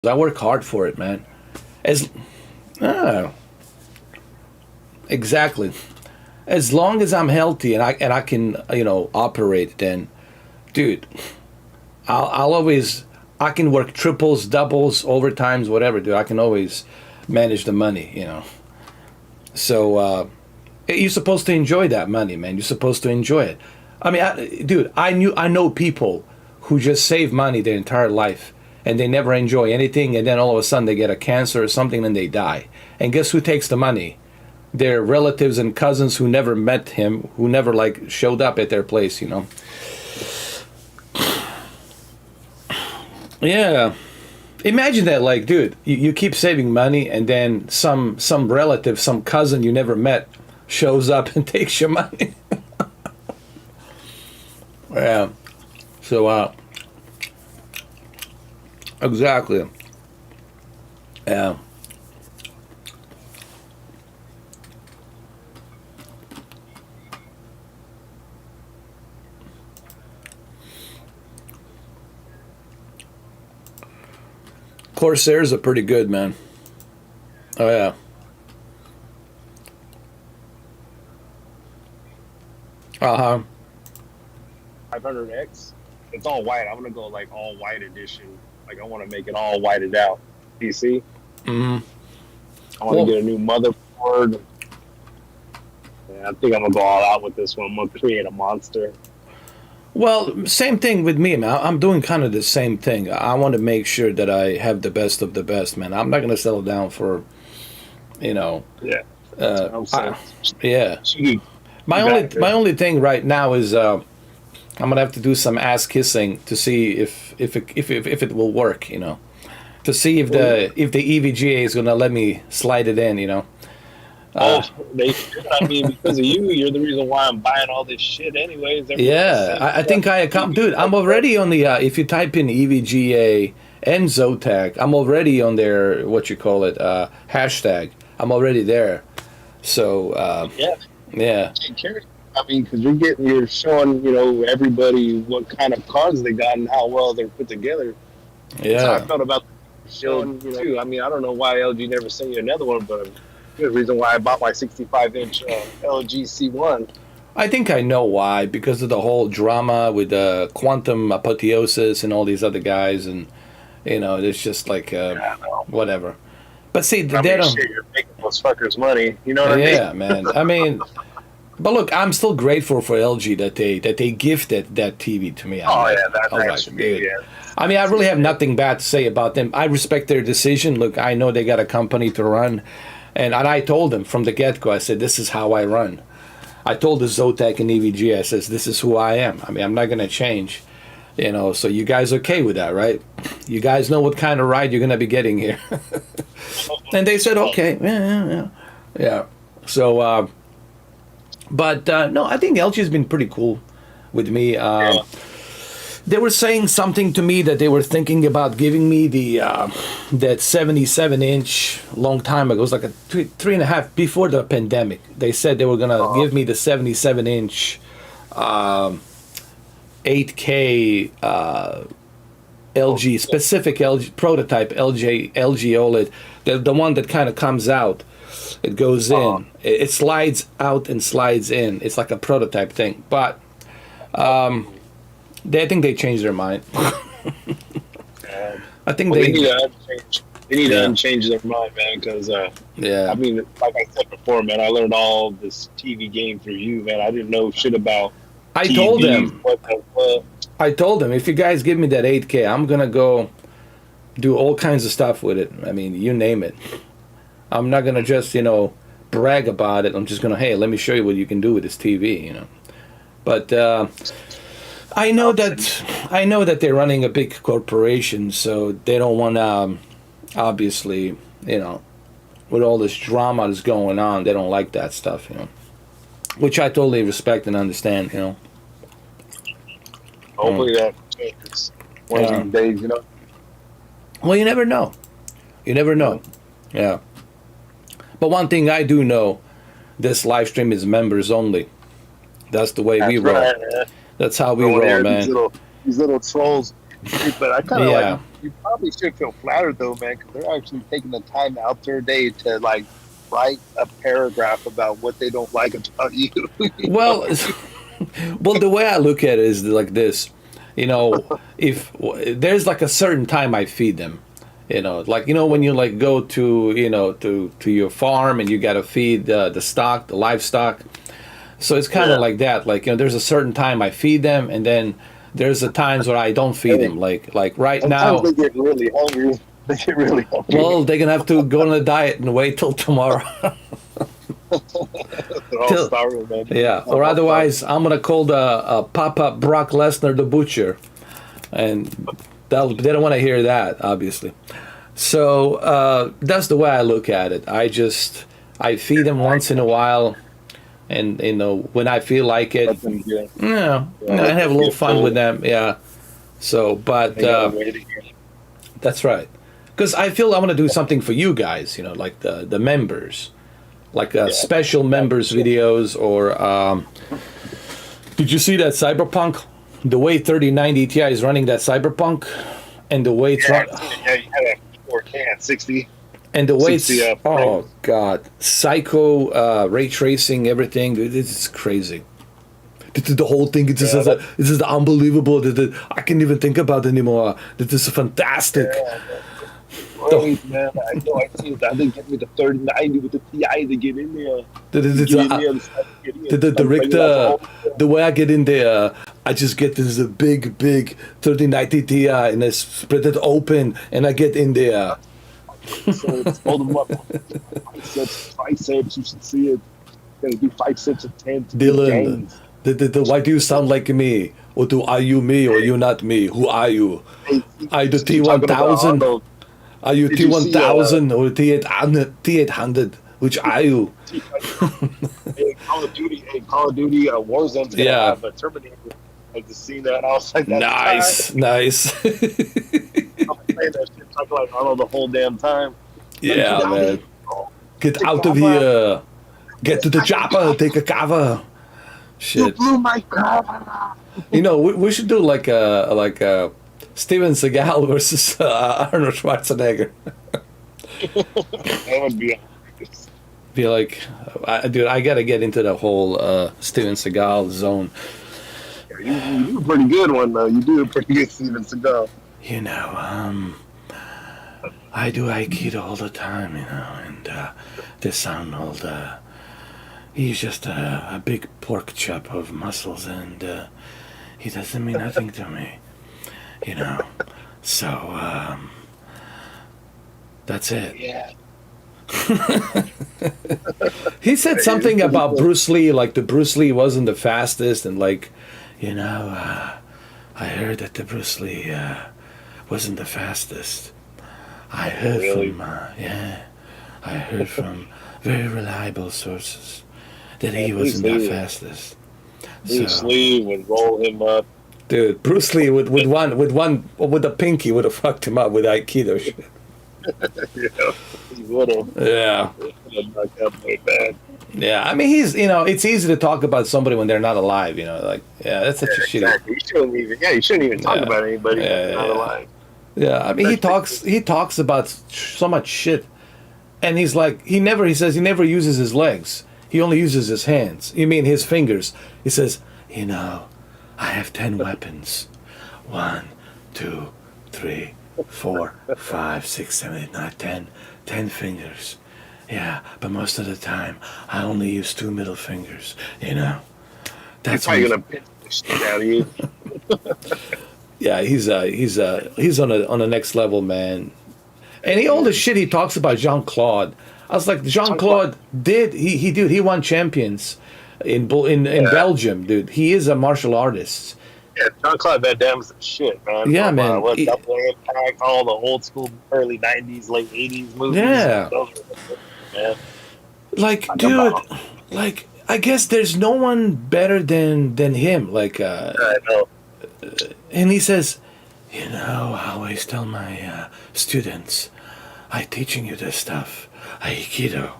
I work hard for it, man. As ah, exactly. As long as I'm healthy and I can operate, then, dude, I'll always I can work triples, doubles, overtimes, whatever, dude. I can always manage the money. So you're supposed to enjoy that money, man. You're supposed to enjoy it. I mean, dude, I know people who just save money their entire life and they never enjoy anything, and then all of a sudden they get a cancer or something and they die. And guess who takes the money? Their relatives and cousins who never met him, who never like showed up at their place. Yeah. Imagine that, like, dude, you keep saving money and then some relative, some cousin you never met shows up and takes your money. Yeah. So exactly. Yeah. Corsairs are pretty good, man. Oh yeah. Uh-huh. 500X. It's all white. I'm gonna go like all white edition. Like I want to make it all whited out. PC. Hmm. I want to Well, get a new motherboard. Yeah, I think I'm gonna go all out with this one. I'm gonna create a monster. well, same thing with me, man. I'm doing kind of the same thing. I want to make sure that I have the best of the best, man. I'm not gonna settle down for, you know, Yeah, that's uh, what I'm I, saying. yeah. She My only back my there. only thing right now is I'm gonna have to do some ass kissing to see if it will work. To see if Well, the EVGA is gonna let me slide it in. oh, Uh, they should. I mean, because of you, you're the reason why I'm buying all this shit. Anyways, everyone's yeah, saying I stuff. think I account, TV dude. I'm stuff, bro. already on the. If you type in EVGA and Zotac, I'm already on their what you call it hashtag. I'm already there. So Yeah, yeah, take care. I mean, because you're showing, everybody what kind of cars they got and how well they're put together. That's how I yeah. felt about the showing, too. I mean, I don't know why LG never sent you another one, but the reason why I bought my 65-inch LG C1. I think I know why, because of the whole drama with quantum apotheosis and all these other guys, and it's just like Yeah, no. whatever. But see, I they mean, don't. shit, you're making those fuckers money. You know what I mean? Yeah, man. I mean, but look, I'm still grateful for LG that they gifted that TV to me. I'm Oh, like, yeah, I was that like, should be, dude. yeah. I mean, I It's really just, have nothing bad to say about them. I respect their decision. Look, I know they got a company to run, and I told them from the get go. I said, this is how I run. I told the Zotac and EVG, I says, this is who I am. I mean, I'm not gonna change. So you guys okay with that, right? You guys know what kind of ride you're gonna be getting here. And they said, oh, okay, yeah, yeah, yeah. Yeah. So, but no, I think LG has been pretty cool with me. yeah. They were saying something to me that they were thinking about giving me the that 77-inch long time ago. It was like a three and a half before the pandemic. They said they were gonna Uh, give me the 77-inch 8K LG specific LG prototype LG OLED, the one that kind of comes out. It goes uh, in. It slides out and slides in. It's like a prototype thing, but I think they changed their mind. um, I think well, they they, need to unchange. They need to yeah, unchange their mind, man. Because I yeah. mean, like I said before, man, I learned all this TV game through you, man. I didn't know shit about I told TVs. them. What the fuck? I told them if you guys give me that 8K, I'm gonna go do all kinds of stuff with it. I mean, you name it. I'm not gonna just brag about it. I'm just gonna, hey, let me show you what you can do with this TV. But I know that I know that they're running a big corporation, so they don't want to. Obviously, with all this drama that's going on, they don't like that stuff. Which I totally respect and understand. Mm. Hopefully that changes one of Yeah. these days. Well, you never know. You never Uh, know. Yeah. But one thing I do know, this live stream is members only. That's the way we That's roll. right, man. That's how we Go in roll, there, man. these little trolls. But I kind of Yeah. you probably should feel flattered though, man, because they're actually taking the time out their day to like write a paragraph about what they don't like about you. You know? Well, well, the way I look at it is like this. If there's like a certain time I feed them, like when you like go to to your farm and you got to feed the stock, the livestock. So it's kind of Yeah. like that. Like there's a certain time I feed them, and then there's the times where I don't feed Hey, them. Like right sometimes now, they get really hungry. They get really hungry. well, they're gonna have to go on a diet and wait till tomorrow. They're all till starving, man. Yeah, or All starving. otherwise I'm gonna call the pop-up Brock Lesnar the butcher, and they don't want to hear that, obviously. So that's the way I look at it. I feed them once in a while, and when I feel like it, Let them get, I let have a them little get fun with full. them. Yeah. So, but They gotta wait again. that's right, because I feel I want to do something for you guys. Like the members, like Yeah. special members Sure. videos or. Did you see that Cyberpunk? The way 3090 Ti is running that Cyberpunk, and the way it's Yeah, run, I've seen it. Yeah, you had a 4K at 60, and the way it's 60 oh frames. god, psycho ray tracing everything. Dude, this is crazy. This is the whole thing. Yeah, This is the unbelievable. I can't even think about it anymore. This is fantastic. yeah. The, Great, man. I know. I see it. I think get me the 3090 with the TI to get in there. the, the, To the, get in uh, there. To start getting the, in. the, the, Like, rig- you got the the, whole. the way I get in there, I just get this big 3090 Ti and I spread it open and I get in there. So it's hold them up. Five sets. You should see it. Gotta do 5 sets of 10 to get Dylan, gains. why do you sound like me? Or are you me or you not me? Who are you? Hey, Are you the since you're talking about T1000? Arnold, Are you did you see T1000 or T800? Which are you? Call of Duty Warzone's gonna Yeah. have a Terminator. I just seen that. I was like, that's Nice, nice. time. I'm playing that shit, talking like Arnold the whole damn time. Like, Yeah, get out of man. here. Get Take out of cover. here. Get to the chopper. Take a cover. You Shit. blew my cover. We should do like a Steven Seagal versus Arnold Schwarzenegger. That would be hilarious. Be like, dude, I gotta get into the whole Steven Seagal zone. You do a pretty good one though. You do a pretty good Steven Seagal. I do Aikido all the time, and this Arnold, he's just a big pork chop of muscles, and he doesn't mean nothing to me, you know. So, that's it. Yeah. He said something about Bruce Lee, like the Bruce Lee wasn't the fastest, and like, I heard that the Bruce Lee wasn't the fastest. I heard Really? from, I heard from very reliable sources that he wasn't the fastest. Bruce So, Lee would roll him up. dude, Bruce Lee with the pinky would have fucked him up with Aikido shit. Yeah, he would have. Yeah. Knocked out very bad. Yeah, I mean, it's easy to talk about somebody when they're not alive, like, yeah, that's such a shitty. Exactly. You shouldn't even talk Yeah. about anybody Yeah, that's not yeah. alive. Yeah, I mean, he talks about so much shit, and he says he never uses his legs. He only uses his hands. You mean his fingers? He says, I have 10 weapons. 1, 2, 3, 4, 5, 6, 7, 8, 9, 10. 10 fingers. Yeah, but most of the time I only use 2 middle fingers. He's That's probably when gonna pinch the shit out of you. yeah, he's on a next level, man. And all the shit he talks about Jean-Claude. I was like, Jean-Claude he won champions in Belgium, dude. He is a martial artist. Yeah, Jean-Claude Van Damme's the shit, man. Yeah, From, man. Double Impact, all the old school early '90s, late '80s movies. Yeah. Those were the shit, man. Like, dude, like I guess there's no one better than him. Like, I know. and he says, I always tell my students, I'm teaching you this stuff, Aikido.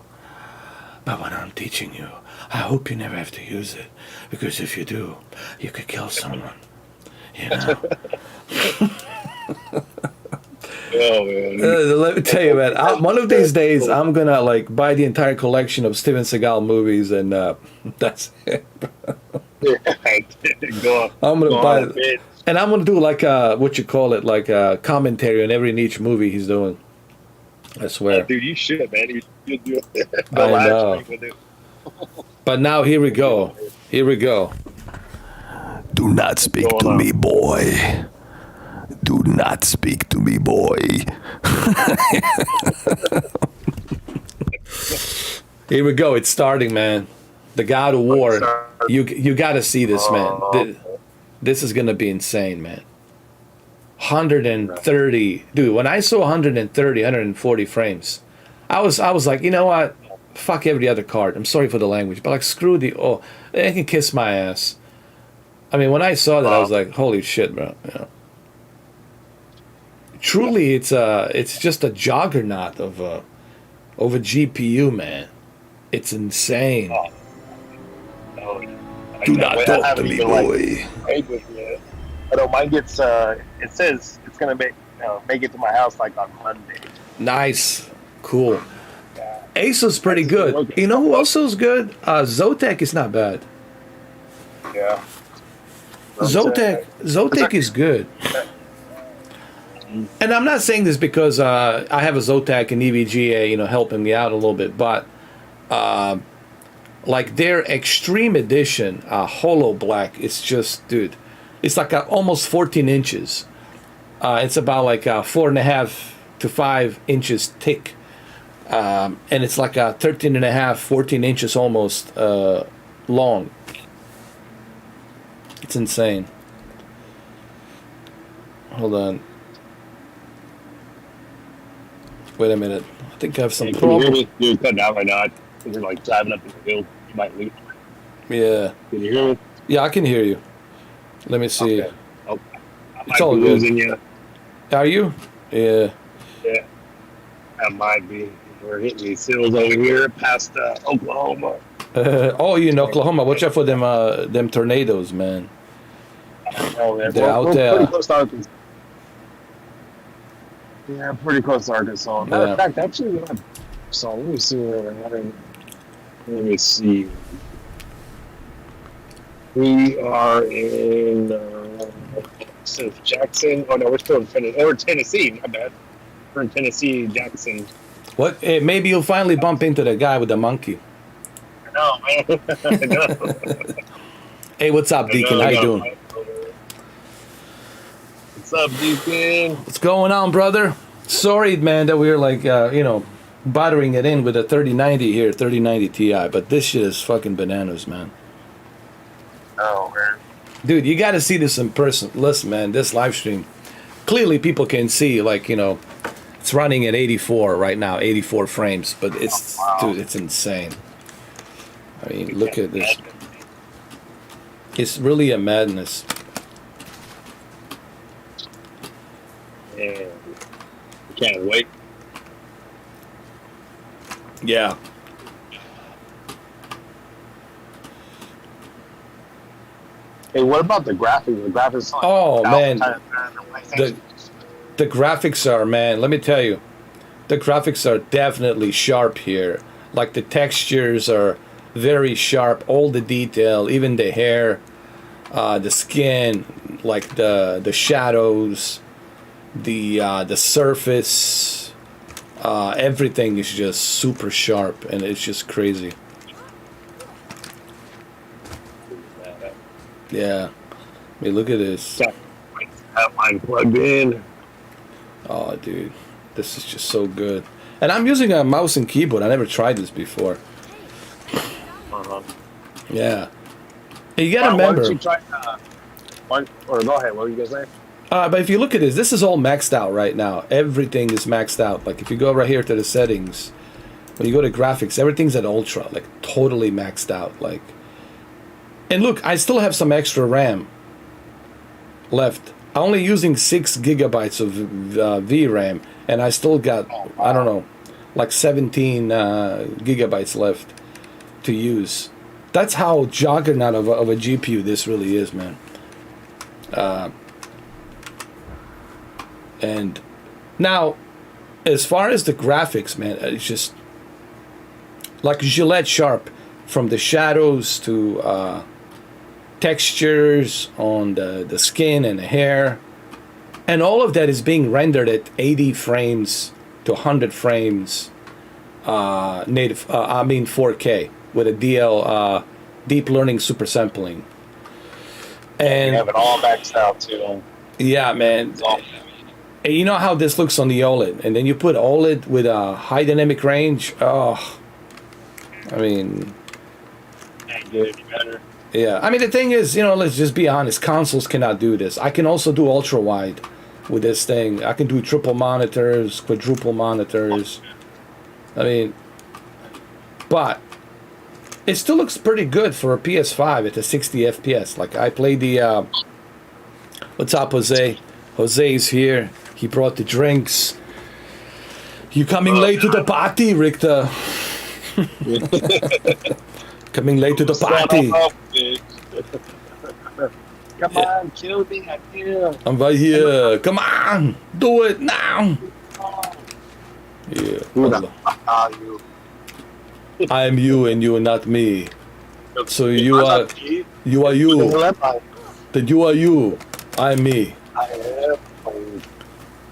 But when I'm teaching you, I hope you never have to use it, because if you do, you could kill someone. Oh man. Let me tell you, man. One of these days, I'm gonna like buy the entire collection of Steven Seagal movies, and that's it. I'm gonna buy it, and I'm gonna do like what you call it, like a commentary on every niche movie he's doing. I swear. Dude, you should, man. You do it. I know. But now here we go. Here we go. Do not speak to me, boy. Do not speak to me, boy. Here we go. It's starting, man. The God of War. You got to see this, man. This is gonna be insane, man. 130, dude. When I saw 130, 140 frames, I was like, you know what? Fuck every other card. I'm sorry for the language, but like, screw the. Oh, they can kiss my ass. I mean, when I saw that, I was like, holy shit, bro. You know. Truly, it's just a juggernaut of a GPU, man. It's insane. Do not talk to me, boy. I know mine gets. It says it's gonna make it to my house like on Monday. Nice, cool. Asus pretty good. You know who also is good? Zotac is not bad. Yeah. Zotac is good. And I'm not saying this because I have a Zotac and EVGA, helping me out a little bit, but like their Extreme Edition Holo Black, it's just, dude, it's like almost 14 inches. It's about like 4.5 to 5 inches thick. And it's like 13 and a half, 14 inches almost long. It's insane. Hold on. Wait a minute. I think I have some problem. Can you hear me? You're cutting out right now. You're like driving up the hill. You might leave. Yeah. Can you hear me? Yeah, I can hear you. Let me see. Okay. Oh, it's all good. You. Are you? Yeah. Yeah. I might be. We're hitting these hills over here past Oklahoma. Oh, you in Oklahoma. Watch out for them tornadoes, man. Oh, man. They're out there. Pretty close to Arkansas. Yeah, pretty close to Arkansas. Matter of fact, actually, so let me see where we're having. Let me see. We are in Jackson. Oh no, we're still in Tennessee. My bad. We're in Tennessee, Jackson. What? Hey, maybe you'll finally bump into the guy with the monkey. I know, man. I know. Hey, what's up, Deacon? How you doing? What's up, Deacon? What's going on, brother? Sorry, man, that we're like, buttering it in with a 3090 here, 3090 Ti, but this shit is fucking bananas, man. Oh, man. Dude, you got to see this in person. Listen, man, this live stream, clearly people can see, like, it's running at 84 right now, 84 frames, but it's, dude, it's insane. I mean, look at this. It's really a madness. Yeah. Can't wait. Yeah. Hey, what about the graphics? The graphics. Oh man, the graphics are, man. Let me tell you, the graphics are definitely sharp here. Like the textures are very sharp. All the detail, even the hair, the skin, like the shadows, the surface, everything is just super sharp, and it's just crazy. Yeah. I mean, look at this. Have mine plugged in. Oh, dude. This is just so good. And I'm using a mouse and keyboard. I never tried this before. Yeah. And you gotta remember. Why don't you try, or go ahead. What were you guys saying? But if you look at this is all maxed out right now. Everything is maxed out. Like, if you go right here to the settings, when you go to graphics, everything's at ultra. Like, totally maxed out. Like, and look, I still have some extra RAM left. I'm only using 6 gigabytes of VRAM, and I still got, I don't know, like 17 gigabytes left to use. That's how juggernaut of a GPU this really is, man. And Now, as far as the graphics, man, it's just like Gillette sharp, from the shadows to textures on the skin and the hair, and all of that is being rendered at 80 frames to 100 frames native. 4K with a deep learning super sampling. And you have it all maxed out too. Yeah, man. And you know how this looks on the OLED, and then you put OLED with a high dynamic range. Oh, I mean, Can't get any better. yeah. I mean, the thing is, you know, let's just be honest. Consoles cannot do this. I can also do ultra wide with this thing. I can do triple monitors, quadruple monitors. I mean, but it still looks pretty good for a PS5 at a 60 FPS. Like I played the. What's up, Jose? Jose's here. He brought the drinks. You coming late to the party, Richter? Coming late to the party. Come on, kill me. I feel. I'm right here. Come on, do it now. Yeah. Who the fuck are you? I am you and you are not me. So you I'm are not me. you are Who you. am I? Then you are you. I am me. I am old.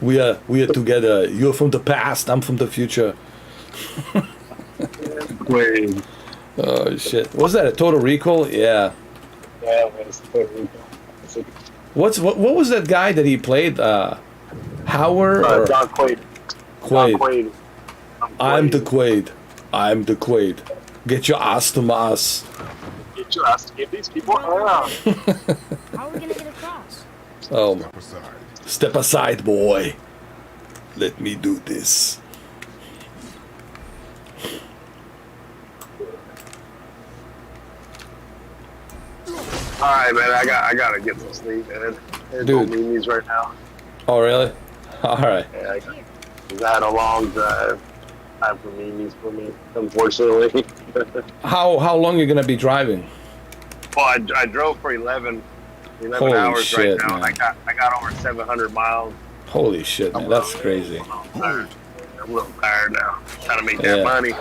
We are together. You're from the past. I'm from the future. Wait. Oh shit! Was that a Total Recall? Yeah. Yeah, it's totally. What was that guy that he played? Howard or John Quaid. Quaid? John Quaid. I'm the Quaid. I'm the Quaid. Get your ass to Mars. Get your ass to get these people around. How are we gonna get across? Oh, step aside, boy. Let me do this. All right, man. I gotta get some sleep, man. There's no Dude. memes right now. Oh, really? All right. Yeah, I had a long drive. Time for memes for me, unfortunately. How long are you gonna be driving? Well, I drove for 11 Holy hours shit, right now. man. And I got over 700 miles. Holy shit, man, that's crazy. I'm a little tired now. Trying to make that Yeah. money.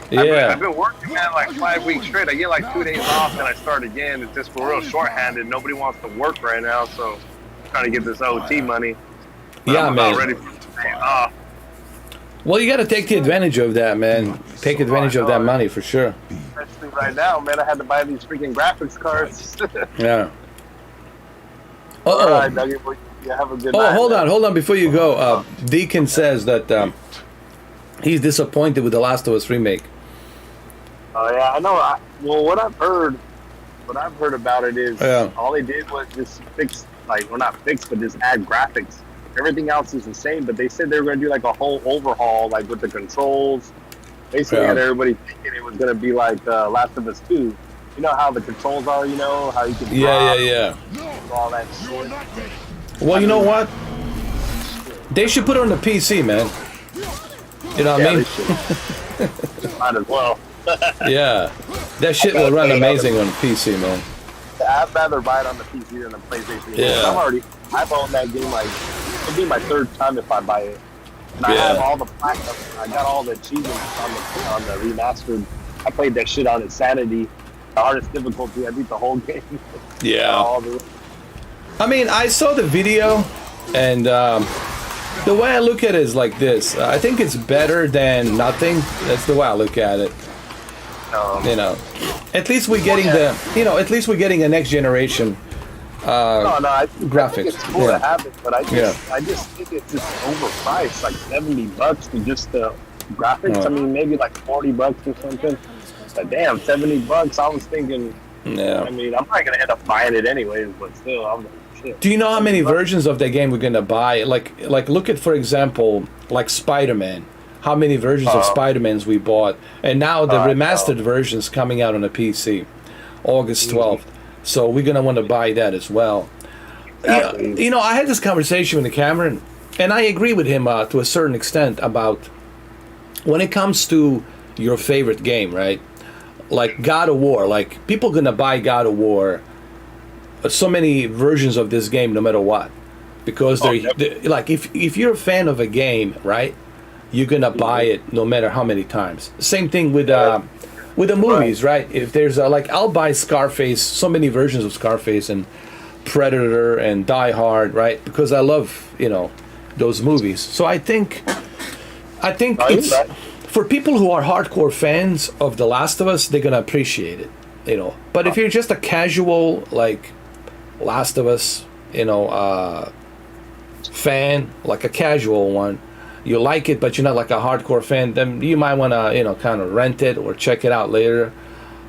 Yeah. I've been working, man, like 5 weeks straight. I get like 2 days off, and I start again. It's just we're real short-handed. Nobody wants to work right now, so I'm trying to get this OT money. But Yeah, I'm man. about ready for the day off. Well, you gotta take the advantage of that, man. Take advantage of that money for sure. Especially right now, man. I had to buy these freaking graphics cards. Yeah. All Uh right, oh. Dougie, well, you have a good Oh, night. hold man. on before you go. Deacon says that he's disappointed with the Last of Us remake. Oh yeah, I know. Well, what I've heard about it is Yeah. all they did was just fix, like, well, not fix, but just add graphics. Everything else is the same, but they said they were going to do like a whole overhaul, like with the controls. Basically, Yeah. had everybody thinking it was going to be like Last of Us 2. You know how the controls are, you know, how you can Yeah. all that shit. Well, you know what? They should put it on the PC, man. You know what I mean? they should. Might as well. Yeah. That shit will run amazing on PC, man. I'd rather buy it on the PC than the PlayStation. Yeah. I've owned that game like, it'll be my third time if I buy it. And I Yeah. have all the platinum. I got all the achievements on the remastered. I played that shit on Insanity, the hardest difficulty. I beat the whole game. Yeah. All the, I mean, I saw the video, and the way I look at it is like this. I think it's better than nothing. That's the way I look at it. You know, at least we're getting at least we're getting a next generation I graphics. think it's cool Yeah. to have it, but I just think it's just overpriced, like $70 for just the graphics. Yeah. I mean, maybe like $40 or something. But damn, $70. I was thinking. Yeah. I mean, I'm probably gonna end up buying it anyways, but still, I'm like, shit. Do you know how many versions of that game we're gonna buy? Like look at, for example, like Spider-Man. How many versions of Spider-Mans we bought, and now the remastered version's coming out on a PC, August 12th. So we're gonna want to buy that as well. Exactly. You know, I had this conversation with Cameron, and I agree with him to a certain extent about when it comes to your favorite game, right? Like God of War. Like people gonna buy God of War. So many versions of this game, no matter what. because they're like if you're a fan of a game, right? You're gonna buy it no matter how many times. Same thing with the movies, right? If there's like I'll buy Scarface, so many versions of Scarface and Predator and Die Hard, right? Because I love those movies. So I think it's for people who are hardcore fans of The Last of Us, they're gonna appreciate it, But if you're just a casual like Last of Us, fan, like a casual one, you like it, but you're not like a hardcore fan, then you might want to, kind of rent it or check it out later.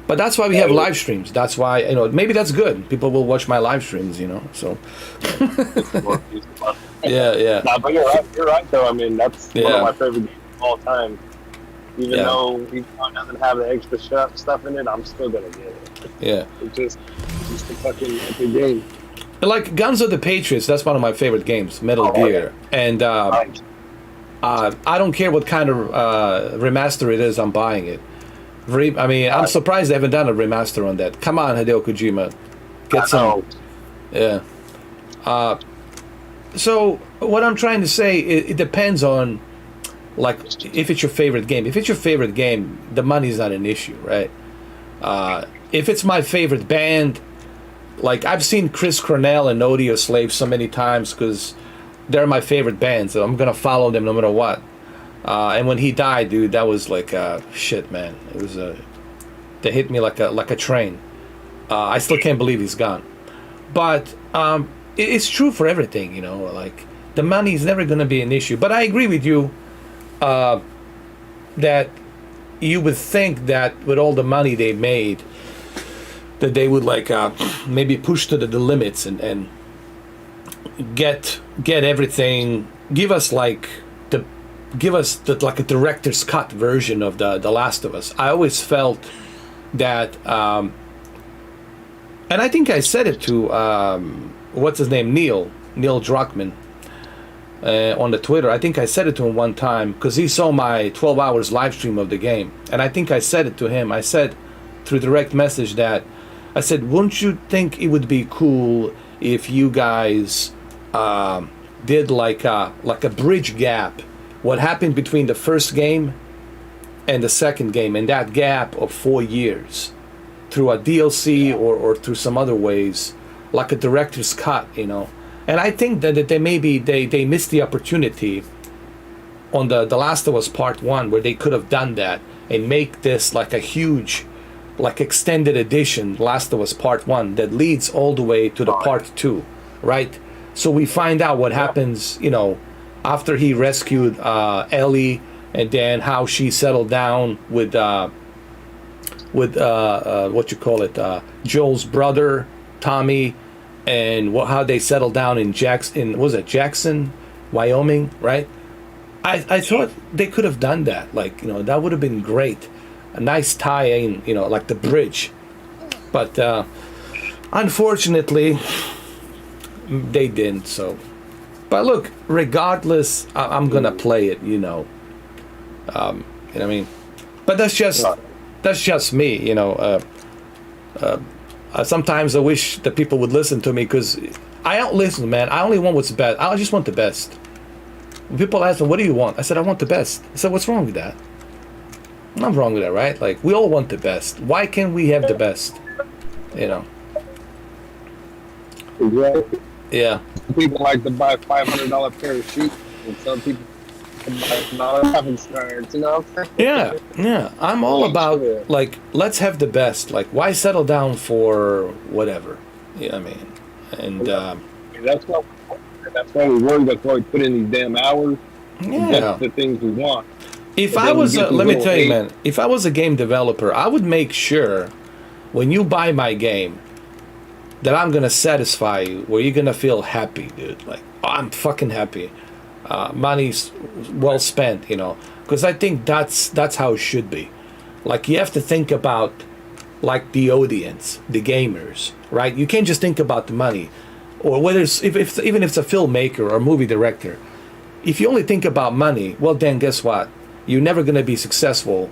But that's why we have live streams. That's why, maybe that's good. People will watch my live streams, so. Yeah. Nah, but you're right, though. I mean, that's one of my favorite games of all time. Even though it doesn't have the extra stuff in it, I'm still going to get it. Yeah. It's just a fucking epic game. Like Guns of the Patriots, that's one of my favorite games, Metal Gear. And I don't care what kind of remaster it is, I'm buying it. I'm surprised they haven't done a remaster on that. Come on, Hideo Kojima. Get some. Yeah. So, what I'm trying to say, it depends on, like, if it's your favorite game. If it's your favorite game, the money's not an issue, right? If it's my favorite band, like, I've seen Chris Cornell and Audio Slave so many times because they're my favorite bands, so I'm gonna follow them no matter what. And when he died, dude, that was like shit, man. It was they hit me like a train. I still can't believe he's gone. But it's true for everything, Like the money is never gonna be an issue. But I agree with you that you would think that with all the money they made, that they would like maybe push to the limits and get everything. Give us like a director's cut version of the Last of Us. I always felt that, and I think I said it to what's his name, Neil Druckmann, on the Twitter. I think I said it to him one time because he saw my 12 hours live stream of the game, and I think I said it to him. I said through direct message that I said, wouldn't you think it would be cool if you guys did like a bridge gap, what happened between the first game and the second game, and that gap of 4 years through a DLC or through some other ways, like a director's cut, And I think that they missed the opportunity on the Last of Us Part 1 where they could have done that and make this like a huge, like extended edition Last of Us Part 1 that leads all the way to the Part 2, right? So we find out what happens, after he rescued Ellie, and then how she settled down with Joel's brother Tommy, and how they settled down in Jackson, Wyoming, right? I thought they could have done that, like that would have been great, a nice tie-in, like the bridge, but unfortunately they didn't. So, but look, regardless, I'm gonna play it, what I mean? But that's just me, sometimes I wish that people would listen to me because I don't listen, man. I only want what's best. I just want the best. When people ask me, what do you want? I said, I want the best. I said, what's wrong with that? Nothing wrong with that, right? Like, we all want the best. Why can't we have the best? Exactly. Yeah. Some people like to buy $500 pair of shoes, and some people buy having stars, what I'm saying? Yeah. I'm all about, like, let's have the best. Like, why settle down for whatever? I mean? And, that's why we work. That's why we put in these damn hours. Yeah. That's the things we want. If I was, let me tell you, man, if I was a game developer, I would make sure when you buy my game that I'm going to satisfy you, where you're going to feel happy, dude. Like, oh, I'm fucking happy. Money's well spent, because I think that's how it should be. Like, you have to think about, like, the audience, the gamers, right? You can't just think about the money. Or whether it's, even if it's a filmmaker or a movie director. If you only think about money, well, then guess what? You're never going to be successful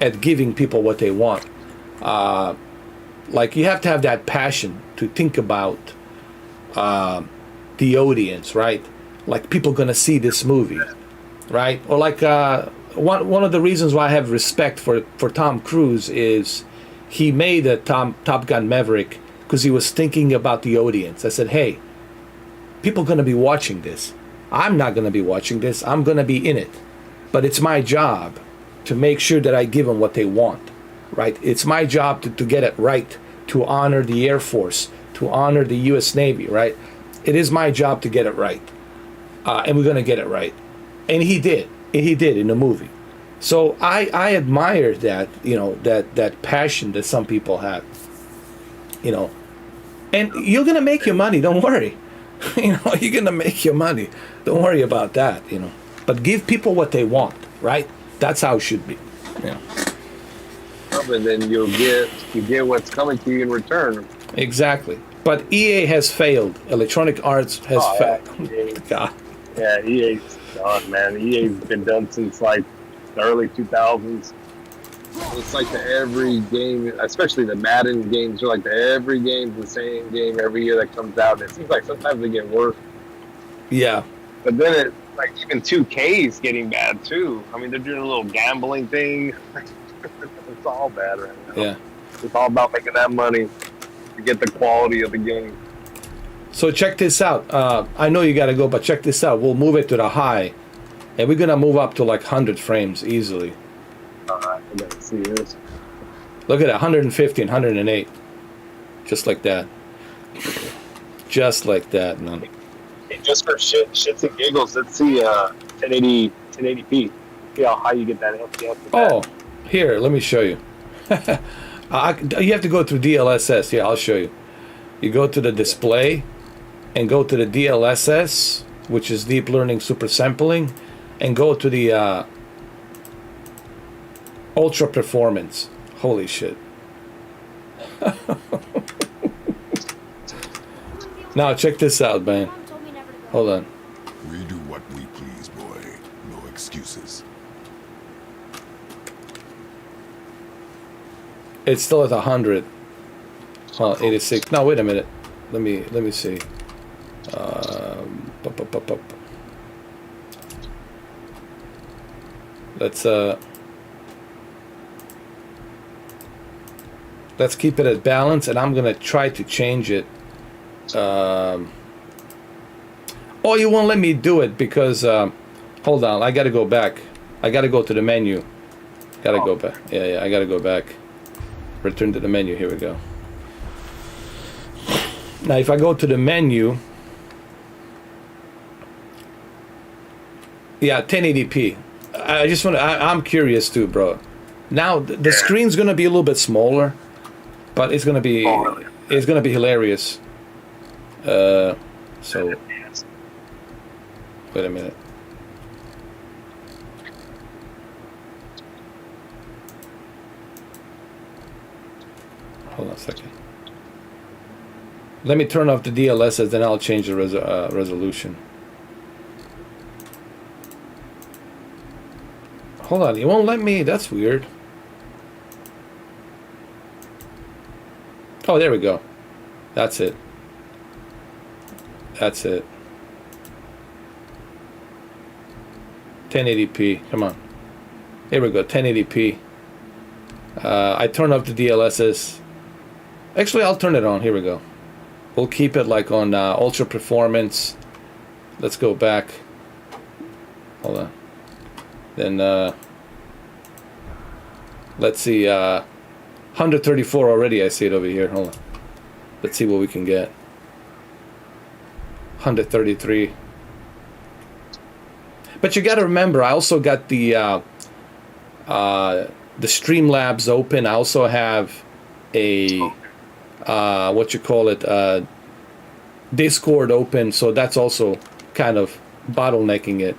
at giving people what they want. Like, you have to have that passion to think about the audience, right? Like people gonna see this movie, right? Or like one of the reasons why I have respect for Tom Cruise is he made a Top Gun Maverick because he was thinking about the audience. I said, hey, people gonna be watching this. I'm not gonna be watching this. I'm gonna be in it, but it's my job to make sure that I give them what they want, right? It's my job to get it right, to honor the Air Force, to honor the U.S. Navy, right? It is my job to get it right, and we're gonna get it right, and he did. He did in the movie. So I admire that, you know, that passion that some people have, you know, and you're gonna make your money. Don't worry, you know, you're gonna make your money. Don't worry about that, you know. But give people what they want, right? That's how it should be. Yeah. And then you get what's coming to you in return. Exactly. But EA has failed. Electronic Arts has failed. EA. God. Yeah, EA's done, man. EA's been done since like the early 2000s. It's like every game, especially the Madden games, are like every game's the same game every year that comes out. And it seems like sometimes they get worse. Yeah. But then like even 2K is getting bad too. I mean, they're doing a little gambling thing. It's all bad right now. Yeah. It's all about making that money to get the quality of the game. So check this out. I know you got to go, but check this out. We'll move it to the high, and we're gonna move up to like 100 frames easily. I gotta see this. Look at that, 150 and 108, just like that. Just like that, man. Hey, just for shits and giggles, let's see 1080p. See how high you get that FPS. Oh, here, let me show you. You have to go through DLSS. Yeah, I'll show you. You go to the display and go to the DLSS, which is deep learning super sampling, and go to the ultra performance. Holy shit. Now check this out, man. Mom told me never to go. Hold on. We do what we please, boy. No excuses. It's still at 100. 86. No, wait a minute. Let me see. Pup, pup, pup, pup. Let's keep it at balance, and I'm gonna try to change it. Oh, you won't let me do it because hold on, I gotta go back. I gotta go to the menu. Gotta go back. Yeah, I gotta go back. Return to the menu. Here we go. Now, if I go to the menu, yeah, 1080p. I just want to. I'm curious too, bro. Now the screen's gonna be a little bit smaller, but it's gonna be hilarious. So wait a minute. Hold on a second. Let me turn off the DLSS, then I'll change the resolution. Hold on, it won't let me. That's weird. Oh, there we go. That's it. That's it. 1080p. Come on. Here we go. 1080p. I turn off the DLSS. Actually, I'll turn it on. Here we go. We'll keep it like on ultra performance. Let's go back. Hold on. Then let's see. 134 already. I see it over here. Hold on. Let's see what we can get. 133. But you got to remember, I also got the Streamlabs open. I also have a what you call it, Discord open. So that's also kind of bottlenecking it.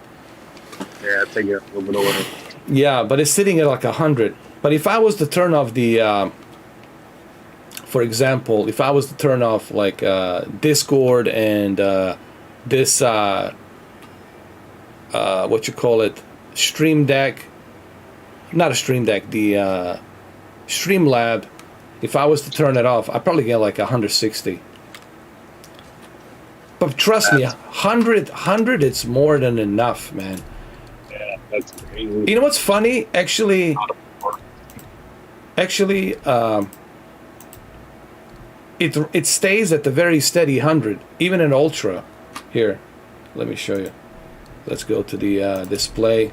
Yeah, take it a little bit over. Yeah, but it's sitting at like 100. But if I was to turn off the, for example, if I was to turn off like Discord and this, what you call it, Stream Deck, not a Stream Deck, the Streamlab, if I was to turn it off, I'd probably get like 160. But trust me, 100, it's more than enough, man. Yeah, that's crazy. You know what's funny? Actually, it stays at the very steady 100, even in ultra. Here, let me show you. Let's go to the display.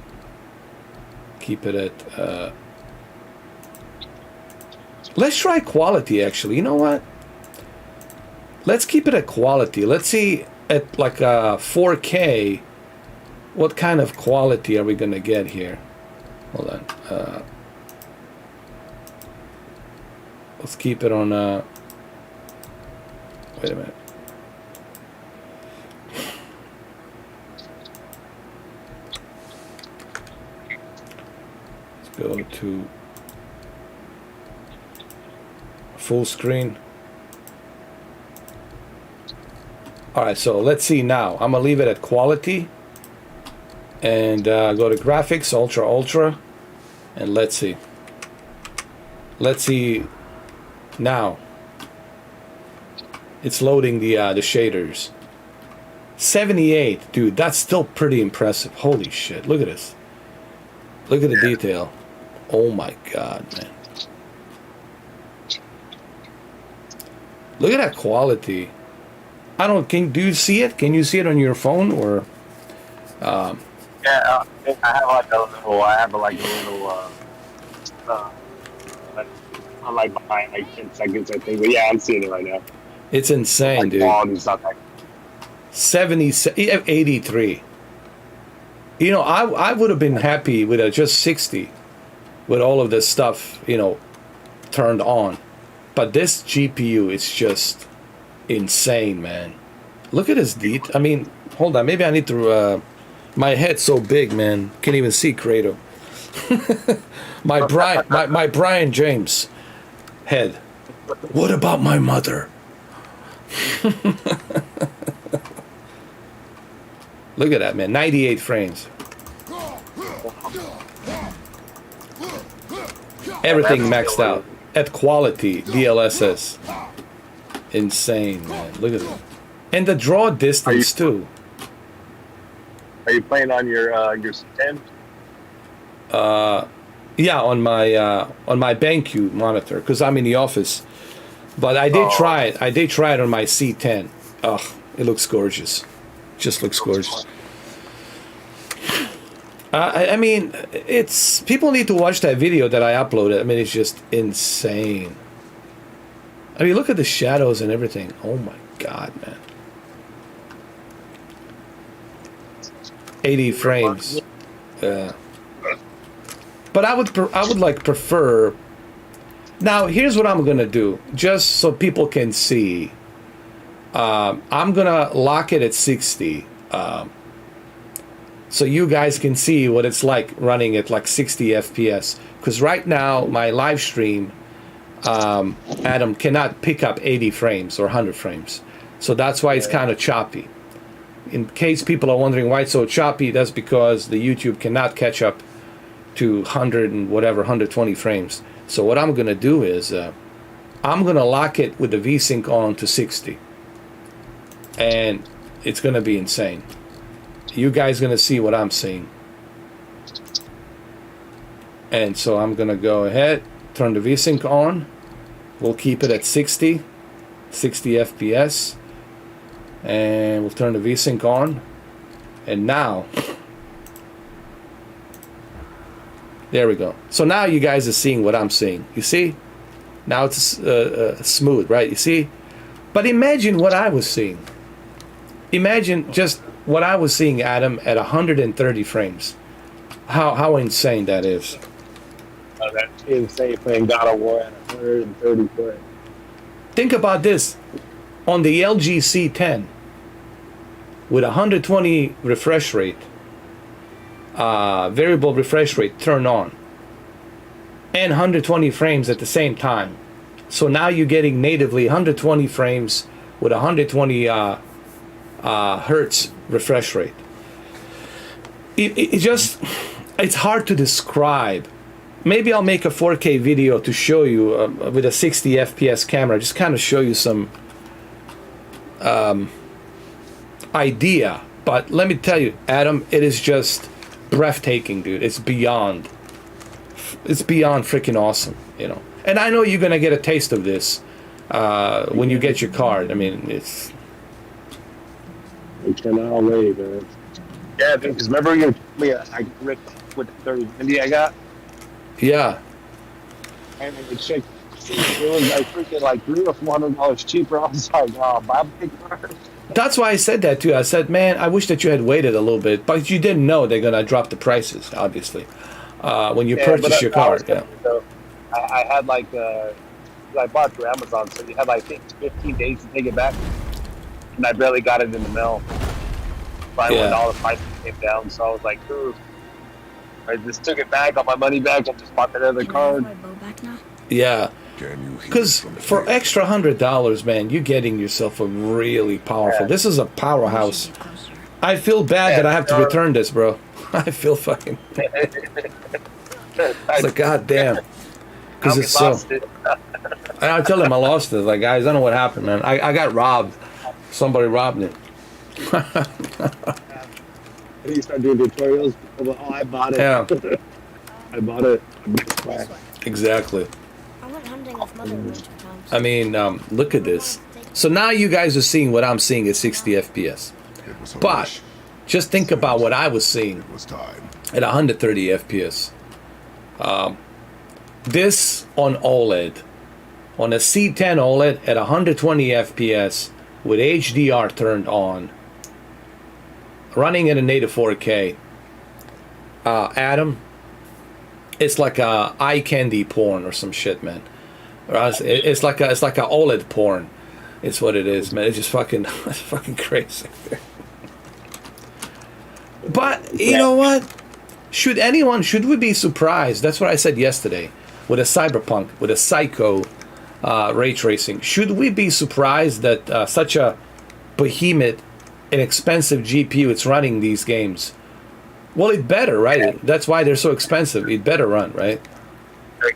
Keep it at. Let's try quality. Actually, you know what? Let's keep it at quality. Let's see at like 4K. What kind of quality are we gonna get here? Hold on. Let's keep it on. Wait a minute. Let's go to full screen. All right, so let's see now. I'm gonna leave it at quality and go to graphics, ultra, and let's see. Let's see now. It's loading the shaders. 78, dude, that's still pretty impressive. Holy shit, look at this. Look at the detail. Oh my god, man. Look at that quality. I don't, do you see it? Can you see it on your phone or? Yeah, I have like a little. I'm like behind like 10 seconds, I think. But yeah, I'm seeing it right now. It's insane, like, dude. Quality's not that. 83. You know, I would have been happy with just 60, with all of this stuff, you know, turned on. But this GPU is just insane, man. Look at this I mean, hold on. Maybe I need to. My head's so big, man. Can't even see Credo. my Brian James head. What about my mother? Look at that, man. 98 frames. Everything maxed out. At quality, DLSS. Insane, man. Look at that. And the draw distance, too. Are you playing on your C10? Yeah, on my BenQ monitor, because I'm in the office. But I did try it. I did try it on my C10. Ugh, it looks gorgeous. Just looks gorgeous. I mean, it's people need to watch that video that I uploaded. I mean, it's just insane. I mean, look at the shadows and everything. Oh my god, man! 80 frames. But I would like prefer. Now, here's what I'm gonna do, just so people can see. I'm gonna lock it at 60. So you guys can see what it's like running at like 60 FPS. Because right now, my live stream, Adam, cannot pick up 80 frames or 100 frames. So that's why it's kind of choppy. In case people are wondering why it's so choppy, that's because the YouTube cannot catch up to 100 and whatever, 120 frames. So what I'm going to do is, I'm going to lock it with the VSync on to 60. And it's going to be insane. You guys going to see what I'm seeing. And so I'm going to go ahead, turn the VSync on. We'll keep it at 60 FPS. And we'll turn the VSync on. And now, there we go. So now you guys are seeing what I'm seeing. You see? Now it's smooth, right? You see? But imagine what I was seeing. Imagine just what I was seeing, Adam, at 130 frames. How insane that is. Oh, that's insane playing God of War at 130 frames. Think about this. On the LG C10, with 120 refresh rate, variable refresh rate turned on, and 120 frames at the same time. So now you're getting natively 120 frames with 120 hertz refresh rate. It's hard to describe. Maybe I'll make a 4K video to show you with a 60 FPS camera, just kind of show you some idea. But let me tell you, Adam, it is just breathtaking, dude. It's beyond freaking awesome, you know. And I know you're gonna get a taste of this when you get your card. I mean, it's. They cannot wait, man. Yeah, because remember you told me I ripped with the 30 I got? Yeah. And it checked. It was like freaking like $300 or $400 cheaper. I was like, oh, buy my card. That's why I said that too. I said, man, I wish that you had waited a little bit, but you didn't know they're gonna drop the prices, obviously, when you purchase your card. Yeah. I had like I bought through Amazon, so you had like 15 days to take it back, and I barely got it in the mail. Finally, when all the prices came down, so I was like, ooh. I just took it back, got my money back, and just bought that other card. My bow back now? Yeah. Can you hear Because from the for field? extra $100, man, you're getting yourself a really powerful. Yeah. This is a powerhouse. I feel bad that I have to return this, bro. I feel fucking. It's like, goddamn. Because it's so. And I tell them I lost it. Like, guys, I don't know what happened, man. I got robbed. Somebody robbed me. You start doing tutorials. Oh, I bought it. Yeah. I bought it. Exactly. I went hunting with Mother multiple times. I mean, look at this. So now you guys are seeing what I'm seeing at 60 FPS. It was a But wish. just think about what I was seeing It was time. at 130 FPS. This on OLED, on a C10 OLED at 120 FPS with HDR turned on, running at a native 4K. Adam, it's like a eye candy porn or some shit, man. It's like a OLED porn. It's what it is, man. It's just fucking, it's fucking crazy. But you know what? Should we be surprised? That's what I said yesterday with a cyberpunk, with a psycho ray tracing. Should we be surprised that such a behemoth, inexpensive GPU it's running these games? Well, it better, right? That's why they're so expensive. It better run, right?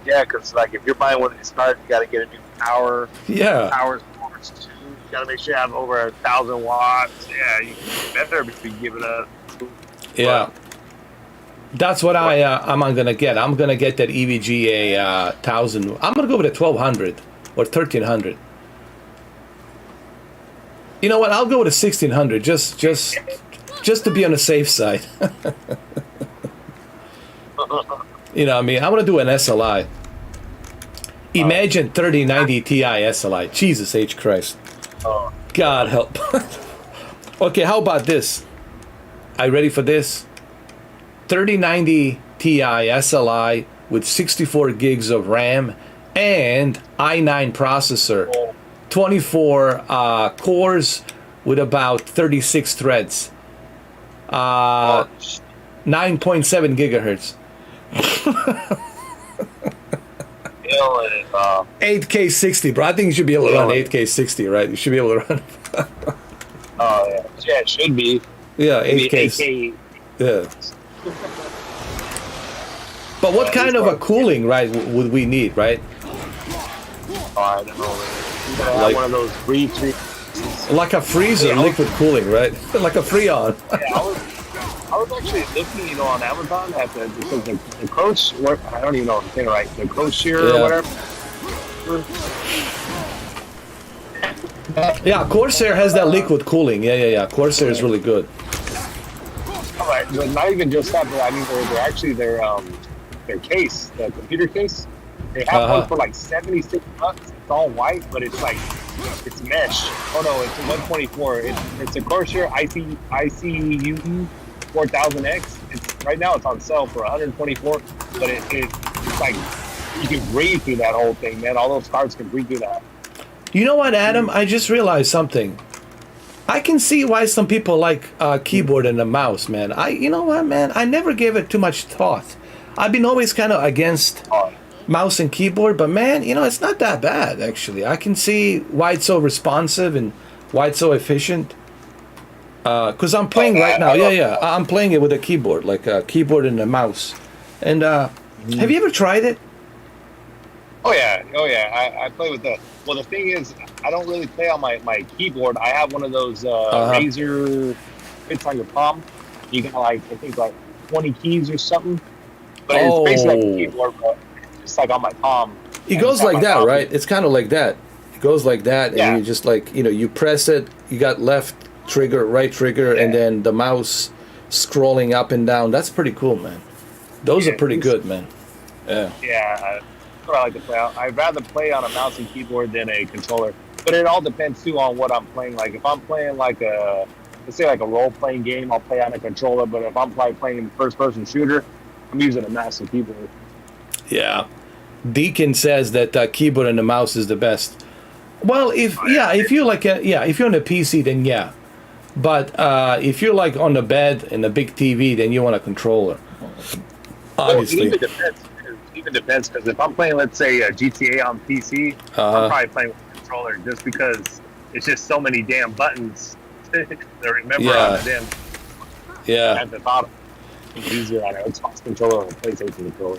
Yeah, because like if you're buying one of these cards, you got to get a new power. Yeah. Power source too. You got to make sure you have over 1,000 watts. Yeah, you better be giving up. Yeah. That's what I'm gonna get. I'm gonna get that EVGA 1000. I'm gonna go with a 1200 or 1300. You know what? I'll go with a 1600 just to be on the safe side. You know what I mean? I want to do an SLI. Imagine 3090 Ti SLI. Jesus H. Christ. God help. Okay, how about this? Are you ready for this? 3090 Ti SLI with 64 gigs of RAM and i9 processor. 24 cores with about 36 threads. 9.7 gigahertz. 8K 60, bro. I think you should be able to run 8K 60, right? You should be able to run. Oh yeah, yeah, it should be. Yeah, Maybe 8K. Yeah. But what kind of a cooling, right, would we need, right? I don't know. You gotta have Like- one of those freeze. Like a freezer, liquid cooling, right? Like a Freon. Yeah, I was actually looking, on Amazon at the Cross. I don't even know if I'm saying it right. The Crochet Yeah. or whatever. Yeah, Corsair has that liquid cooling. Yeah. Corsair is really good. All right, but not even just that, but I mean, they're actually their case, the computer case. They have one for like $76. It's all white, but it's like it's mesh. Oh no, it's a 124. It's a Corsair ICUE 4000X. Right now it's on sale for 124, but it's like you can breathe through that whole thing, man. All those cards can breathe through that. You know what, Adam? I just realized something. I can see why some people like keyboard and a mouse, man. You know what, man? I never gave it too much thought. I've been always kind of against mouse and keyboard, but man, it's not that bad, actually. I can see why it's so responsive and why it's so efficient. Because I'm playing right now. Yeah. I'm playing it with a keyboard, like a keyboard and a mouse. And have you ever tried it? Oh yeah. I play with the. Well, the thing is, I don't really play on my keyboard. I have one of those Uh-huh. Razer fits on your palm. You got like I think like 20 keys or something. But it's basically like a Oh, keyboard, but it's like on my palm. it I just goes have like my that, palm. right? It's kind of like that. It goes like that, and Yeah, you just like you press it. You got left trigger, right trigger, and yeah, then the mouse scrolling up and down. That's pretty cool, man. Those are yeah. pretty good, man. Yeah. Yeah, that's what I like to play. I'd rather play on a mouse and keyboard than a controller. But it all depends too on what I'm playing. Like if I'm playing like let's say like a role playing game, I'll play on a controller. But if I'm playing first person shooter, I'm using a mouse and keyboard. Yeah. Deacon says that keyboard and the mouse is the best. Well, if you're like if you're on a PC, then yeah. But if you're like on the bed in a big TV, then you want a controller. Well, it Obviously. even depends. It even depends because if I'm playing, let's say, GTA on PC, I'm Uh, probably playing with a controller just because it's just so many damn buttons to remember on yeah. the damn. Yeah. At the bottom, it's easier on an Xbox controller or a PlayStation controller.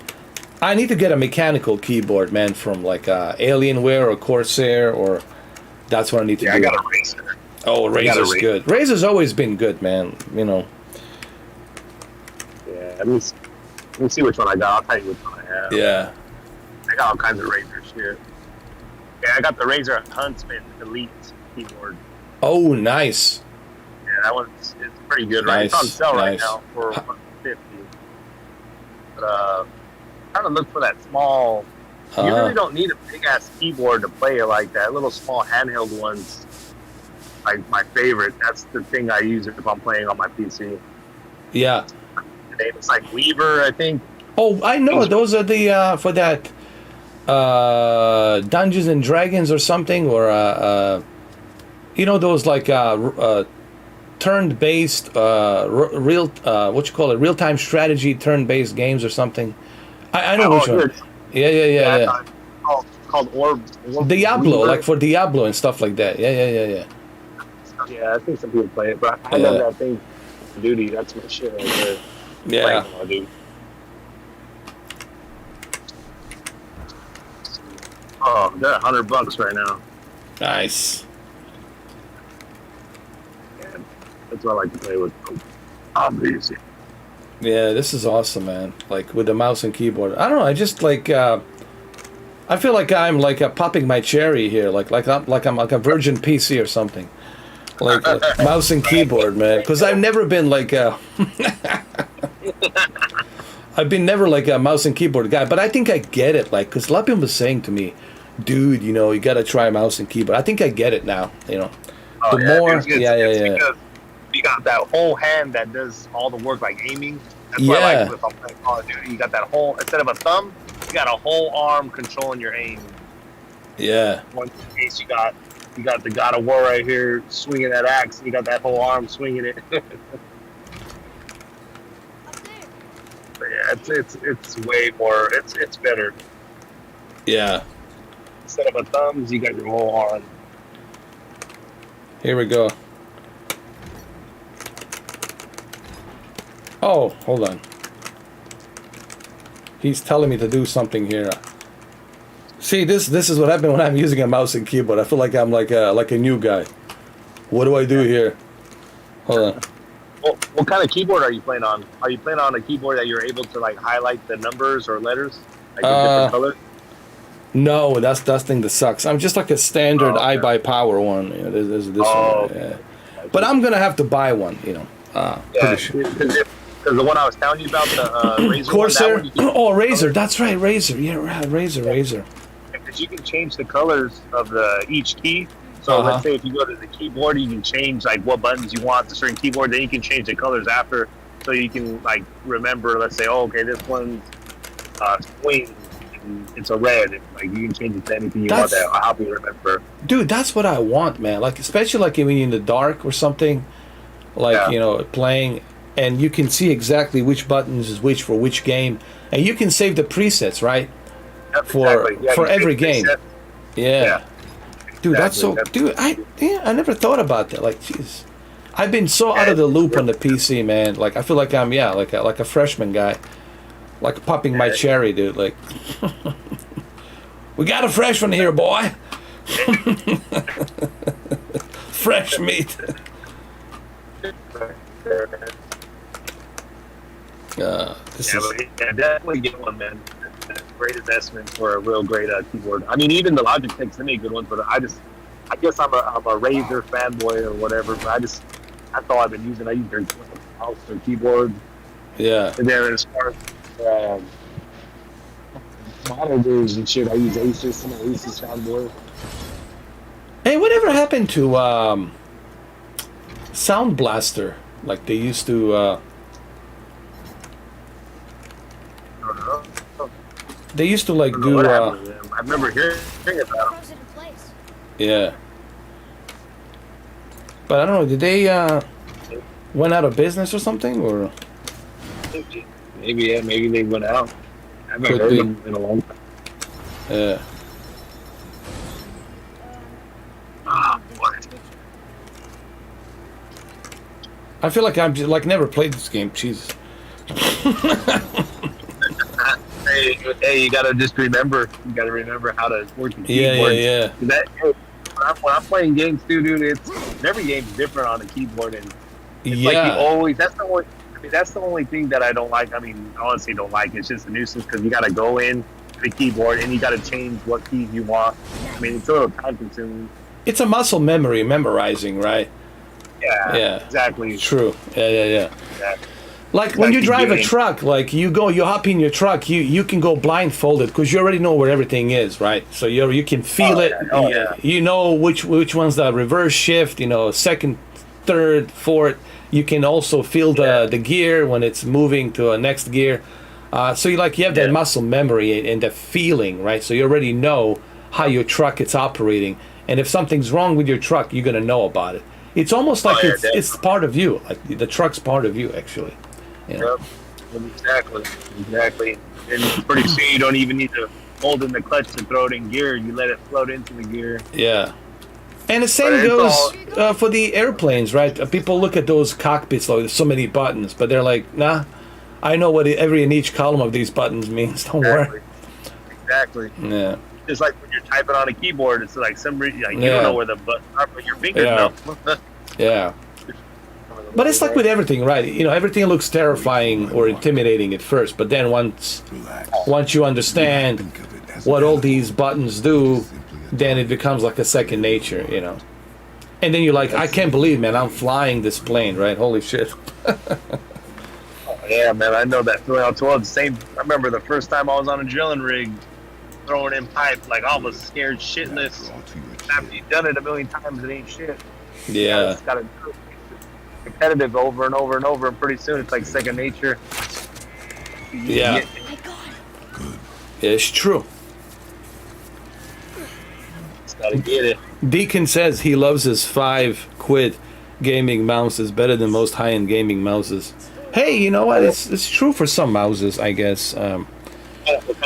I need to get a mechanical keyboard, man, from like Alienware or Corsair, or that's what I need to Yeah, do. I got a Razer. Oh, I got a Razer's Razer. good. Razer's always been good, man. Yeah, let me see which one I got. I'll tell you which one I have. Yeah. I got all kinds of Razers here. Yeah, I got the Razer Huntsman Elite keyboard. Oh, nice. Yeah, that one's it's pretty good, right? It's on Nice, sale right nice. now for $150. But trying to look for that small. You really don't need a big ass keyboard to play it like that. Little small handheld ones, like my favorite. That's the thing I use if I'm playing on my PC. Yeah. The name is like Weaver, I think. Oh, I know. Those are the for that Dungeons and Dragons or something, or those like turn-based real what you call it, real-time strategy turn-based games or something. I know which one. Here. Yeah. It's called Orb Diablo, Weaver. like for Diablo and stuff like that. Yeah. Yeah, I think some people play it, but I Yeah. love that thing. Duty, that's my shit right there. Yeah. Playing, dude. Oh, they're $100 right now. Nice. Yeah, that's what I like to play with. Obviously. Yeah, this is awesome, man. Like with the mouse and keyboard. I don't know. I just like. I feel like I'm like popping my cherry here, like I'm like a Virgin PC or something, like mouse and keyboard, man. Because I've never been like I've been never like a mouse and keyboard guy, but I think I get it. Like, because a lot of people were saying to me, "Dude, you got to try mouse and keyboard." I think I get it now. Oh, The yeah, more, it's yeah. because you got that whole hand that does all the work, like aiming. That's what I like if I'm playing Call of Duty. You got that whole, instead of a thumb, you got a whole arm controlling your aim. Yeah. One case, you got the God of War right here swinging that axe. You got that whole arm swinging it. But yeah, it's way more. It's better. Yeah. Instead of a thumbs, you got your whole arm. Here we go. Oh, hold on. He's telling me to do something here. See, this is what happens when I'm using a mouse and keyboard. I feel like I'm like a new guy. What do I do here? Hold on. Well, what kind of keyboard are you playing on? Are you playing on a keyboard that you're able to like highlight the numbers or letters, like the different colors? No, that's thing that sucks. I'm just like a standard Oh, okay. iBuyPower one. There's this Oh, one. Yeah. But I'm gonna have to buy one. Yeah, Pretty sure. because the one I was telling you about, the Razer Corsair. one, that one Oh, Razer. That's right, Razer. Yeah, right, Razer. because you can change the colors of each key. So let's say if you go to the keyboard, you can change like what buttons you want to certain keyboard. Then you can change the colors after, so you can like remember. Let's say, oh, okay, this one's swing. It's a red. Like you can change it to anything you want. That I'll help you remember. Dude, that's what I want, man. Like especially like when you're in the dark or something, like playing, and you can see exactly which buttons is which for which game, and you can save the presets, right? Yep, For exactly. for every game. Yeah. Dude, that's so. Exactly. Dude, I never thought about that. Like, jeez, I've been so out of the loop on the PC, man. Like, I feel like I'm like a freshman guy, like popping my cherry, dude. Like, We got a fresh one here, boy. Fresh meat. Definitely get one, man. Great investment for a real great keyboard. I mean, even the Logitechs, they make good ones, but I guess I'm a Razer fanboy or whatever. But that's all I've been using. I use their mouse, their keyboard. Yeah. And then as far as monitors and shit, I use Asus. I'm an Asus fanboy. Hey, whatever happened to Sound Blaster? Like they used to. I don't know. They used to like do. What happened to them? I remember hearing about them. Frozen in place. Yeah. But I don't know. Did they went out of business or something, or? Maybe they went out. I haven't Could heard be. them in a long time. Yeah. What? I feel like I'm just, like never played this game. Jesus. Hey, you gotta just remember. You gotta remember how to work the Yeah, keyboard. yeah. When I'm playing games too, dude, every game's different on the keyboard, and it's like you Yeah. always. That's the only thing that I don't like. I mean, honestly, don't like. It's just a nuisance because you gotta go in to the keyboard and you gotta change what keys you want. I mean, it's a little time consuming. It's a muscle memory, memorizing, right? Yeah. Yeah. Exactly. True. Yeah. Yeah. Like when you Exactly drive a doing- truck, like you hop in your truck, you can go blindfolded because you already know where everything is, right? So you can feel Oh, it. yeah. Oh, yeah. You know which one's the reverse shift. You know, second, third, fourth. You can also feel the gear when it's moving to a next gear. So you have that Yeah. muscle memory and the feeling, right? So you already know how your truck is operating, and if something's wrong with your truck, you're gonna know about it. It's almost like yeah, it's part of you. Like the truck's part of you, actually. You know? Yep. Exactly. And pretty soon you don't even need to hold in the clutch to throw it in gear. You let it float into the gear. Yeah. And the same But it's goes for the airplanes, right? People look at those cockpits like there's so many buttons, but they're like, nah, I know what every and each column of these buttons means. Don't worry. Exactly. Yeah. Just like when you're typing on a keyboard, it's like you Yeah. don't know where the buttons are, but your fingers Yeah. know. Yeah. But it's like with everything, right? You know, everything looks terrifying or intimidating at first, but then once you understand Think of it as what an all element. these buttons do, Simply a then it becomes like a second nature, you know. And then you're like, I can't believe, man, I'm flying this plane, right? Holy shit. Yeah, man, I know that feeling. The same. I remember the first time I was on a drilling rig, throwing in pipe, like I was scared shitless. Draw to your After you've done it a million times, it ain't shit. Yeah. It's gotta do it. It's competitive over and over and over, and pretty soon it's like second nature. You Yeah. get- My God. It's true. Just gotta get it. Deacon says he loves his £5 gaming mouse is better than most high-end gaming mouses. Hey, you know what? It's true for some mouses, I guess. What kind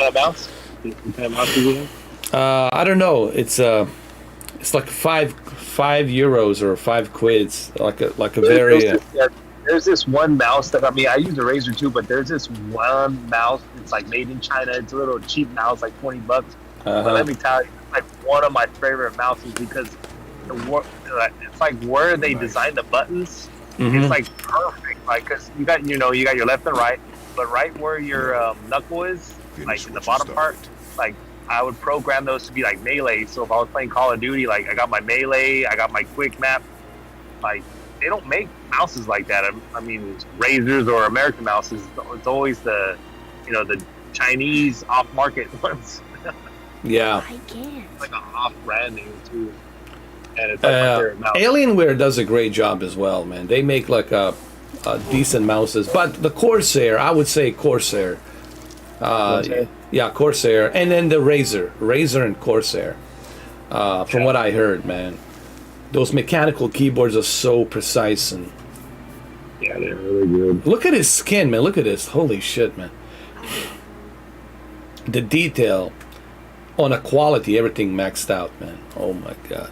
of mouse? What kind of mouse do you have? I don't know. It's like five euros or £5, like a very. There's this one mouse that I use a Razer too, but there's this one mouse. It's like made in China. It's a little cheap mouse, like $20. But let me tell you, it's like one of my favorite mouses because it's like where they design the buttons. Mhm. It's like perfect, like because you got your left and right, but right where your knuckle is, like in the bottom part, like I would program those to be like melee. So if I was playing Call of Duty, like I got my melee, I got my quick map. Like they don't make mouses like that. I mean, Razors or American mouses. It's always the Chinese off-market ones. Yeah. I can't. Like an off-brand name too. And it's like my favorite mouse. Alienware does a great job as well, man. They make like a decent mouses, but the Corsair, I would say Corsair. Corsair? Yeah, Corsair, and then the Razer and Corsair. From what I heard, man, those mechanical keyboards are so precise and Yeah, they're really good. look at his skin, man. Look at this. Holy shit, man. The detail on a quality, everything maxed out, man. Oh my god.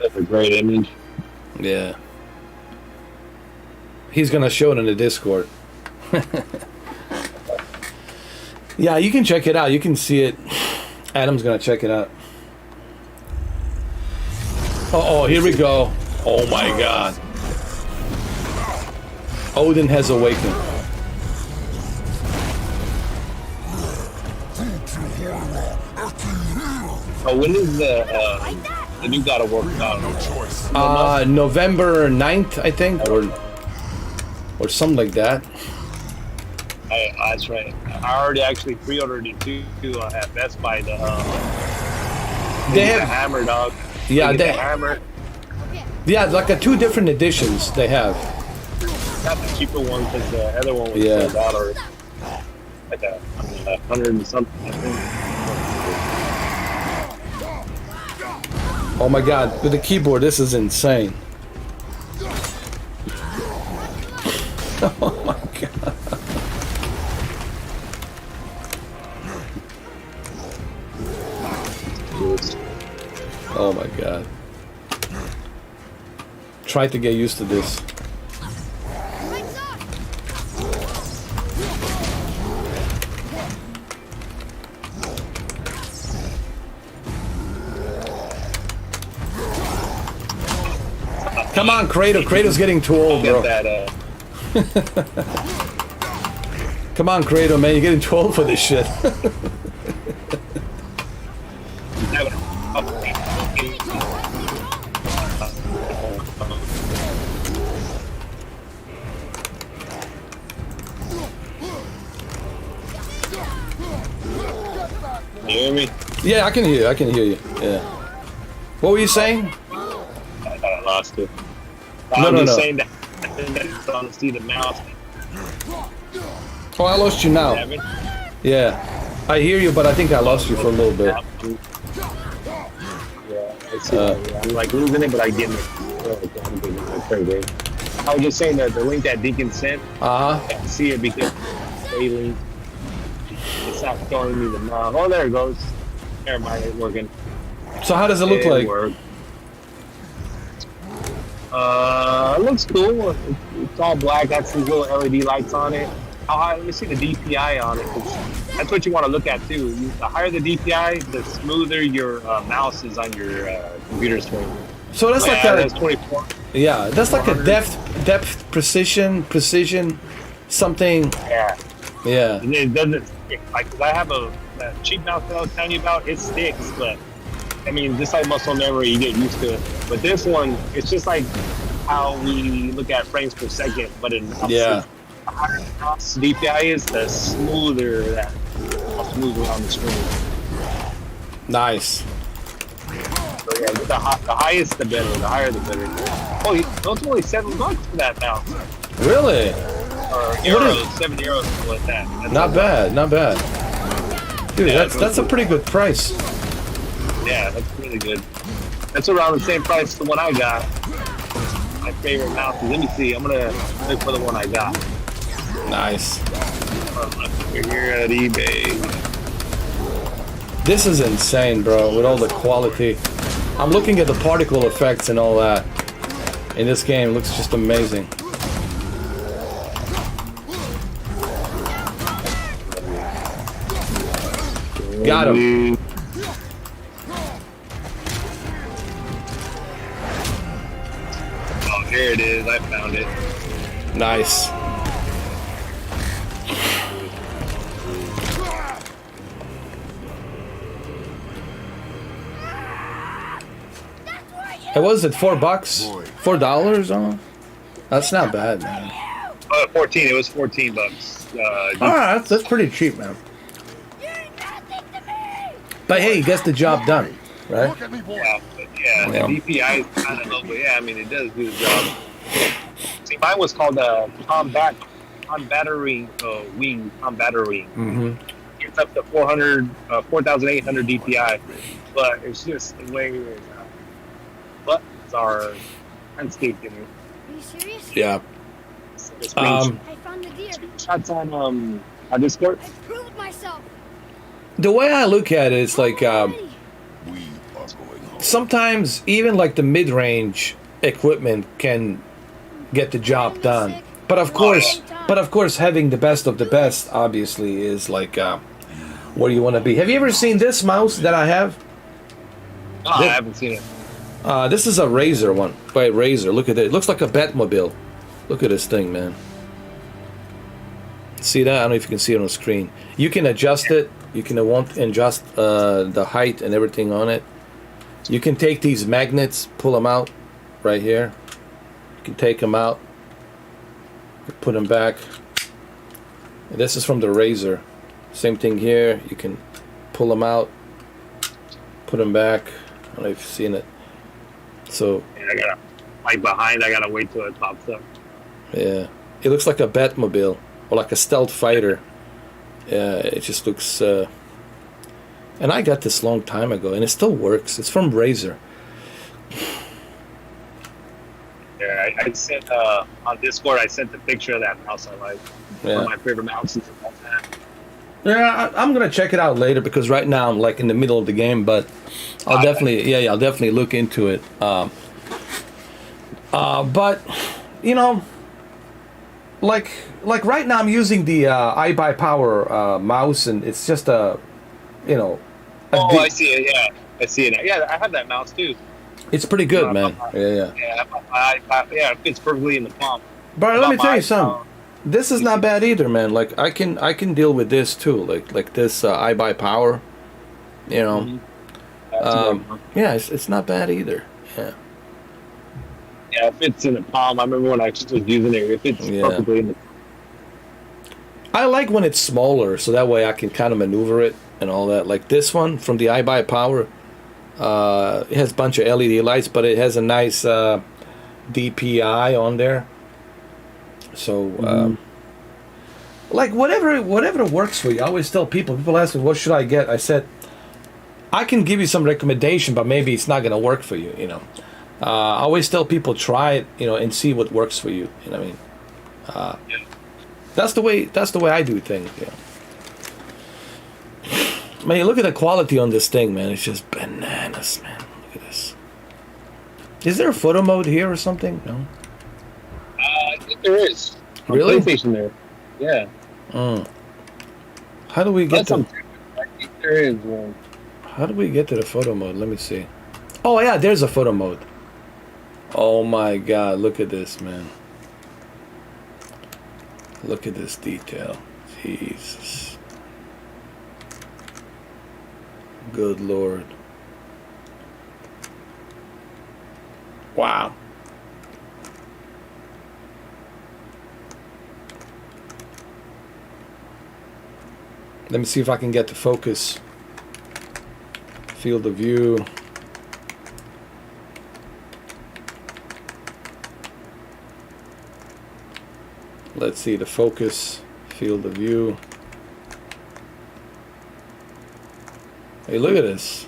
That's a great image. Yeah. He's gonna show it in the Discord. Yeah, you can check it out. You can see it. Adam's gonna check it out. Oh, here we go. Oh my God. Odin has awakened. Oh, when is the new God of War come out? November 9th, I think, or something like that. That's right. I already actually pre-ordered it too at Best Buy. They The have, hammer, dog. yeah, The they, hammer. yeah, like a 2 different editions they have. Not the cheaper one because the other one was Yeah. sold out or like a 100 and something. I think. Oh my God, with the keyboard, this is insane. Oh my God. Oh my God. Try to get used to this. Come on, Kratos. Kratos getting too old, bro. Get that, Come on, Kratos, man. You're getting too old for this shit. you hear me? Yeah, I can hear you. I can hear you. Yeah. What were you saying? I thought I lost it. No, I'm no, just no. saying that I don't see the mouse. Oh, I lost you now. Having- Yeah. I hear you, but I think I lost you for a little bit. Yeah, it's, I'm like losing it, but I get it. I was just saying that the link that Deacon sent, Uh-huh. I can see it because they link. It's not showing me the mouse. Oh, there it goes. Never mind, it's working. So how does it look like? Worked. It looks cool. It's all black. Got some little LED lights on it. How high? Let me see the DPI on it. 'Cause that's what you want to look at too. The higher the DPI, the smoother your mouse is on your computer screen. So that's like That's a 24. yeah, that's like a depth precision something. Yeah. Yeah. And it doesn't stick. Like, 'cause I have a cheap mouse that I was telling you about. It sticks, but I mean, just like muscle memory, you get used to it. But this one, it's just like how we look at frames per second, but in mouse. Yeah. The higher the mouse DPI is, the smoother that smoother on the screen. Nice. So yeah, the highest the better. The higher the better. Oh, those are only $7 for that mouse. Really? Or euros, €7, something like that. That's Not bad. Not bad. Dude, Yeah, that's a pretty good price. Yeah, that's really good. That's around the same price as the one I got. My favorite mouse. Let me see. I'm gonna look for the one I got. Nice. We're here at eBay. This is insane, bro, with all the quality. I'm looking at the particle effects and all that. In this game, it looks just amazing. Got him. Oh, here it is. I found it. Nice. It was at $4, $4 on. That's not bad, man. 14. It was $14. Alright, that's pretty cheap, man. But hey, it gets the job done, right? Look at me, boy. Yeah, but yeah, Yeah. the DPI is kind of low, but yeah, I mean, it does do the job. See, mine was called combat wing. Combat wing. Mm-hmm. It's up to 4,800 DPI, but it's just the way buttons are landscaped in it. Are you serious? Yeah. So the I found the deer. screenshots on Discord. I proved myself. The way I look at it is like We are going home. sometimes even like the mid-range equipment can get the job done. But of course, having the best of the best obviously is like where you want to be. Have you ever seen this mouse that I have? Oh, I haven't seen it. This is a Razer one. By Razer. Look at it. It looks like a Batmobile. Look at this thing, man. See that? I don't know if you can see it on the screen. You can adjust it. You can adjust the height and everything on it. You can take these magnets, pull them out right here. You can take them out, put them back. And this is from the Razer. Same thing here. You can pull them out, put them back. I don't know if you've seen it. So Yeah, I gotta like behind. I gotta wait till it pops up. yeah, it looks like a Batmobile or like a stealth fighter. Yeah, it just looks. And I got this long time ago, and it still works. It's from Razer. Yeah, I sent on Discord. I sent the picture of that mouse I like. One Yeah, of my favorite mouses of all time. yeah. I'm gonna check it out later because right now I'm like in the middle of the game, but I'll definitely, yeah, I'll definitely look into it. But you know, like right now I'm using the iBuyPower mouse, and it's just a, you know, Oh, I see it. Yeah, I see it. Yeah, I have that mouse too. it's pretty good, man. Yeah. Yeah, it fits perfectly in the palm. But let me tell you something. something. This is not bad either, man. Like I can deal with this too. Like this iBuyPower, you know. Yeah, it's not bad either. Yeah. Yeah, it fits in the palm. I remember when I was using it. It fits Yeah. perfectly in the. I like when it's smaller, so that way I can kind of maneuver it and all that. Like this one from the iBuyPower, it has a bunch of LED lights, but it has a nice DPI on there. So, like whatever works for you. I always tell people. People ask me, "What should I get?" I said, "I can give you some recommendation, but maybe it's not gonna work for you." You know, I always tell people try it, you know, and see what works for you. You know what I mean? That's the way I do things. You know? Man, look at the quality on this thing, man. It's just bananas, man. Look at this. Is there a photo mode here or something? No. I think there is. On Really? PlayStation there. Yeah. How do we get That's to? on. I think there is one. How do we get to the photo mode? Let me see. Oh yeah, there's a photo mode. Oh my God! Look at this, man. Look at this detail. Jesus. Good Lord. Wow. Let me see if I can get the focus. Field of view. Let's see the focus, field of view. Hey, look at this.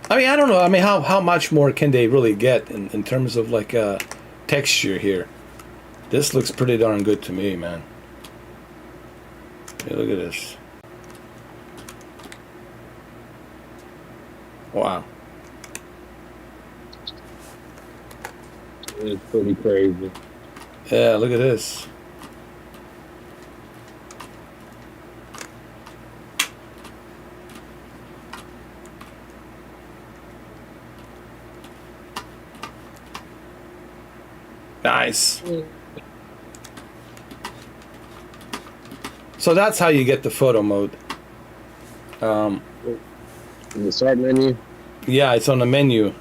I mean, I don't know. I mean, how much more can they really get in terms of like texture here? This looks pretty darn good to me, man. Hey, look at this. Wow. It's pretty crazy. Yeah, look at this. Nice. So that's how you get the photo mode. In the start menu. Yeah, it's on the menu.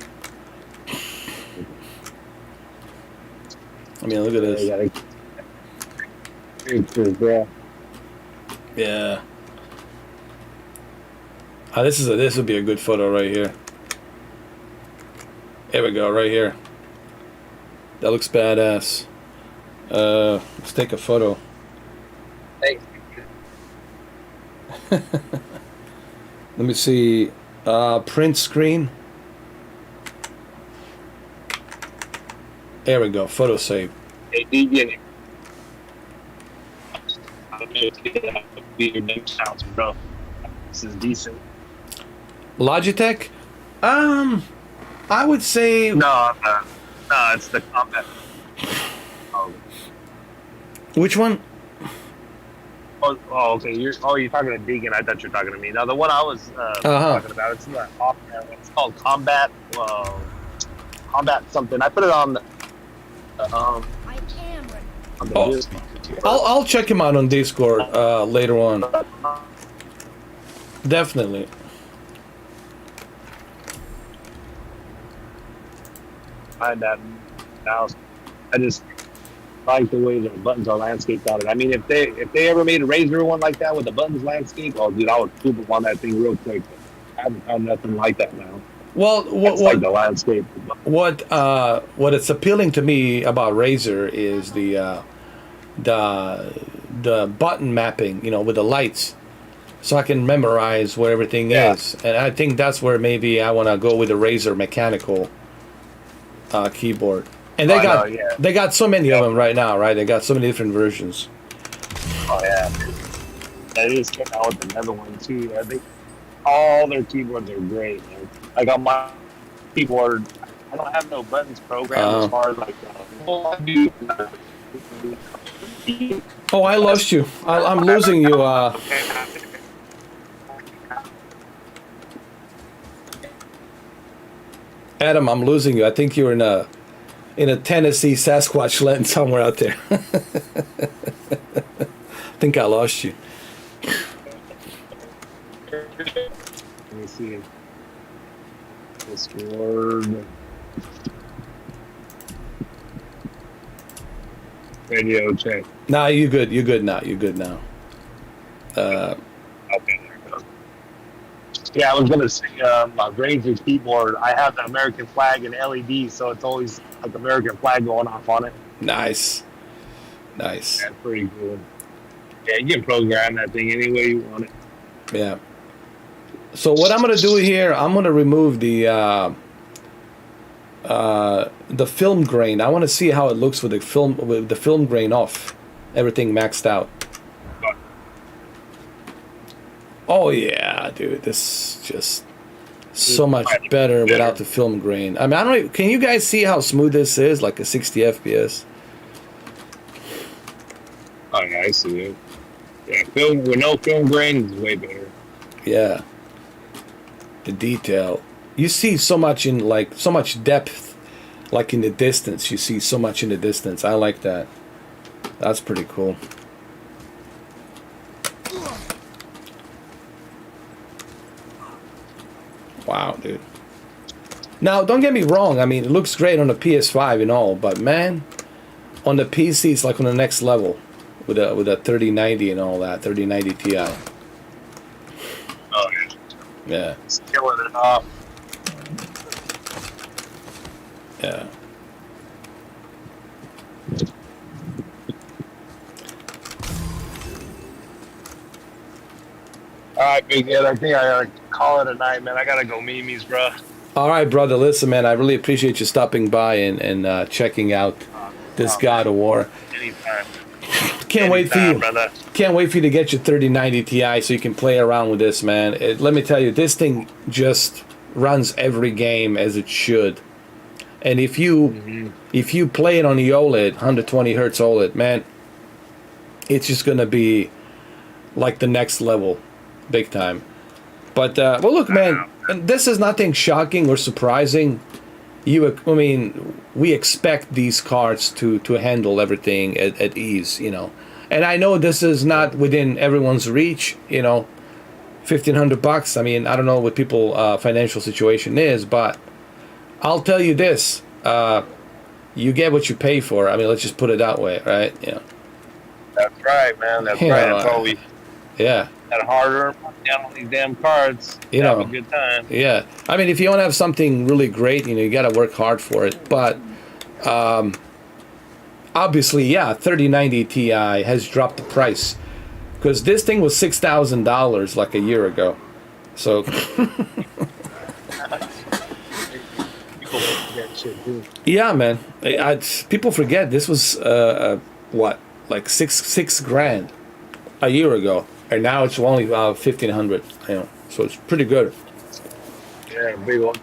I mean, look at this. Yeah. This would be a good photo right here. Here we go, right here. That looks badass. Let's take a photo. Thanks. Let me see. Print screen. There we go. Photo save. Hey, DJ. I don't know if you be your name sounds, bro. This is decent. Logitech. I would say. No, I'm not. No, it's the combat. Oh, Which one? okay. You're talking to Deegan. I thought you were talking to me. Now, the one I was talking about, it's not off. It's called Combat. Combat something. I put it on the. I am ready. On the I'll check him out on Discord later on. Definitely. Find that now. I just like the way the buttons are landscaped on it. I mean, if they ever made a Razer one like that with the buttons landscape, oh dude, I would poop up on that thing real quick. I haven't found nothing like that now. Well, Like the landscape. what it's appealing to me about Razer is the button mapping, you know, with the lights, so I can memorize where everything is. And I think that's where maybe I want to go with the Razer mechanical keyboard. And they got so many of them right now, right? They got so many different versions. Oh yeah, they just came out with another one too. I think all their keyboards are great, man. Like on my keyboard, I don't have no buttons programmed as far as like. Oh, I lost you. I'm losing you. Adam, I'm losing you. I think you're in a Tennessee Sasquatch land somewhere out there. I think I lost you. Let me see. Discord. Radio check. Nah, you good. You're good now. You're good now. Okay, there it goes. Yeah, I was gonna say my Razer keyboard. I have the American flag and LED, so it's always like American flag going off on it. Nice. That's pretty cool. Yeah, you can program that thing any way you want it. Yeah. So what I'm gonna do here, I'm gonna remove the film grain. I want to see how it looks with the film grain off, everything maxed out. Oh yeah, dude, this is just so much better without the film grain. I mean, I don't know, can you guys see how smooth this is? Like a 60 FPS. Oh yeah, I see it. Yeah, film with no film grain is way better. Yeah. The detail. You see so much depth, like in the distance. You see so much in the distance. I like that. That's pretty cool. Wow, dude. Now, don't get me wrong. I mean, it looks great on the PS5 and all, but man, on the PC, it's like on the next level with a 3090 and all that, 3090 Ti. Oh yeah. Yeah. It's killing it off. Yeah. All right, big head. I think I gotta call it a night, man. I gotta go Mimi's, bro. All right, brother. Listen, man, I really appreciate you stopping by and checking out this God of War. Anytime. Can't wait for you. Brother. Can't wait for you to get your 3090 Ti so you can play around with this, man. Let me tell you, this thing just runs every game as it should. And if you play it on the OLED, 120 hertz OLED, man, it's just gonna be like the next level, big time. But well, look, man, this is nothing shocking or surprising. We expect these cards to handle everything at ease, you know. And I know this is not within everyone's reach, you know. $1,500. I mean, I don't know what people's financial situation is, but I'll tell you this: you get what you pay for. I mean, let's just put it that way, right? Yeah. That's right, man. That's right. That's all we. Yeah. Got harder down on these damn cards. You have know. a good time. Yeah. I mean, if you want to have something really great, you know, you got to work hard for it. But obviously, yeah, 3090 Ti has dropped the price because this thing was $6,000 like a year ago. So. People forget shit, too. Yeah, man. People forget this was what, like six grand a year ago, and now it's only 1,500. You know, so it's pretty good. Yeah, big old.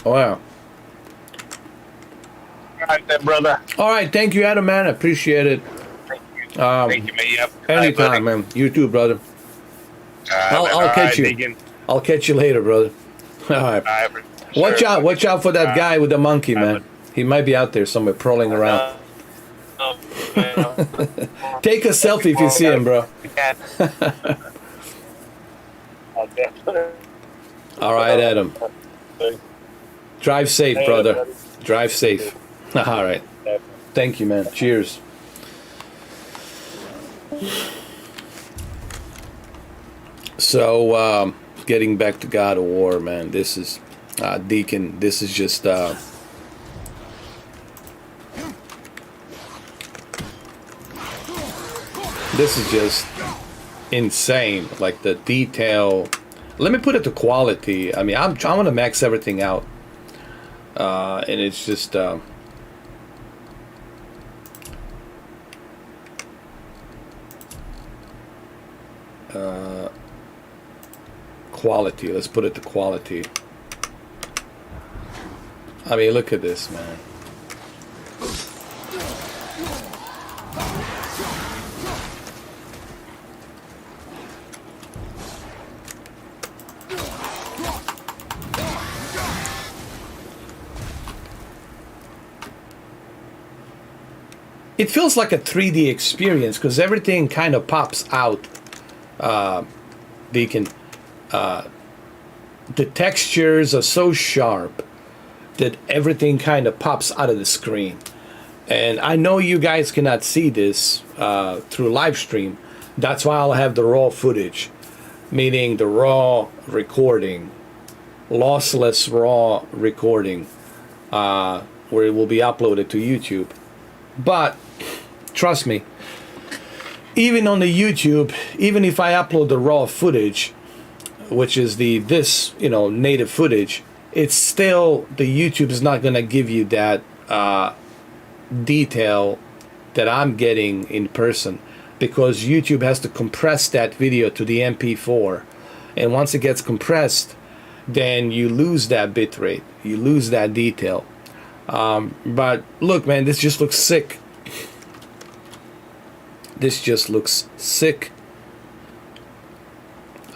Oh yeah. right, then, brother. All right, thank you, Adam, man. I appreciate it. Thank you, man. Yep. Anytime, man. You too, brother. I'll catch you. Deacon. I'll catch you later, brother. All right. Watch out! Watch out for that guy with the monkey, man. He might be out there somewhere prowling around. Take a selfie if you see him, bro. All right, Adam. Drive safe, brother. Drive safe. All right. Thank you, man. Cheers. So, getting back to God of War, man. This is Deacon. This is just. This is just insane. Like the detail. Let me put it to quality. I mean, I'm trying to max everything out, and it's just. Quality. Let's put it to quality. I mean, look at this, man. It feels like a 3D experience because everything kind of pops out. Deacon. The textures are so sharp that everything kind of pops out of the screen. And I know you guys cannot see this through live stream. That's why I'll have the raw footage, meaning the raw recording, lossless raw recording, where it will be uploaded to YouTube. But trust me, even on the YouTube, even if I upload the raw footage, which is this native footage, it's still, the YouTube is not gonna give you that detail that I'm getting in person, because YouTube has to compress that video to the MP4, and once it gets compressed, then you lose that bitrate, you lose that detail. But look, man, this just looks sick. This just looks sick.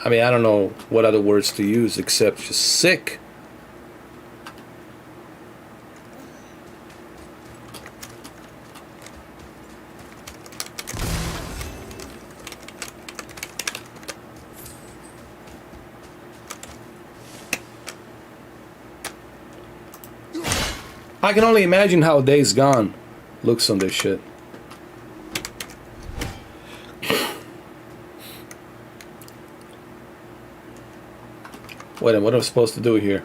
I mean, I don't know what other words to use except just sick. I can only imagine how Days Gone looks on this shit. Wait, what am I supposed to do here?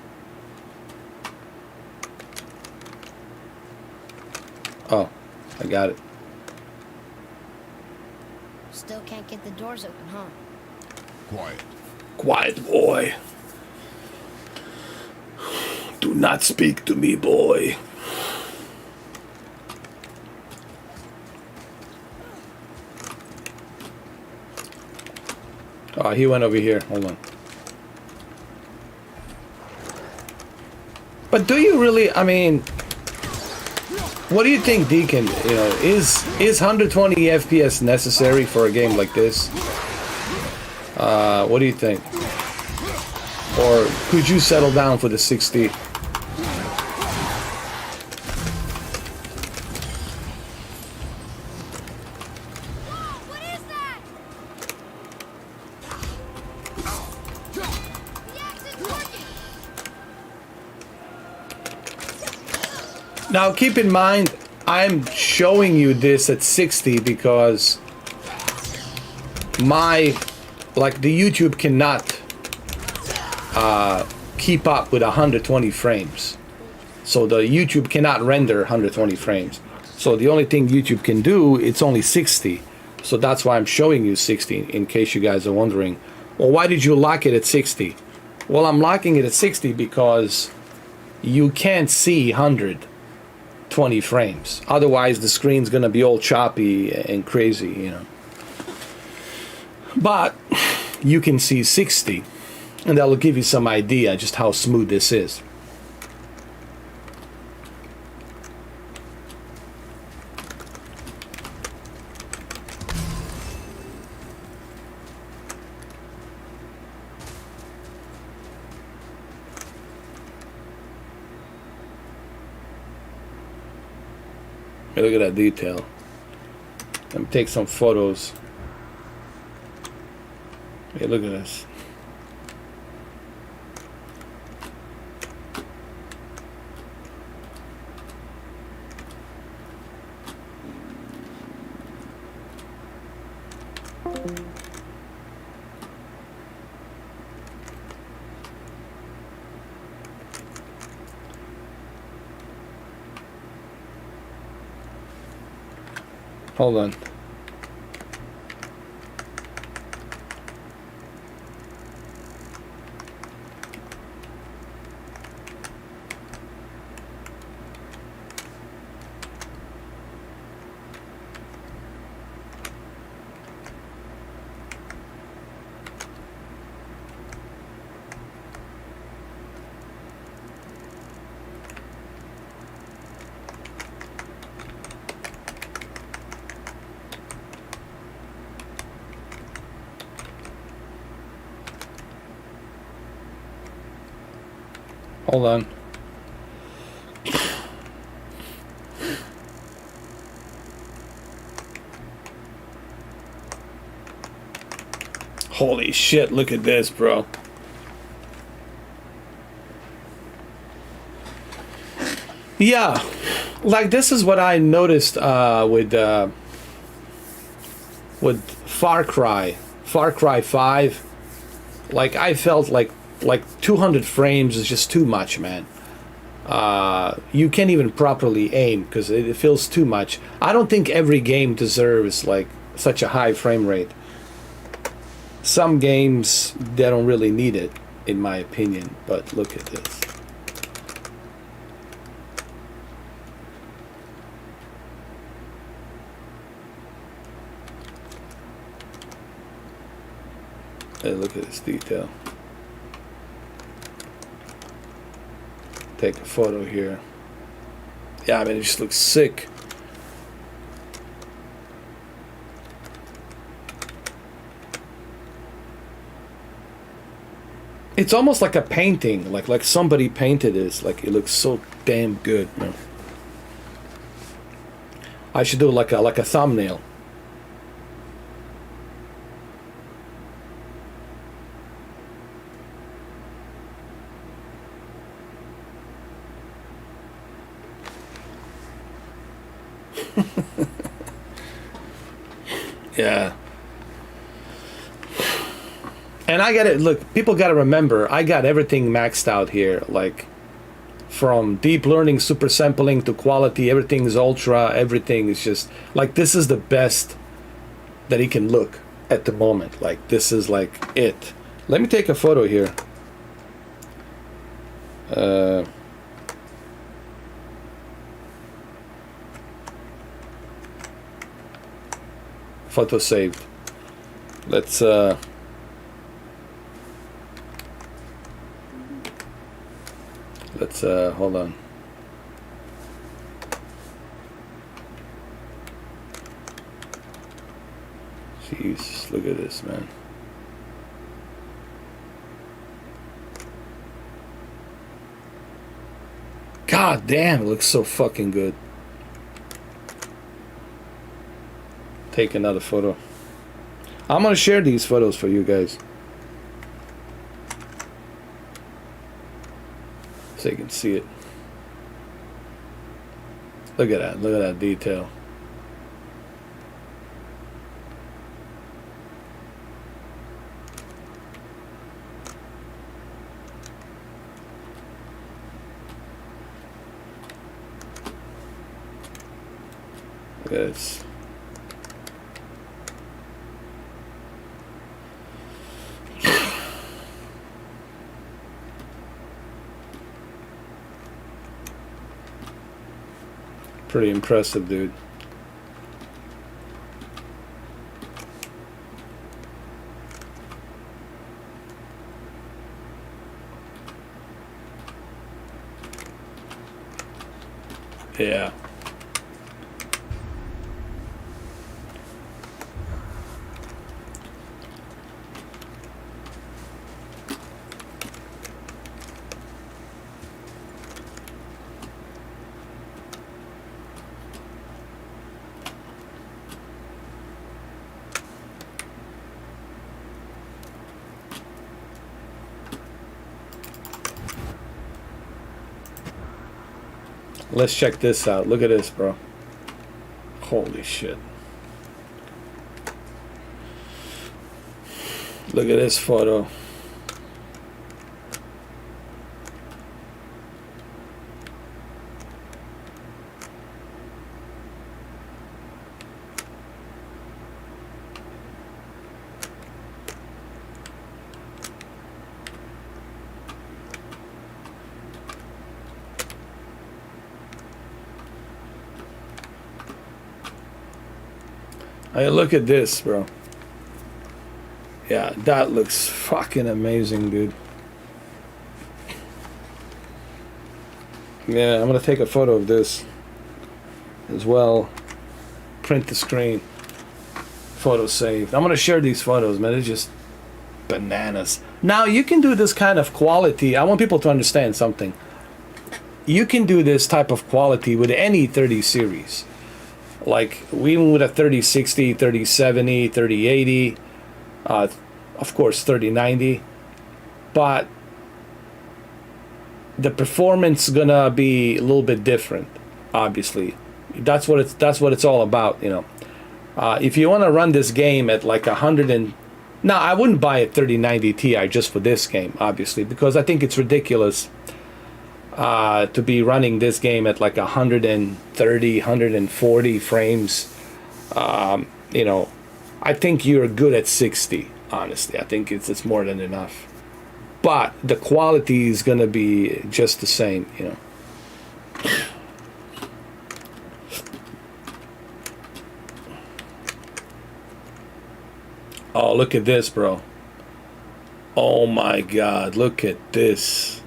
Oh, I got it. Still can't get the doors open, huh? Quiet. Quiet, boy. Do not speak to me, boy. Oh, he went over here. Hold on. But do you really, I mean, what do you think, Deacon? You know, is 120 FPS necessary for a game like this? What do you think? Or could you settle down for the 60? Now keep in mind, I'm showing you this at 60 because the YouTube cannot keep up with 120 frames. So the YouTube cannot render 120 frames. So the only thing YouTube can do, it's only 60. So that's why I'm showing you 60, in case you guys are wondering, well, why did you lock it at 60? Well, I'm locking it at 60 because you can't see 120 frames. Otherwise, the screen's gonna be all choppy and crazy, you know. But you can see 60, and that'll give you some idea just how smooth this is. Hey, look at that detail. Let me take some photos. Hey, look at this. Hold on. Hold on. Holy shit, look at this, bro. Yeah, like this is what I noticed with Far Cry 5. Like I felt like 200 frames is just too much, man. You can't even properly aim because it feels too much. I don't think every game deserves like such a high frame rate. Some games, they don't really need it, in my opinion. But look at this. Hey, look at this detail. Take a photo here. Yeah, I mean, it just looks sick. It's almost like a painting, like somebody painted this. Like it looks so damn good, man. I should do like a thumbnail. Yeah. And I got it. Look, people got to remember, I got everything maxed out here. Like, from deep learning, super sampling to quality, everything is ultra. Everything is just like this is the best that it can look at the moment. Like this is like it. Let me take a photo here. Photo saved. Let's hold on. Jeez, look at this, man. God damn, it looks so fucking good. Take another photo. I'm gonna share these photos for you guys, so you can see it. Look at that. Look at that detail. Look at this. Pretty impressive, dude. Yeah. Let's check this out. Look at this, bro. Holy shit. Look at this photo. Hey, look at this, bro. Yeah, that looks fucking amazing, dude. Yeah, I'm gonna take a photo of this as well. Print the screen. Photo saved. I'm gonna share these photos, man. It's just bananas. Now, you can do this kind of quality. I want people to understand something. You can do this type of quality with any 30 series. Like, even with a 3060, 3070, 3080, of course 3090, but the performance is gonna be a little bit different. Obviously, that's what it's all about, you know. If you want to run this game at like 100 and now, I wouldn't buy a 3090 Ti just for this game, obviously, because I think it's ridiculous to be running this game at like 130, 140 frames. You know, I think you're good at 60, honestly. I think it's more than enough. But the quality is going to be just the same, you know. Oh, look at this, bro. Oh my God, look at this.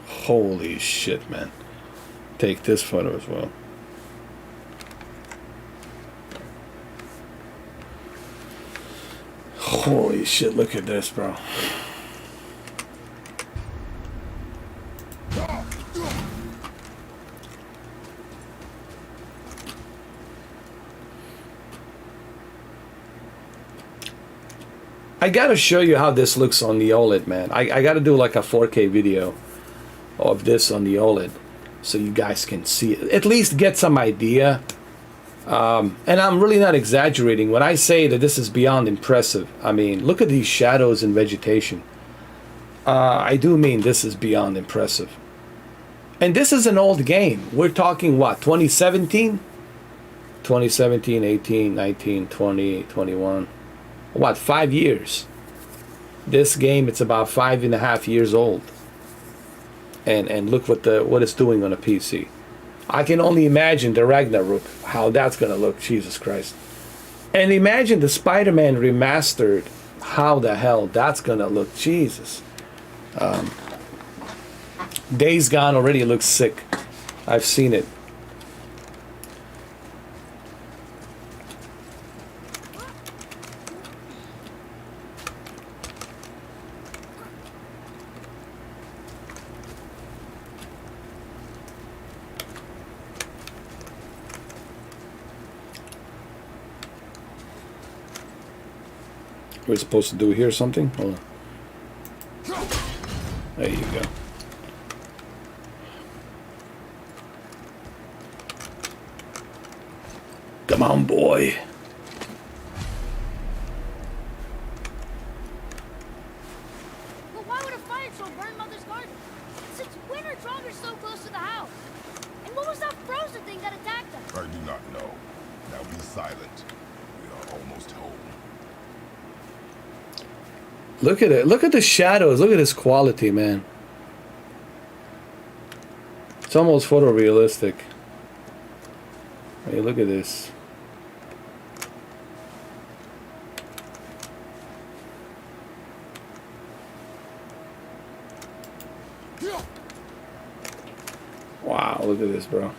Holy shit, man. Take this photo as well. Holy shit, look at this, bro. I gotta show you how this looks on the OLED, man. I gotta do like a 4K video of this on the OLED so you guys can see it. At least get some idea. And I'm really not exaggerating when I say that this is beyond impressive. I mean, look at these shadows and vegetation. I do mean this is beyond impressive. And this is an old game. We're talking what, 2017? 2017, 18, 19, 20, 21. What, 5 years? This game, it's about 5.5 years old. And look what it's doing on a PC. I can only imagine the Ragnarok, how that's gonna look, Jesus Christ. And imagine the Spider-Man remastered, how the hell that's gonna look, Jesus. Days Gone already looks sick. I've seen it. We're supposed to do here something? Hold on. There you go. Come on, boy. But why would a fire troll burn Mother's garden? Since when are joggers so close to the house? And what was that frozen thing that attacked them? I do not know. Now be silent. We are almost home. Look at it. Look at the shadows. Look at this quality, man. It's almost photorealistic. Hey, look at this. Wow, look at this, bro.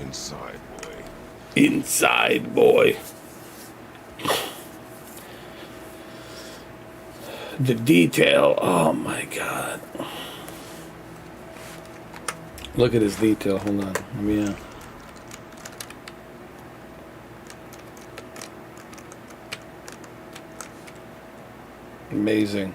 Inside, boy. Inside, boy. The detail. Oh my god. Look at his detail. Hold on. Let me. Amazing.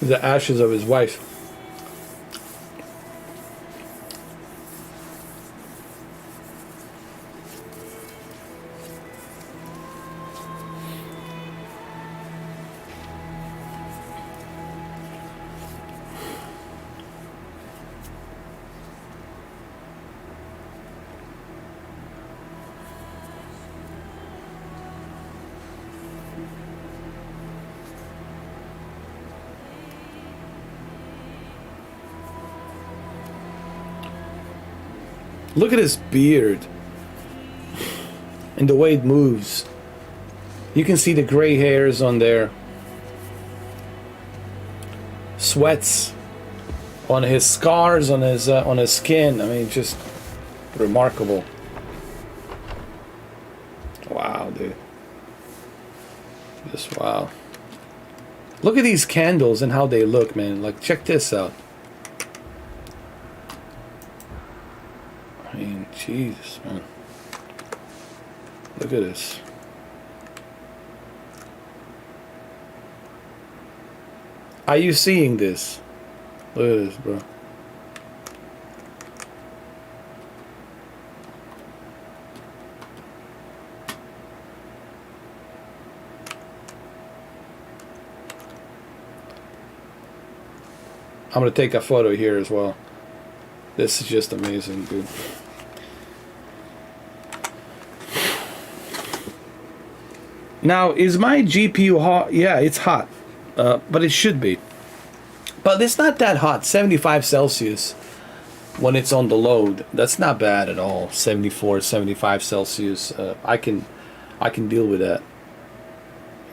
The ashes of his wife. Look at his beard and the way it moves. You can see the gray hairs on there. Sweats on his scars on his skin. I mean, just remarkable. Wow, dude. Just wow. Look at these candles and how they look, man. Like, check this out. I mean, Jesus, man. Look at this. Are you seeing this? Look at this, bro. I'm gonna take a photo here as well. This is just amazing, dude. Now, is my GPU hot? Yeah, it's hot. But it should be. But it's not that hot. 75 Celsius when it's on the load. That's not bad at all. 74, 75 Celsius. I can deal with that.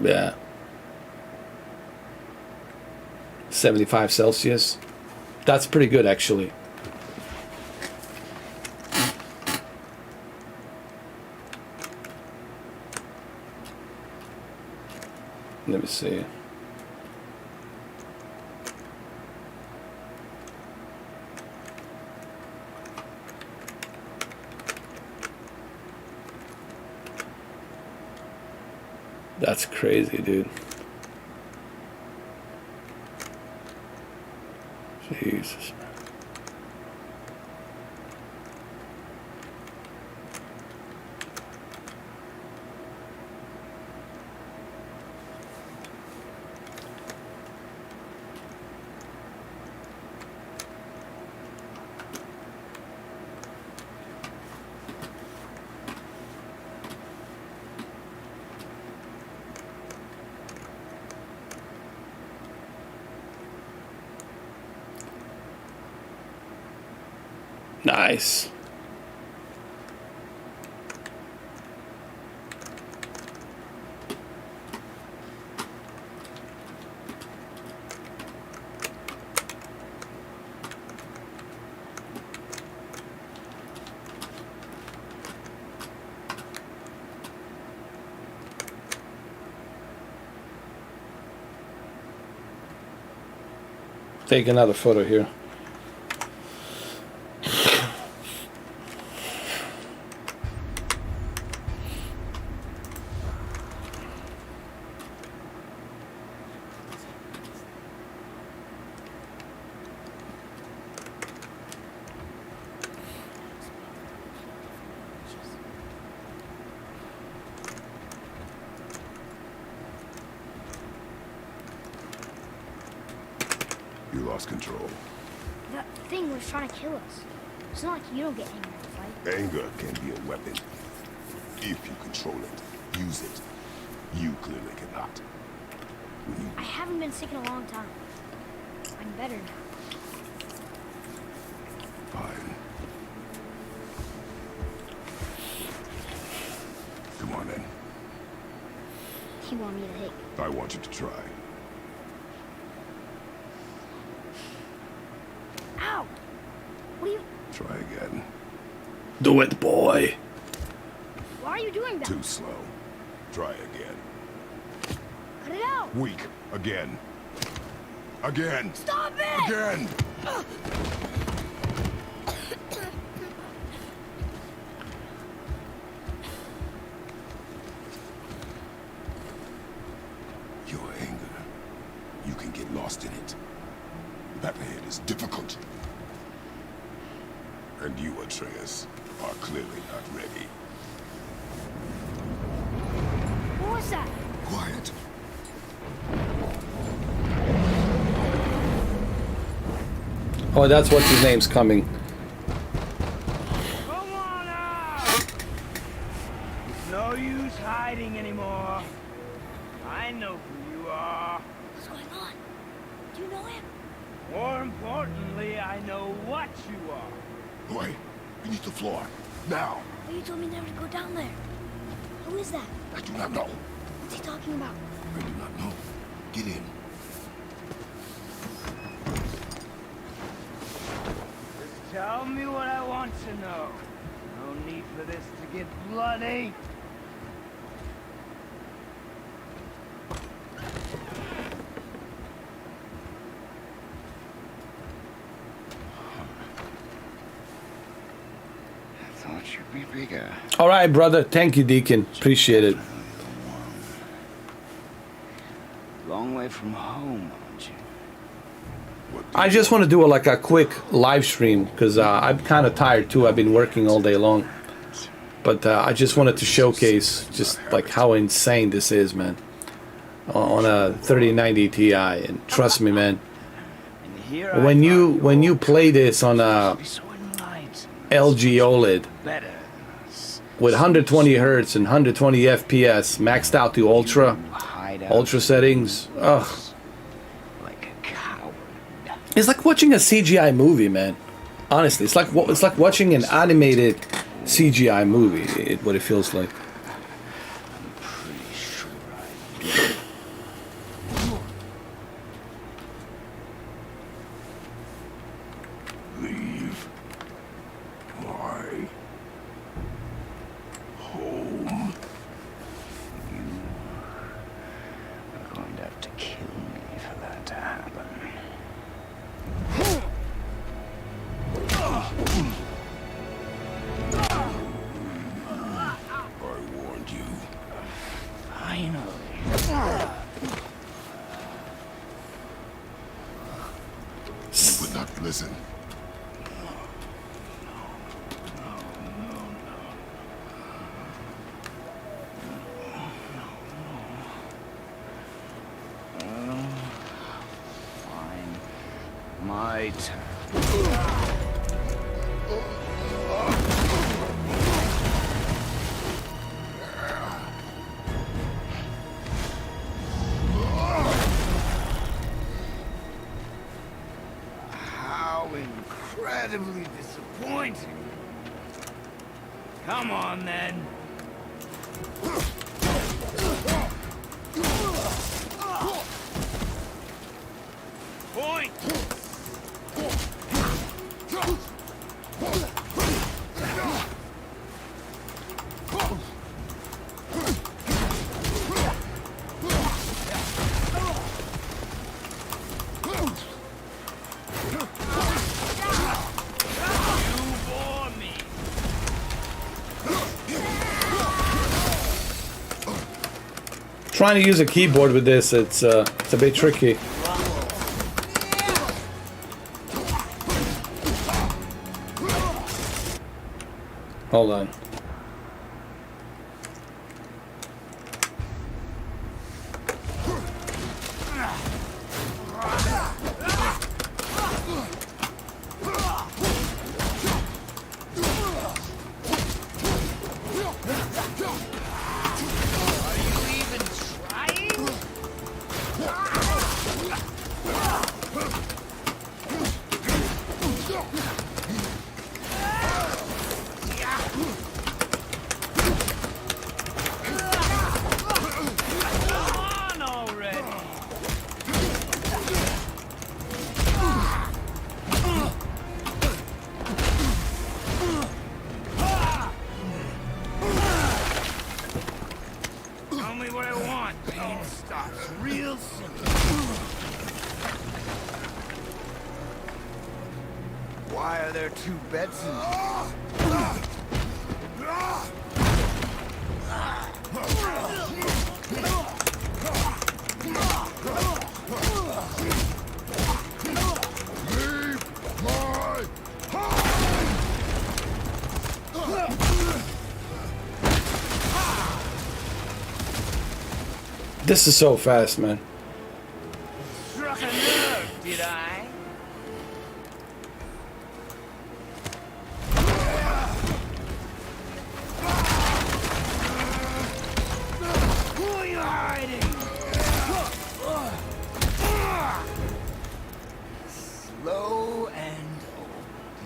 Yeah. 75 Celsius. That's pretty good, actually. Let me see. That's crazy, dude. Jesus. Nice. Take another photo here. You lost control. That thing was trying to kill us. It's not like you don't get angry in a fight. Anger can be a weapon. If you control it, use it. You clearly cannot. When you... I haven't been sick in a long time. I'm better now. Fine. Come on then. You want me to hit? I want you to try. What are you... Try again. Do it, boy. Why are you doing that? Too slow. Try again. Cut it out! Weak. Again. Again. Stop it! Again. Your anger. You can get lost in it. That ahead is difficult. And you, Atreus, are clearly not ready. What was that? Quiet. Oh, that's what's his name's coming. Come on out! It's no use hiding anymore. I know who you are. What's going on? Do you know him? More importantly, I know what you are. Boy, beneath the floor. Now. But you told me never to go down there. Who is that? I do not know. What's he talking about? I do not know. Get in. Just tell me what I want to know. No need for this to get bloody. I thought you'd be bigger. All right, brother. Thank you, Deacon. Appreciate it. Long way from home, aren't you? I just want to do a quick live stream because I'm kind of tired too. I've been working all day long, but I just wanted to showcase just like how insane this is, man, on a 3090 Ti. And trust me, man, And here when you play this on a be so enlightened, LG OLED better. with 120 hertz and 120 FPS maxed out to ultra Hide out settings, ugh. like a coward. It's like watching a CGI movie, man. Honestly, it's like watching an animated CGI movie. What it feels like. Pretty sure I do. Leave. Why? Home. You're going to have to kill me for that to happen. I warned you. Finally. You would not listen. Fine. My turn. How incredibly disappointing. Come on, then. Point! You bore me. Trying to use a keyboard with this, it's a bit tricky. Hold on. Are you even trying? Come on already. Why are there two beds in here? This is so fast, man. Struck a nerve, did I? Who are you hiding? Slow and old.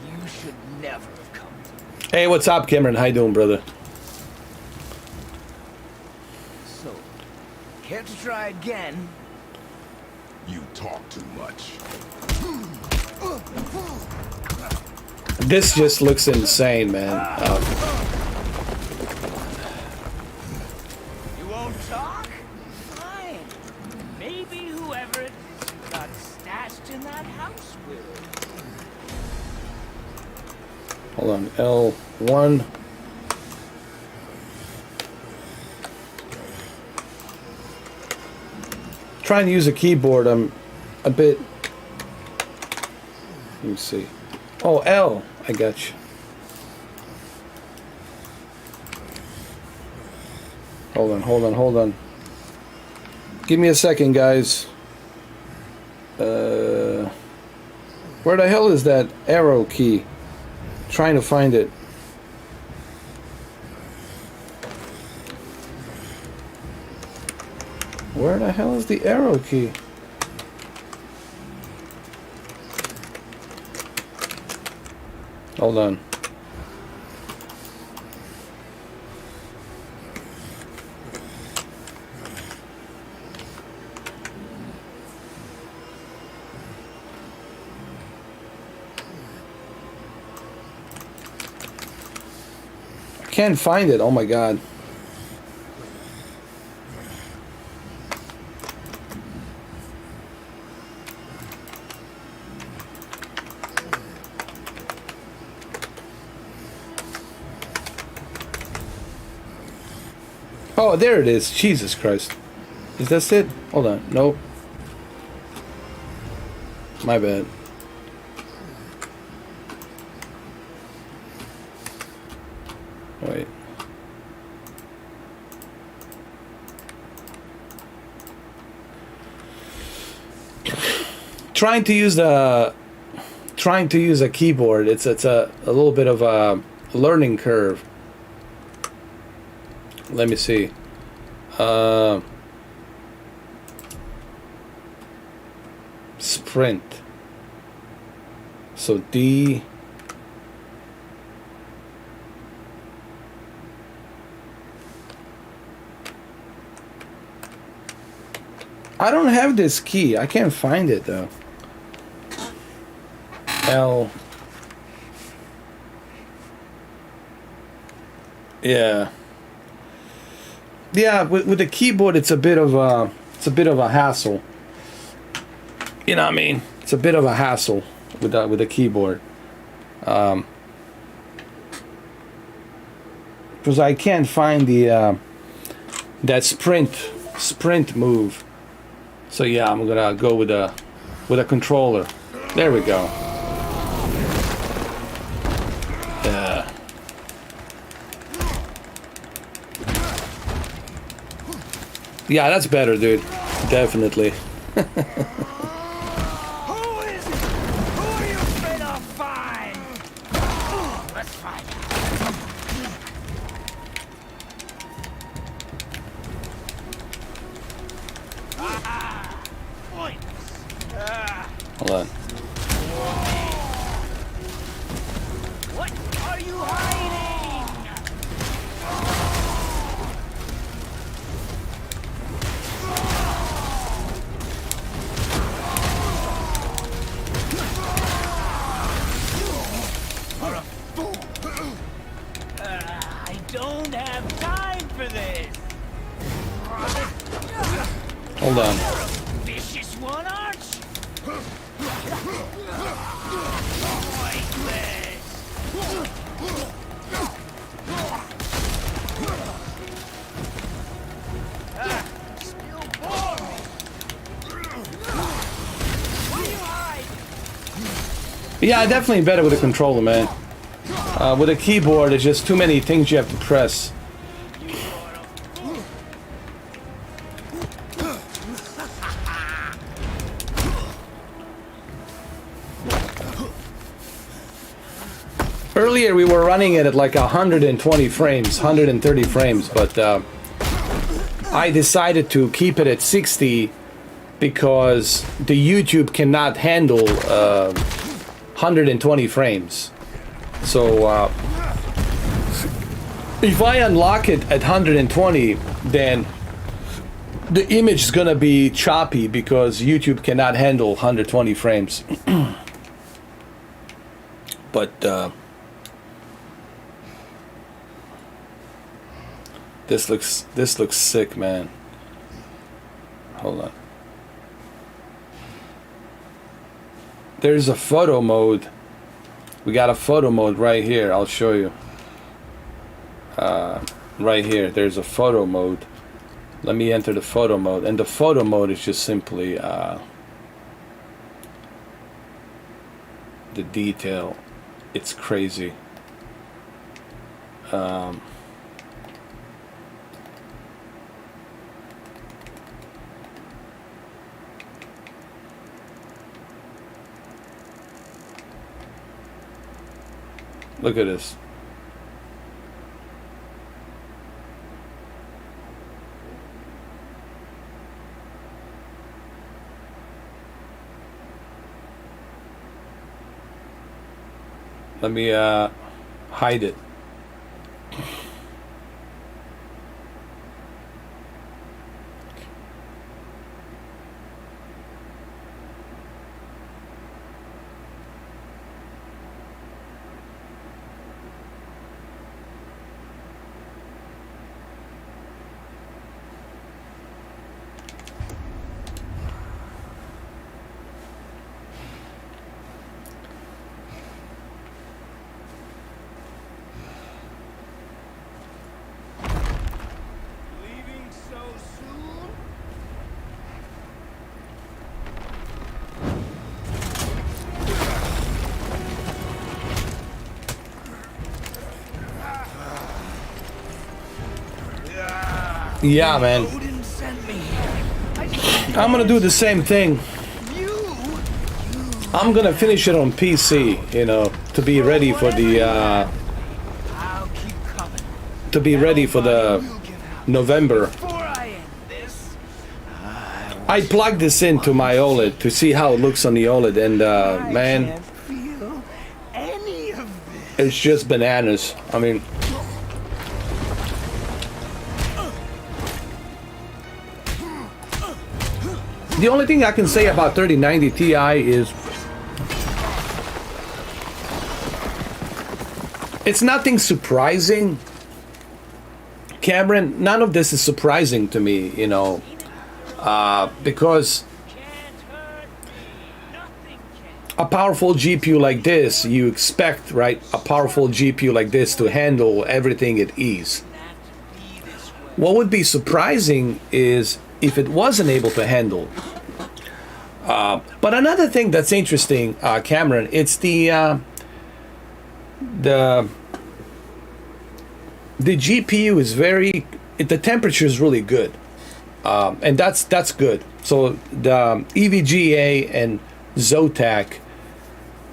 You should never have come to me. Hey, what's up, Cameron? How you doing, brother? So, care to try again? You talk too much. This just looks insane, man. You won't talk? Fine. Maybe whoever it is you got stashed in that house will. Hold on, L1. Trying to use a keyboard, I'm a bit. Let me see. Oh, L. I got you. Hold on. Give me a second, guys. Where the hell is that arrow key? Trying to find it. Where the hell is the arrow key? Hold on. I can't find it. Oh my god. Oh, there it is. Jesus Christ. Is that it? Hold on. Nope. My bad. Wait. Trying to use a keyboard. It's a little bit of a learning curve. Let me see. Sprint. So D. I don't have this key. I can't find it though. L. Yeah. Yeah, with the keyboard, it's a bit of a hassle. You know what I mean? It's a bit of a hassle with the keyboard, because I can't find the that sprint move. So yeah, I'm gonna go with a controller. There we go. Yeah. Yeah, that's better, dude. Definitely. Who is it? Who are you afraid I'll find? Let's find out. Points. Hold on. What are you hiding? I don't have time for this. Hold on. Vicious one, aren't you? Yeah, definitely better with a controller, man. With a keyboard, there's just too many things you have to press. Earlier we were running it at like 120 frames, 130 frames, but I decided to keep it at 60 because the YouTube cannot handle 120 frames. So if I unlock it at 120, then the image is gonna be choppy because YouTube cannot handle 120 frames. But this looks sick, man. Hold on. There's a photo mode. We got a photo mode right here. I'll show you. Right here, there's a photo mode. Let me enter the photo mode, and the photo mode is just simply the detail. It's crazy. Look at this. Let me hide it. Leaving so soon? Yeah, man. Odin sent me. I'm gonna do the same thing. I'm gonna finish it on PC, you know, to be ready for the I'll keep coming. to be ready for the November. Before I end this, I plugged this into my OLED to see how it looks on the OLED, and man, can't feel any of this. it's just bananas. I mean, the only thing I can say about 3090 Ti is it's nothing surprising. Cameron, none of this is surprising to me, you know, because a powerful GPU like this, you expect, right, a powerful GPU like this to handle everything at ease. What would be surprising is if it wasn't able to handle. But another thing that's interesting, Cameron, it's the GPU is the temperature is really good, and that's good. So the EVGA and Zotac,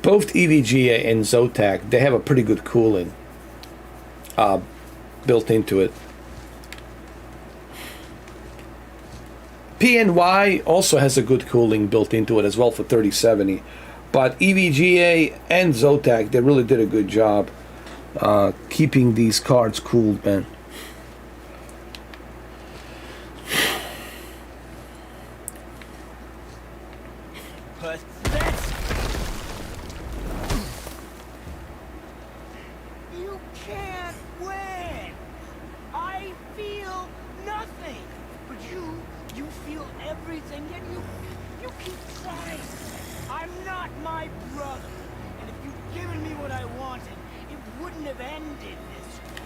both EVGA and Zotac, they have a pretty good cooling built into it. PNY also has a good cooling built into it as well for 3070, but EVGA and Zotac, they really did a good job keeping these cards cooled, man. Pathetic. You can't win. I feel nothing, but you feel everything, yet you keep trying. I'm not my brother, and if you'd given me what I wanted, it wouldn't have ended this way.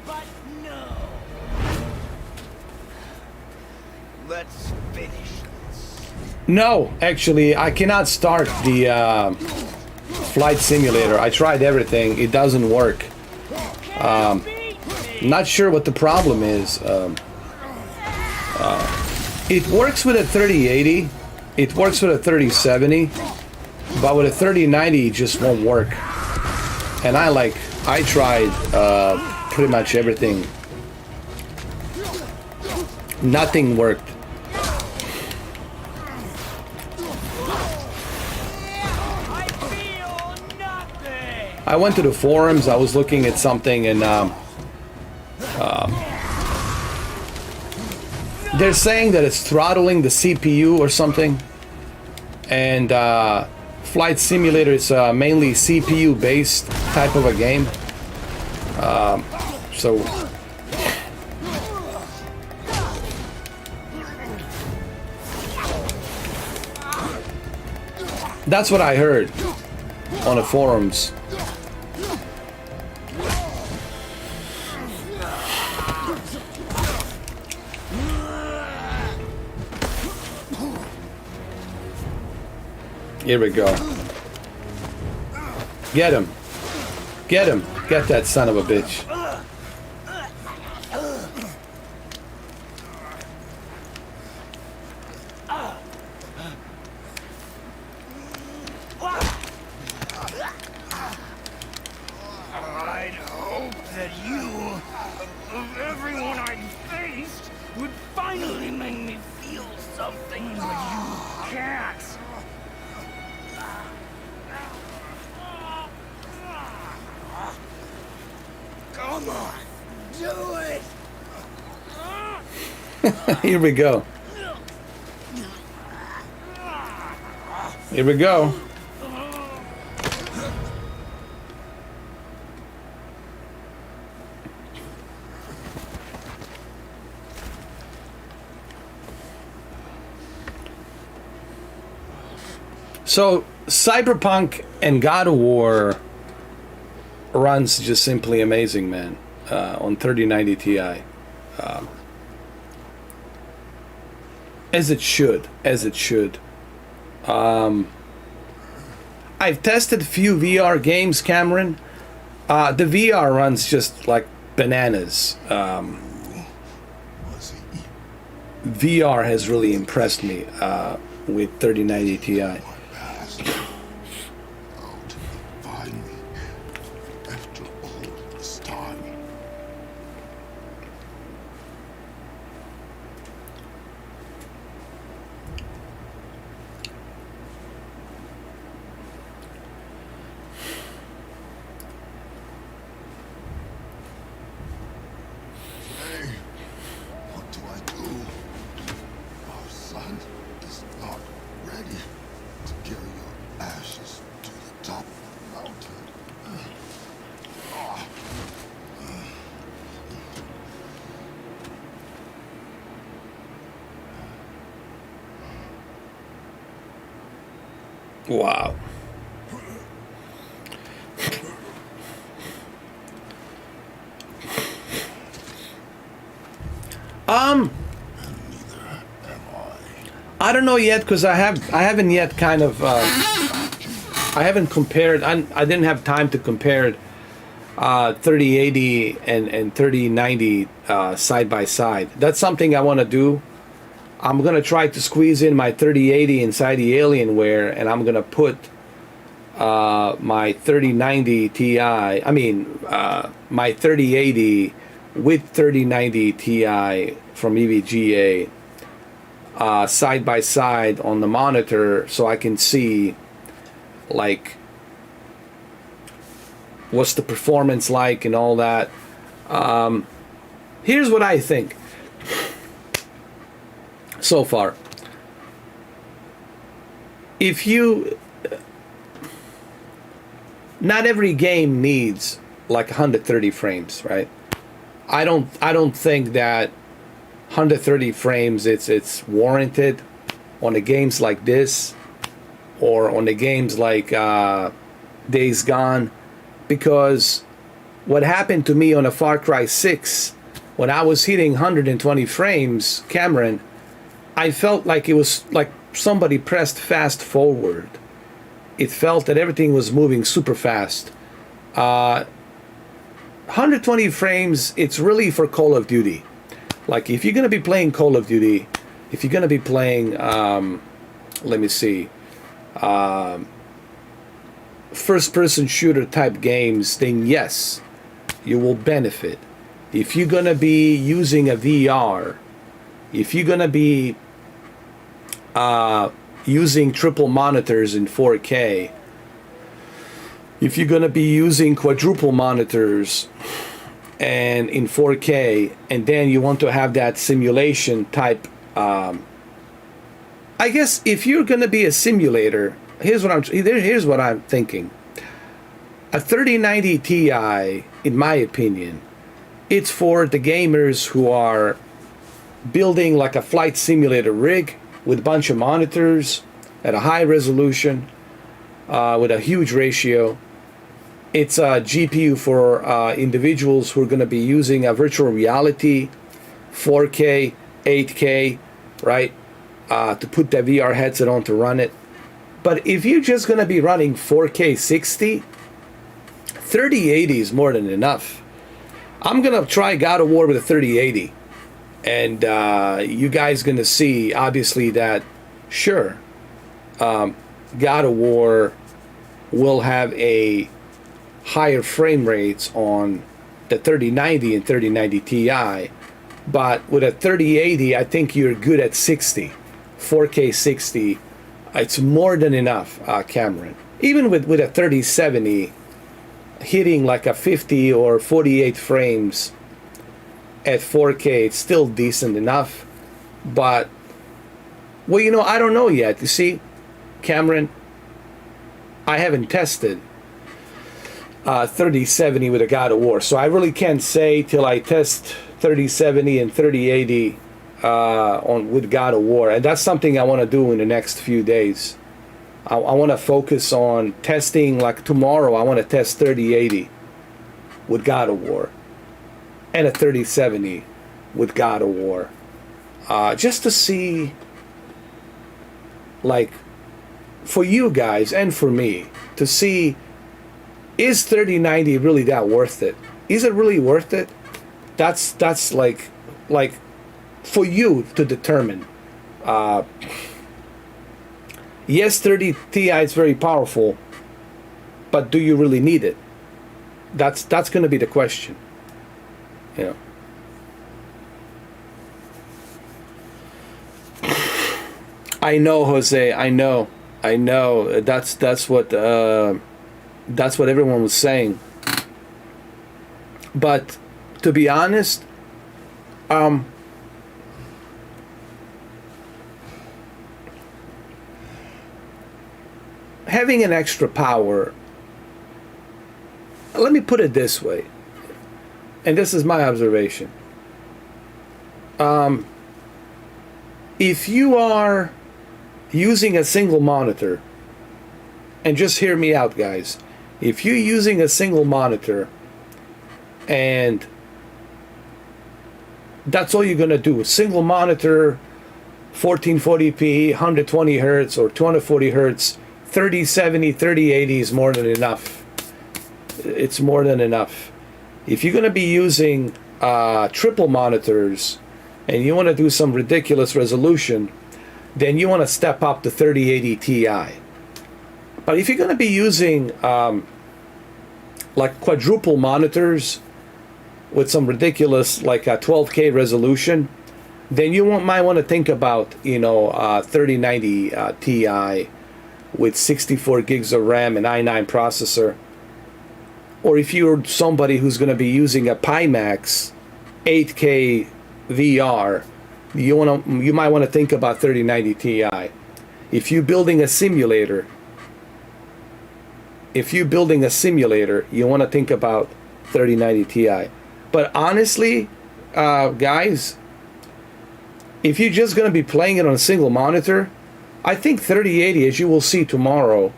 But no. Let's finish this. No, actually, I cannot start the Flight Simulator. I tried everything. It doesn't work. Not sure what the problem is. It works with a 3080. It works with a 3070. But with a 3090, it just won't work. And I tried pretty much everything. Nothing worked. I went to the forums. I was looking at something, and they're saying that it's throttling the CPU or something. And Flight Simulator is mainly CPU-based type of a game. So that's what I heard on the forums. Here we go. Get him. Get him. Get that son of a bitch. I'd hope that you, of everyone I faced, would finally make me feel something, but you can't. Come on, do it! Here we go. Here we go. So, Cyberpunk and God of War runs just simply amazing, man, on 3090 Ti. As it should. I've tested a few VR games, Cameron. The VR runs just like bananas. VR has really impressed me with 3090 Ti. Wow. I don't know yet, because I haven't yet kind of I haven't compared. I didn't have time to compare 3080 and 3090 side by side. That's something I want to do. I'm gonna try to squeeze in my 3080 inside the Alienware, and I'm gonna put my 3090 Ti. My 3080 with 3090 Ti from EVGA side by side on the monitor, so I can see like what's the performance like and all that. Here's what I think. So far, if you, not every game needs like 130 frames, right? I don't think that 130 frames it's warranted on the games like this, or on the games like Days Gone, because what happened to me on a Far Cry 6 when I was hitting 120 frames, Cameron, I felt like it was like somebody pressed fast forward, it felt that everything was moving super fast. 120 frames, it's really for Call of Duty. Like if you're going to be playing Call of Duty, if you're going to be playing, let me see, first-person shooter type games, then yes, you will benefit. If you're going to be using a VR, if you're going to be using triple monitors in 4K, if you're going to be using quadruple monitors and in 4K, and then you want to have that simulation type, I guess if you're going to be a simulator, here's what I'm thinking. A 3090 Ti, in my opinion, it's for the gamers who are building like a flight simulator rig with a bunch of monitors at a high resolution, with a huge ratio. It's a GPU for individuals who are going to be using a virtual reality, 4K, 8K, right? To put the VR headset on to run it. But if you're just going to be running 4K 60, 3080 is more than enough. I'm going to try God of War with a 3080. And you guys going to see, obviously, that, sure, God of War will have a higher frame rates on the 3090 and 3090 Ti, but with a 3080, I think you're good at 60, 4K 60. It's more than enough, Cameron. Even with a 3070, hitting like a 50 or 48 frames at 4K, it's still decent enough. But, well, you know, I don't know yet. You see, Cameron, I haven't tested 3070 with a God of War, so I really can't say till I test 3070 and 3080 with God of War, and that's something I want to do in the next few days. I want to focus on testing. Like tomorrow, I want to test 3080 with God of War and a 3070 with God of War, just to see, like, for you guys and for me, to see, is 3090 really that worth it? Is it really worth it? That's like for you to determine. Yes, 30 Ti is very powerful, but do you really need it? That's going to be the question. You know. I know, Jose. I know. That's what everyone was saying. But to be honest, having an extra power, let me put it this way, and this is my observation. If you are using a single monitor, and just hear me out, guys, if you're using a single monitor and that's all you're going to do, a single monitor, 1440p, 120 hertz or 240 hertz, 3070, 3080 is more than enough. It's more than enough. If you're going to be using triple monitors and you want to do some ridiculous resolution, then you want to step up to 3080 Ti. But if you're going to be using like quadruple monitors with some ridiculous, like a 12K resolution, then you might want to think about, 3090 Ti with 64 gigs of RAM and i9 processor. Or if you're somebody who's going to be using a Pimax 8K VR, you might want to think about 3090 Ti. If you're building a simulator, you want to think about 3090 Ti. But honestly, guys, if you're just going to be playing it on a single monitor, I think 3080, as you will see tomorrow,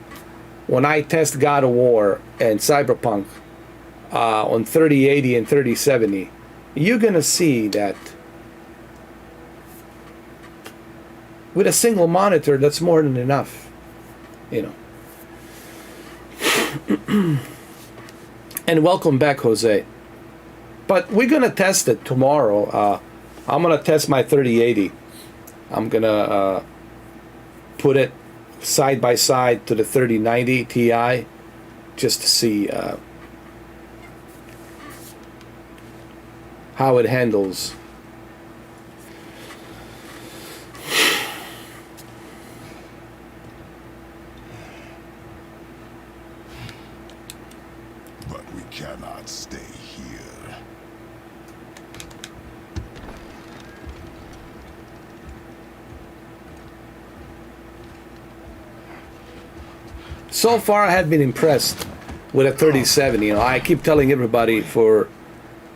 when I test God of War and Cyberpunk on 3080 and 3070, you're going to see that with a single monitor, that's more than enough, And welcome back, Jose. But we're gonna test it tomorrow. I'm gonna test my 3080. I'm gonna put it side by side to the 3090 Ti just to see how it handles. But we cannot stay here. So far, I have been impressed with a 3070. You know, I keep telling everybody for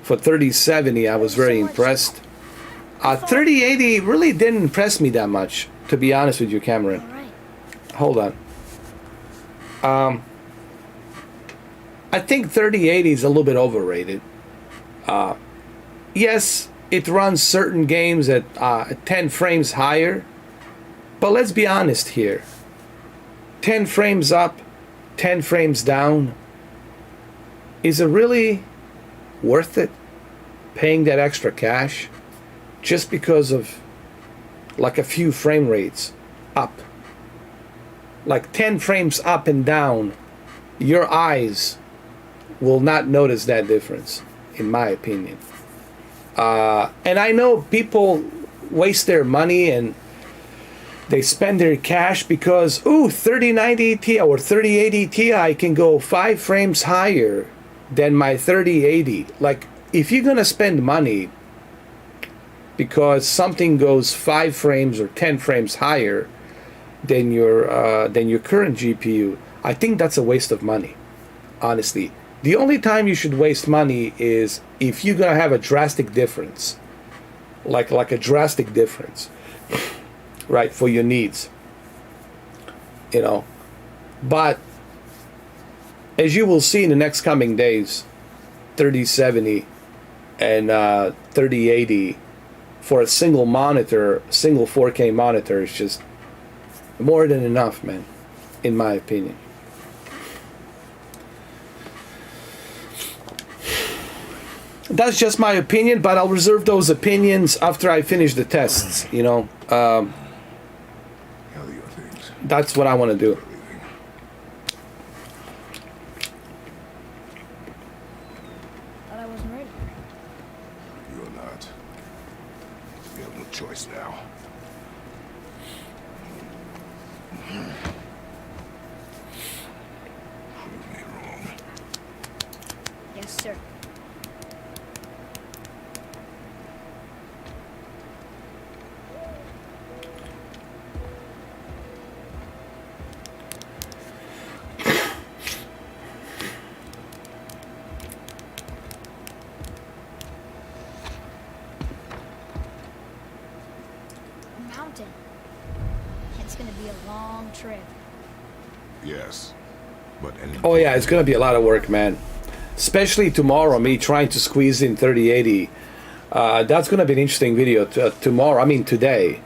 3070, I was very impressed. 3080 really didn't impress me that much, to be honest with you, Cameron. All right. Hold on. I think 3080 is a little bit overrated. Yes, it runs certain games at 10 frames higher, but let's be honest here. 10 frames up, 10 frames down. Is it really worth it paying that extra cash just because of like a few frame rates up? Like 10 frames up and down, your eyes will not notice that difference, in my opinion. And I know people waste their money and they spend their cash because, ooh, 3090 Ti or 3080 Ti can go 5 frames higher than my 3080. Like, if you're gonna spend money because something goes 5 frames or 10 frames higher than your current GPU, I think that's a waste of money, honestly. The only time you should waste money is if you're gonna have a drastic difference, like a drastic difference, right, for your needs, you know. But as you will see in the next coming days, 3070 and 3080 for a single monitor, single 4K monitor is just more than enough, man, in my opinion. That's just my opinion, but I'll reserve those opinions after I finish the tests, you know. Gather your things. That's what I want to do. Thought I wasn't ready. You're not. We have no choice now. Prove me wrong. Yes, sir. Mountain. It's gonna be a long trip. Yes. But Oh yeah, it's gonna be a lot of work, man. Especially tomorrow, me trying to squeeze in 3080. That's gonna be an interesting video tomorrow. I mean today,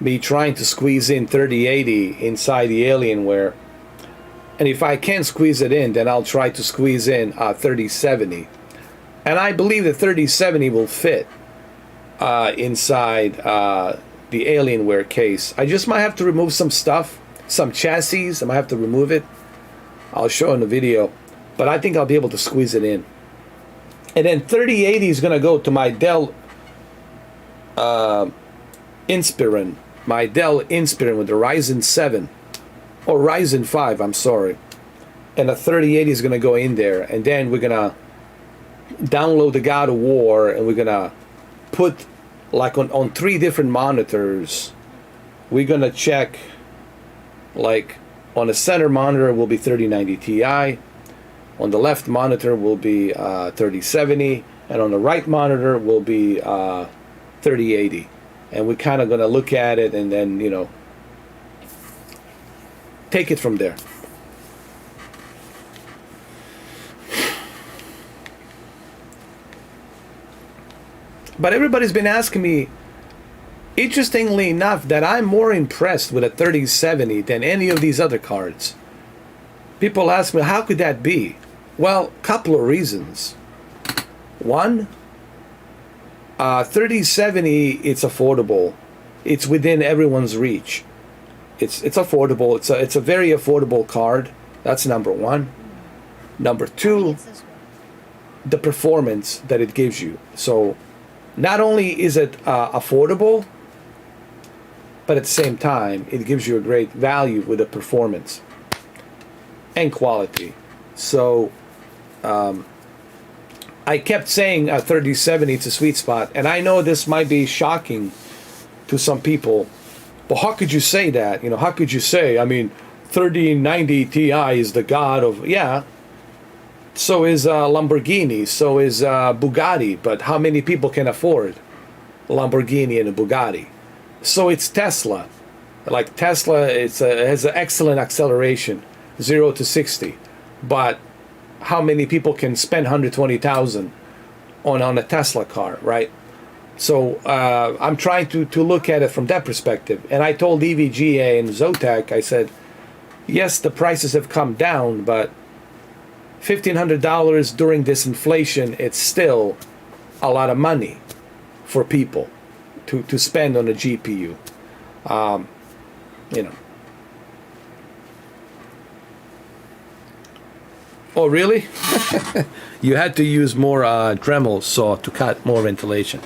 me trying to squeeze in 3080 inside the Alienware. And if I can't squeeze it in, then I'll try to squeeze in 3070. And I believe the 3070 will fit inside the Alienware case. I just might have to remove some stuff, some chassis. I might have to remove it. I'll show in the video, but I think I'll be able to squeeze it in. And then 3080 is gonna go to my Dell Inspiron, my Dell Inspiron with the Ryzen 7 or Ryzen 5. I'm sorry. And the 3080 is gonna go in there, and then we're gonna download the God of War, and we're gonna put like on 3 different monitors. We're gonna check, like, on the center monitor will be 3090 Ti, on the left monitor will be 3070, and on the right monitor will be 3080. And we're kind of gonna look at it and then, you know, take it from there. But everybody's been asking me, interestingly enough, that I'm more impressed with a 3070 than any of these other cards. People ask me, how could that be? Well, couple of reasons. One, 3070, it's affordable. It's within everyone's reach. It's affordable. It's a very affordable card. That's number one. Number two, the performance that it gives you. So not only is it affordable, but at the same time, it gives you a great value with the performance and quality. So I kept saying 3070, it's a sweet spot. And I know this might be shocking to some people, but how could you say that? You know, how could you say, I mean, 3090 Ti is the god of, yeah, so is Lamborghini, so is Bugatti, but how many people can afford Lamborghini and a Bugatti? So it's Tesla. Like Tesla, it has an excellent acceleration, 0 to 60, but how many people can spend 120,000 on a Tesla car, right? So I'm trying to look at it from that perspective. And I told EVGA and Zotac, I said, yes, the prices have come down, but $1,500 during this inflation, it's still a lot of money for people to spend on a GPU. You know. Oh, really? You had to use more Dremel saw to cut more ventilation.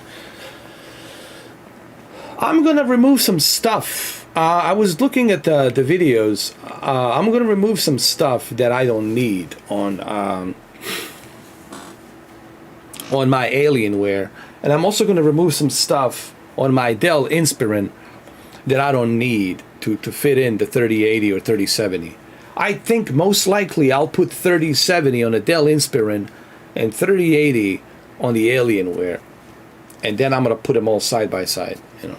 I'm gonna remove some stuff. I was looking at the videos. I'm gonna remove some stuff that I don't need on my Alienware, and I'm also gonna remove some stuff on my Dell Inspiron that I don't need to fit in the 3080 or 3070. I think most likely I'll put 3070 on a Dell Inspiron and 3080 on the Alienware, and then I'm gonna put them all side by side, you know.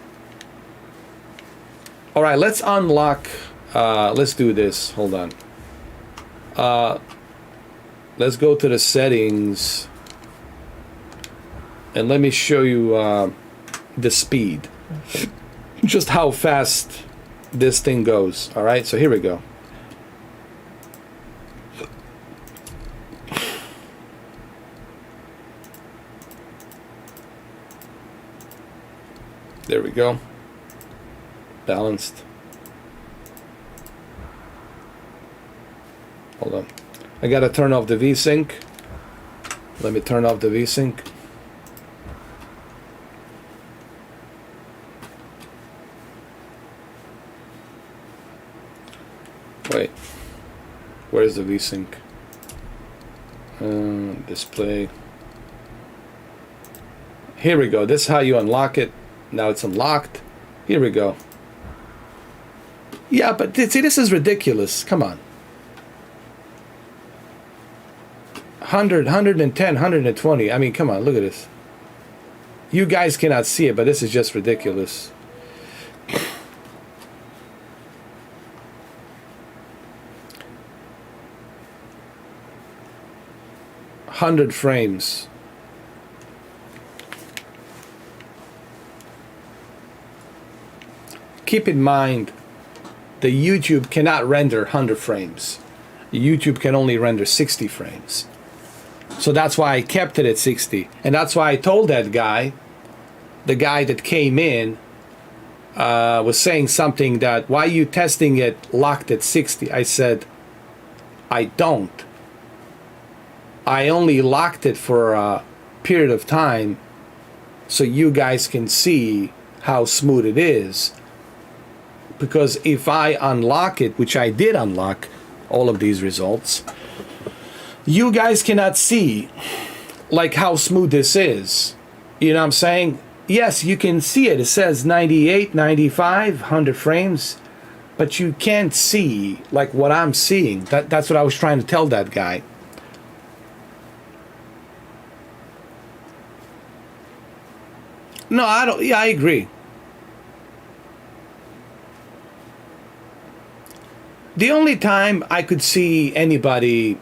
All right, let's unlock. Let's do this. Hold on. Let's go to the settings, and let me show you the speed, just how fast this thing goes. All right, so here we go. There we go. Balanced. Hold on. I gotta turn off the VSync. Let me turn off the VSync. Wait. Where's the VSync? Display. Here we go. This is how you unlock it. Now it's unlocked. Here we go. Yeah, but see, this is ridiculous. Come on. 100, 110, 120. I mean, come on, look at this. You guys cannot see it, but this is just ridiculous. Hundred frames. Keep in mind, the YouTube cannot render 100 frames. YouTube can only render 60 frames. So that's why I kept it at 60. And that's why I told that guy, the guy that came in, was saying something that, why are you testing it locked at 60? I said, I don't. I only locked it for a period of time so you guys can see how smooth it is. Because if I unlock it, which I did unlock all of these results, you guys cannot see like how smooth this is. You know what I'm saying? Yes, you can see it. It says 98, 95, 100 frames, but you can't see like what I'm seeing. That's what I was trying to tell that guy. No, I don't. Yeah, I agree. The only time I could see anybody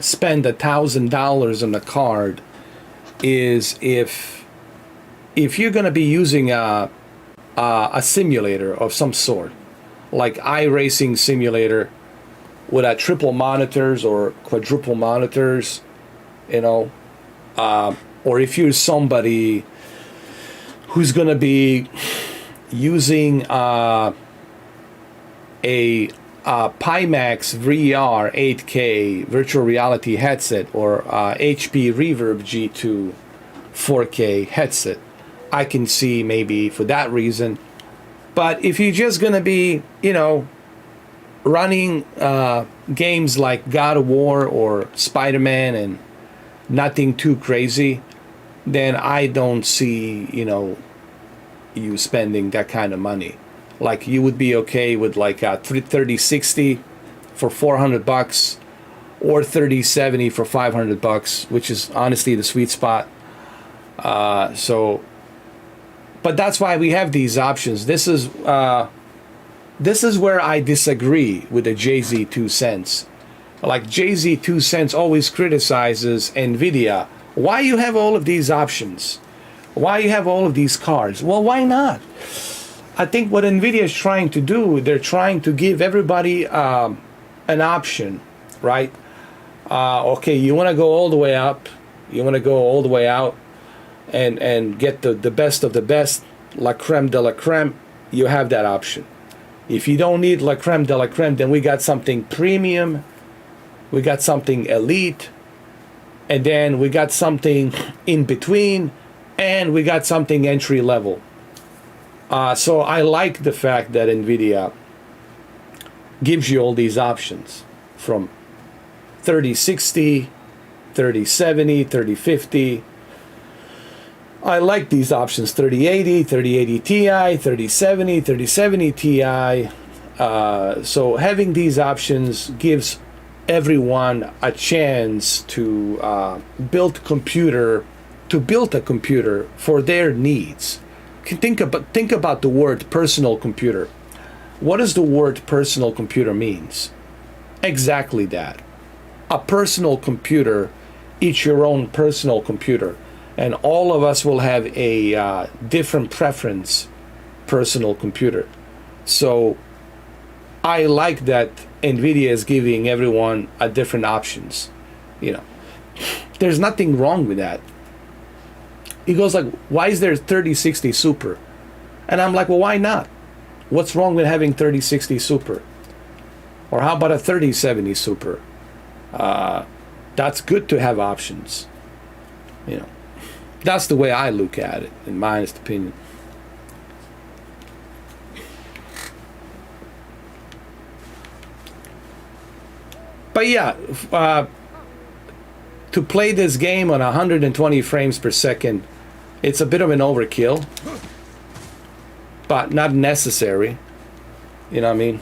spend $1,000 on a card is if you're going to be using a simulator of some sort, like iRacing simulator with a triple monitors or quadruple monitors, you know, or if you're somebody who's going to be using a Pimax VR 8K virtual reality headset or HP Reverb G2 4K headset, I can see maybe for that reason. But if you're just going to be, you know, running games like God of War or Spider-Man and nothing too crazy, then I don't see, you know, you spending that kind of money. Like you would be okay with like a 3060 for $400 or 3070 for $500, which is honestly the sweet spot. So, but that's why we have these options. This is where I disagree with the Jay-Z 2 cents. Like Jay-Z 2 cents always criticizes Nvidia. Why you have all of these options? Why you have all of these cards? Well, why not? I think what Nvidia is trying to do, they're trying to give everybody an option, right? Okay, you want to go all the way up, you want to go all the way out, and get the best of the best, la creme de la creme, you have that option. If you don't need la creme de la creme, then we got something premium, we got something elite, and then we got something in between, and we got something entry level. So I like the fact that Nvidia gives you all these options from 3060, 3070, 3050. I like these options, 3080, 3080 Ti, 3070, 3070 Ti. So having these options gives everyone a chance to build a computer for their needs. Think about the word personal computer. What does the word personal computer means? Exactly that. A personal computer, each your own personal computer. And all of us will have a different preference personal computer. So I like that Nvidia is giving everyone a different options. You know, there's nothing wrong with that. He goes like, why is there 3060 Super? And I'm like, well, why not? What's wrong with having 3060 Super? Or how about a 3070 Super? That's good to have options. You know, that's the way I look at it, in my honest opinion. But yeah, to play this game on 120 frames per second, it's a bit of an overkill, but not necessary. You know what I mean?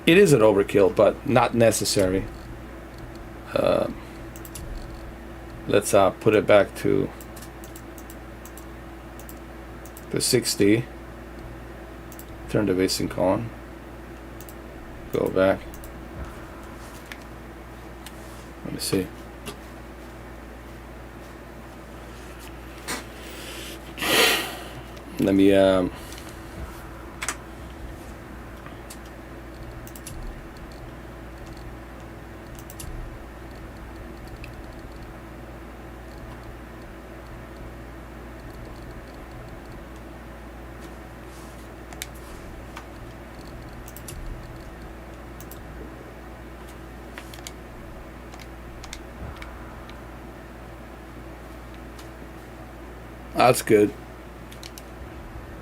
It is an overkill, but not necessary. Let's put it back to the 60. Turn the VSync on. Go back. Let me see. Let me that's good.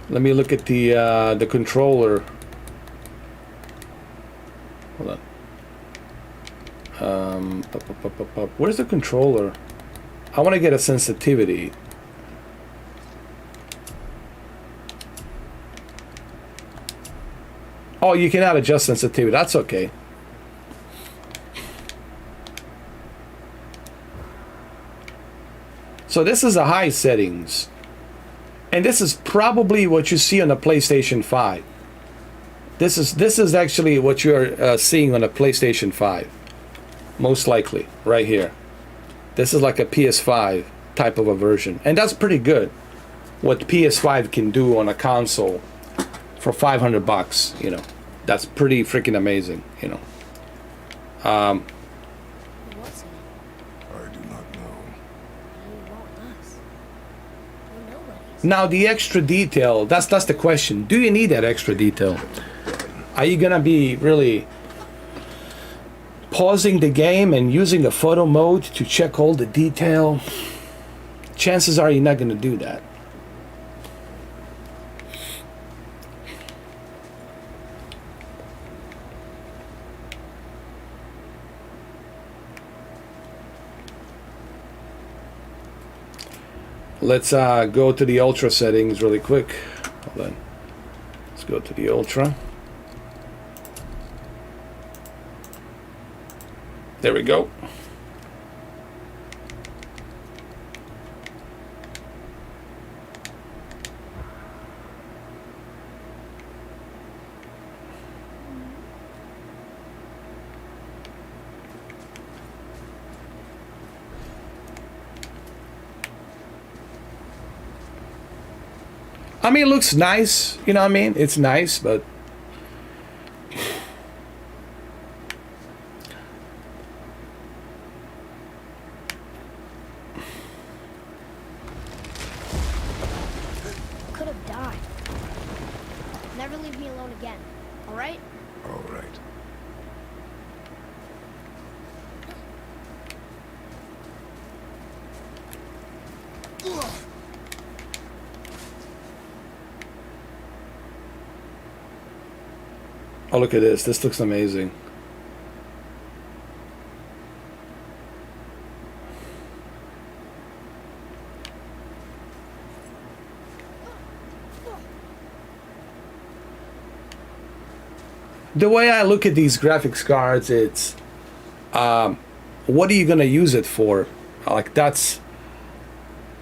Let me look at the controller. Hold on. Where's the controller? I want to get a sensitivity. Oh, you cannot adjust sensitivity. That's okay. So this is a high settings. And this is probably what you see on the PlayStation 5. This is actually what you're seeing on a PlayStation 5. Most likely, right here. This is like a PS5 type of a version. And that's pretty good. What PS5 can do on a console for $500, you know. That's pretty freaking amazing, you know. Who was he? I do not know. He won't us. We're nobodies. Now the extra detail, that's the question. Do you need that extra detail? Are you gonna be really pausing the game and using a photo mode to check all the detail? Chances are you're not gonna do that. Let's go to the ultra settings really quick. Hold on. Let's go to the ultra. There we go. I mean, it looks nice, you know what I mean? It's nice, but Could have died. Never leave me alone again. All right? All right. oh, look at this. This looks amazing. The way I look at these graphics cards, it's what are you gonna use it for? Like that's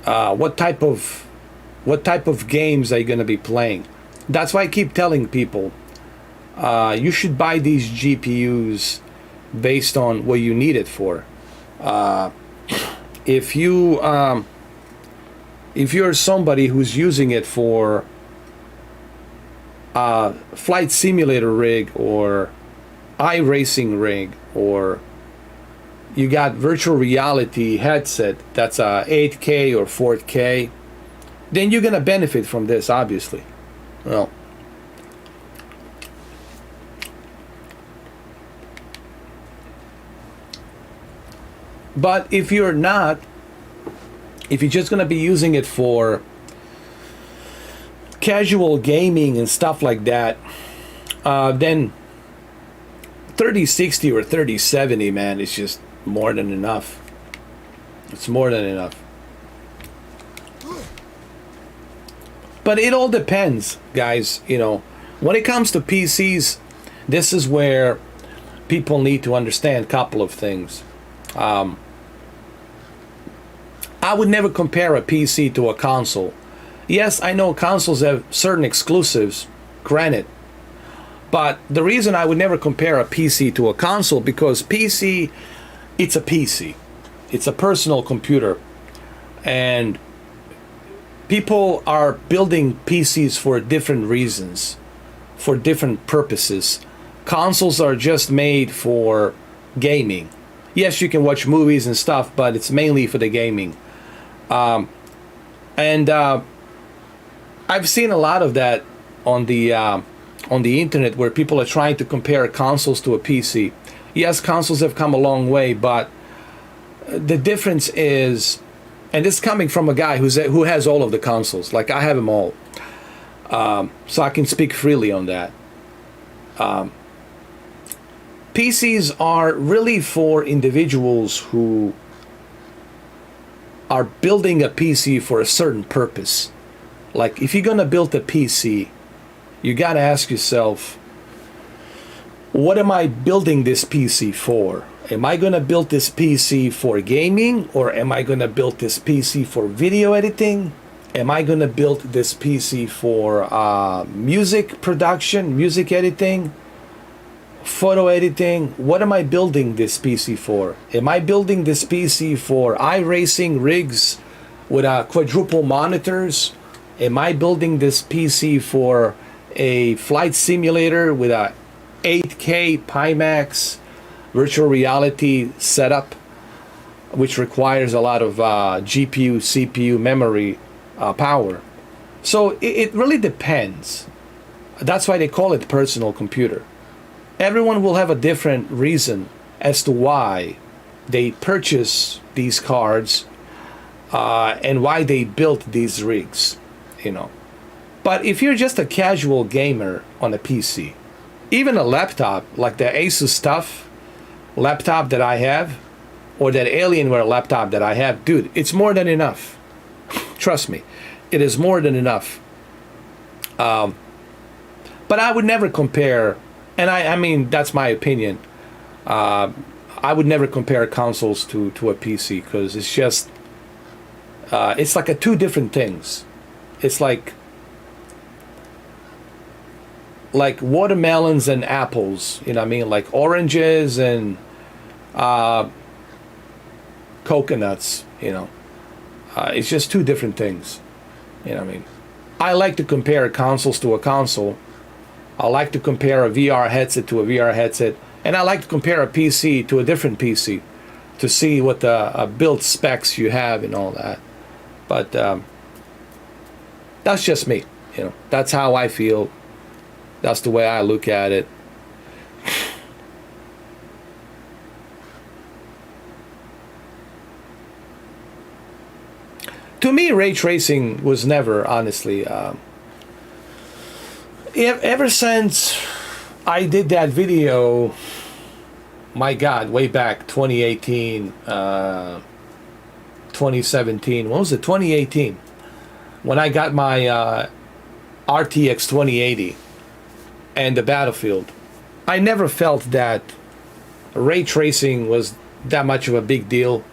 what type of games are you gonna be playing? That's why I keep telling people you should buy these GPUs based on what you need it for. If you're somebody who's using it for flight simulator rig or iRacing rig, or you got virtual reality headset that's 8K or 4K, then you're gonna benefit from this, obviously. Well, but if you're not, if you're just gonna be using it for casual gaming and stuff like that, then 3060 or 3070, man, is just more than enough. It's more than enough. But it all depends, guys. You know, when it comes to PCs, this is where people need to understand a couple of things. I would never compare a PC to a console. Yes, I know consoles have certain exclusives, granted. But the reason I would never compare a PC to a console, because PC, it's a PC. It's a personal computer. And people are building PCs for different reasons, for different purposes. Consoles are just made for gaming. Yes, you can watch movies and stuff, but it's mainly for the gaming. I've seen a lot of that on the internet, where people are trying to compare consoles to a PC. Yes, consoles have come a long way, but the difference is, and this is coming from a guy who has all of the consoles, like I have them all, so I can speak freely on that. PCs are really for individuals who are building a PC for a certain purpose. Like, if you're gonna build a PC, you gotta ask yourself, what am I building this PC for? Am I gonna build this PC for gaming, or am I gonna build this PC for video editing? Am I gonna build this PC for music production, music editing, photo editing? What am I building this PC for? Am I building this PC for iRacing rigs with quadruple monitors? Am I building this PC for a flight simulator with a 8K Pimax virtual reality setup, which requires a lot of GPU, CPU, memory power. So it really depends. That's why they call it personal computer. Everyone will have a different reason as to why they purchase these cards and why they built these rigs, you know. But if you're just a casual gamer on a PC, even a laptop like the Asus stuff laptop that I have, or that Alienware laptop that I have, dude, it's more than enough. Trust me, it is more than enough. But I would never compare, and I mean, that's my opinion. I would never compare consoles to a PC, because it's just, it's like two different things. It's like watermelons and apples, you know what I mean? Like oranges and coconuts, you know. It's just two different things, you know what I mean? I like to compare consoles to a console. I like to compare a VR headset to a VR headset. And I like to compare a PC to a different PC to see what the build specs you have and all that. But that's just me, you know. That's how I feel. That's the way I look at it. To me, ray tracing was never, honestly, ever since I did that video, my God, way back 2018, 2017, what was it, 2018, when I got my RTX 2080 and the Battlefield, I never felt that ray tracing was that much of a big deal.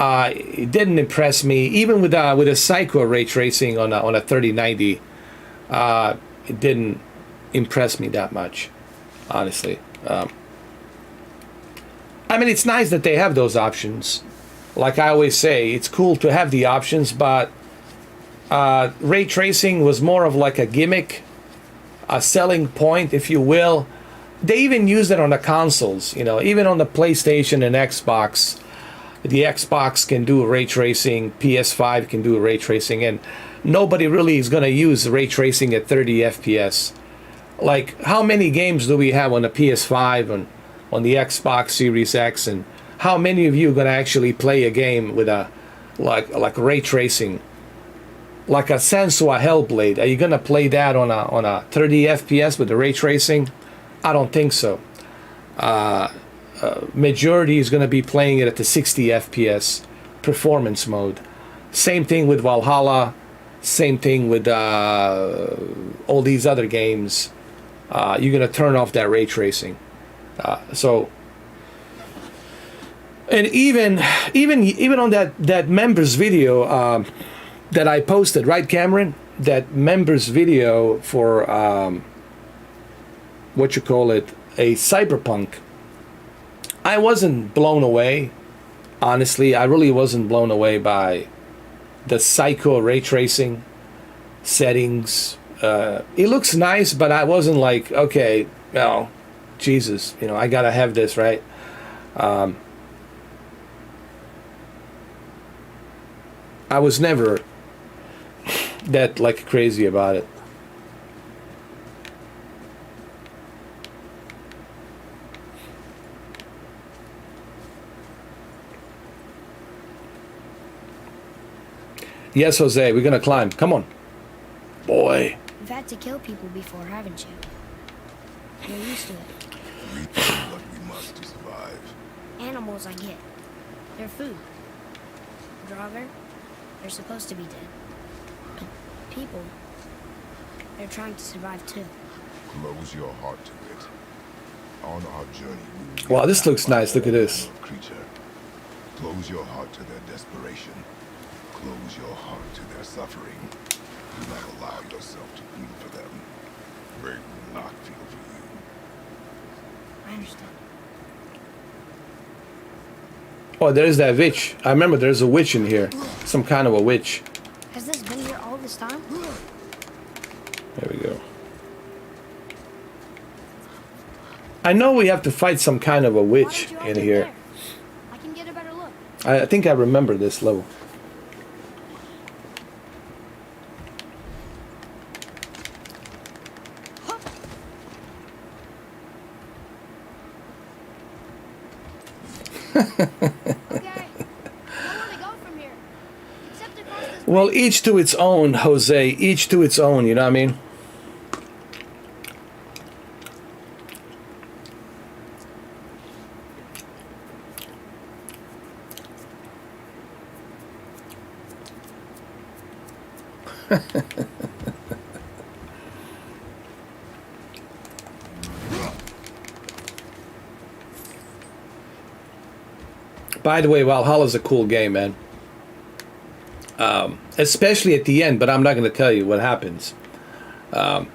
It didn't impress me, even with a Psycho ray tracing on a 3090. It didn't impress me that much, honestly. I mean, it's nice that they have those options. Like I always say, it's cool to have the options, but ray tracing was more of like a gimmick, a selling point, if you will. They even used it on the consoles, you know, even on the PlayStation and Xbox. The Xbox can do ray tracing, PS5 can do ray tracing, and nobody really is going to use ray tracing at 30 FPS. Like, how many games do we have on the PS5 and on the Xbox Series X, and how many of you are going to actually play a game with a like ray tracing, like a Sensua Hellblade? Are you going to play that on a 30 FPS with the ray tracing? I don't think so. Majority is going to be playing it at the 60 FPS performance mode. Same thing with Valhalla. Same thing with all these other games. You're going to turn off that ray tracing. So, and even on that members video that I posted, right, Cameron? That members video for what you call it, a Cyberpunk. I wasn't blown away, honestly. I really wasn't blown away by the Psycho ray tracing settings. It looks nice, but I wasn't like, okay, well, Jesus, you know, I gotta have this, right? I was never that like crazy about it. Yes, Jose, we're gonna climb. Come on. Boy. You've had to kill people before, haven't you? You're used to it. We do what we must to survive. Animals, I get. They're food. Draugr, they're supposed to be dead. But people, they're trying to survive too. Close your heart to it. On our journey, we will Wow, this looks nice. Look at this. creature. Close your heart to their desperation. Close your heart to their suffering. Do not allow yourself to feel for them. They will not feel for you. I understand. Oh, there's that witch. I remember there's a witch in here. Some kind of a witch. Has this been here all this time? There we go. I know we have to fight some kind of a Why witch don't you all in get here. there? I can get a better look. I think I remember this level. Okay. I want to go from here. Except across this Well, each to its own, Jose. Each to its own, you know what I mean? By the way, Valhalla's a cool game, man. Especially at the end, but I'm not going to tell you what happens. But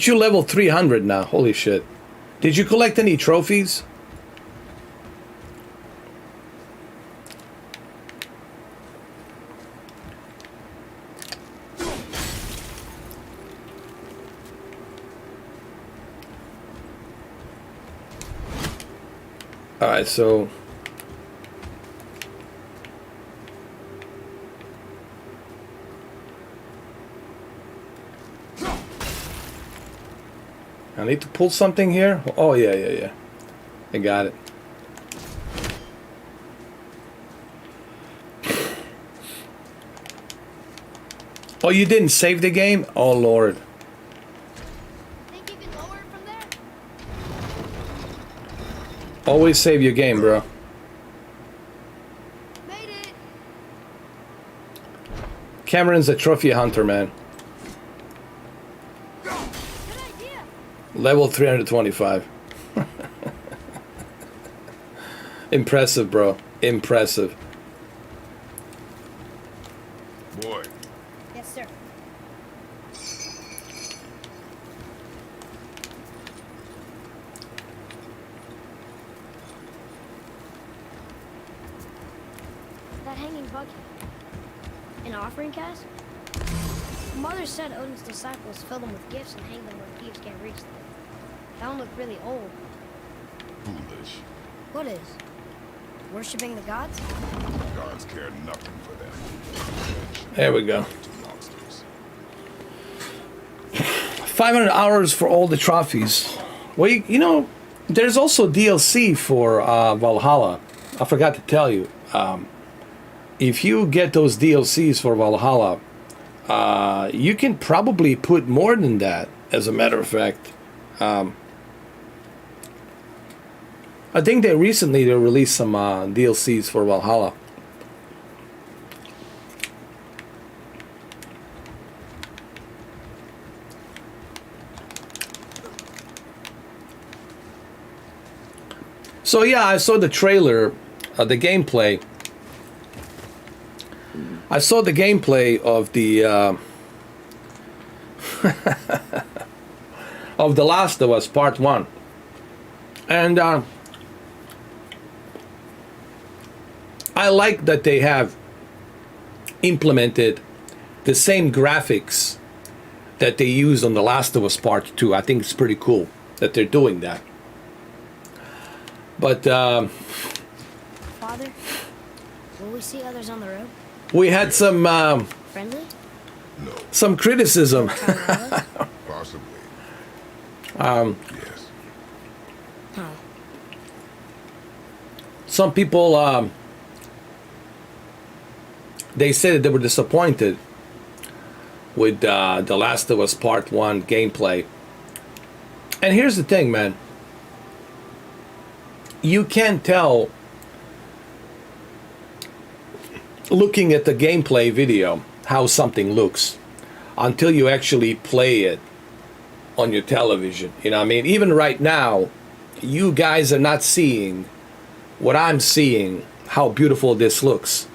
you level 300 now. Holy shit. Did you collect any trophies? Alright, so I need to pull something here. Oh yeah. I got it. Oh, you didn't save the game? Oh Lord. Think you can lower it from there? Always save your game, bro. Made it. Cameron's a trophy hunter, man. Good idea. Level 325. Impressive, bro. Impressive. Boy, Yes, sir. That hanging bucket. An offering cast? Mother said Odin's disciples fill them with gifts and hang them where thieves can't reach them. That one looked really old. foolish. What is? Worshipping the gods? Gods care nothing for them. There we go. To monsters. 500 hours for all the trophies. Well, you know, there's also DLC for Valhalla. I forgot to tell you. If you get those DLCs for Valhalla, you can probably put more than that, as a matter of fact. I think they released some DLCs for Valhalla. So yeah, I saw the trailer, the gameplay. I saw the gameplay of the of The Last of Us Part 1. And I like that they have implemented the same graphics that they used on The Last of Us Part 2. I think it's pretty cool that they're doing that. But Father, will we see others on the road? we had some Friendly? No, some criticism. Trying to rob us? possibly. Yes. Huh. Some people they said they were disappointed with The Last of Us Part 1 gameplay. And here's the thing, man. You can't tell looking at the gameplay video how something looks until you actually play it on your television. You know what I mean? Even right now, you guys are not seeing what I'm seeing, how beautiful this looks.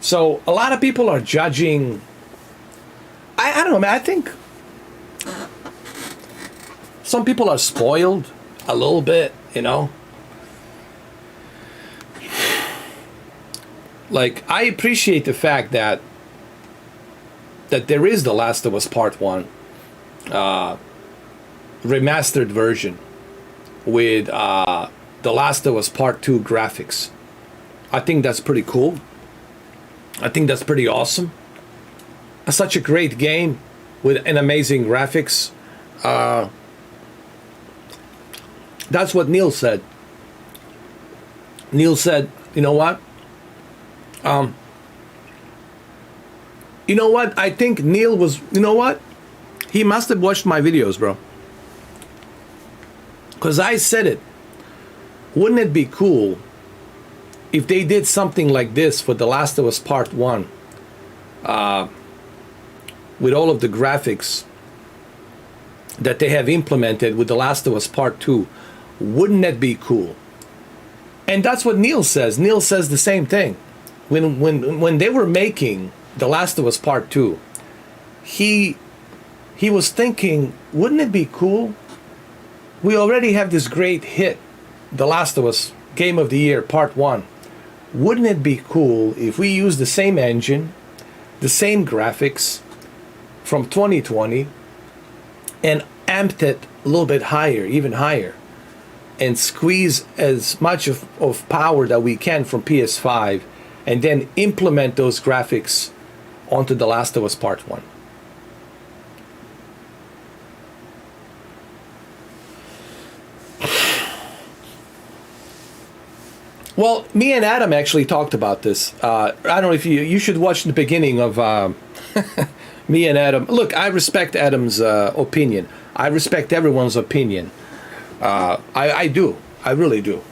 So a lot of people are judging. I don't know, man. I think some people are spoiled a little bit, you know. Like, I appreciate the fact that that there is The Last of Us Part 1 remastered version with The Last of Us Part 2 graphics. I think that's pretty cool. I think that's pretty awesome. Such a great game with an amazing graphics. That's what Neil said. Neil said, you know what? You know what? I think Neil was, you know what? He must have watched my videos, bro. Because I said it. Wouldn't it be cool if they did something like this for The Last of Us Part 1? With all of the graphics that they have implemented with The Last of Us Part 2. Wouldn't that be cool? And that's what Neil says. Neil says the same thing. When they were making The Last of Us Part 2, he was thinking, wouldn't it be cool? We already have this great hit, The Last of Us Game of the Year Part 1. Wouldn't it be cool if we use the same engine, the same graphics from 2020 and amped it a little bit higher, even higher, and squeeze as much of power that we can from PS5 and then implement those graphics onto The Last of Us Part 1. Well, me and Adam actually talked about this. I don't know if you should watch the beginning of me and Adam. Look, I respect Adam's opinion. I respect everyone's opinion. I do. I really do.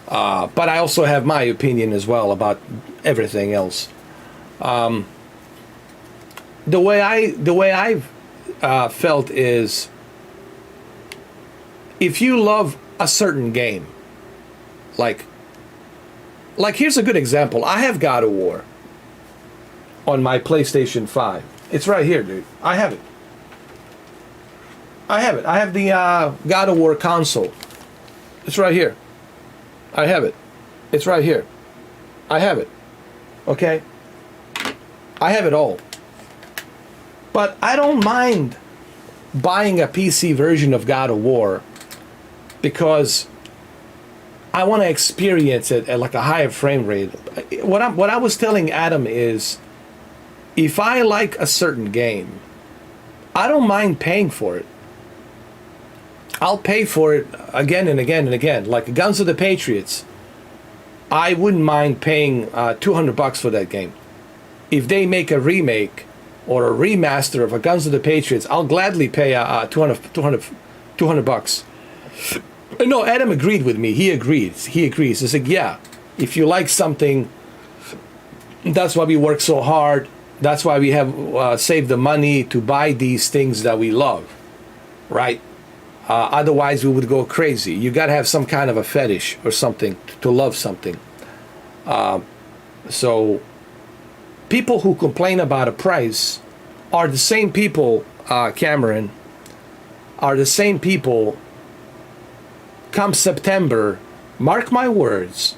But I also have my opinion as well about everything else. The way I've felt is, if you love a certain game, like here's a good example. I have God of War on my PlayStation 5. It's right here, dude. I have it. I have the God of War console. It's right here. I have it. It's right here. I have it. Okay? I have it all. But I don't mind buying a PC version of God of War because I want to experience it at like a higher frame rate. What I was telling Adam is, if I like a certain game, I don't mind paying for it. I'll pay for it again and again and again. Like Guns of the Patriots, I wouldn't mind paying $200 for that game. If they make a remake or a remaster of a Guns of the Patriots, I'll gladly pay $200. No, Adam agreed with me. He agrees. He said, yeah, if you like something, that's why we work so hard. That's why we have saved the money to buy these things that we love, right? Otherwise, we would go crazy. You got to have some kind of a fetish or something to love something. So people who complain about a price are the same people, Cameron, are the same people come September. Mark my words,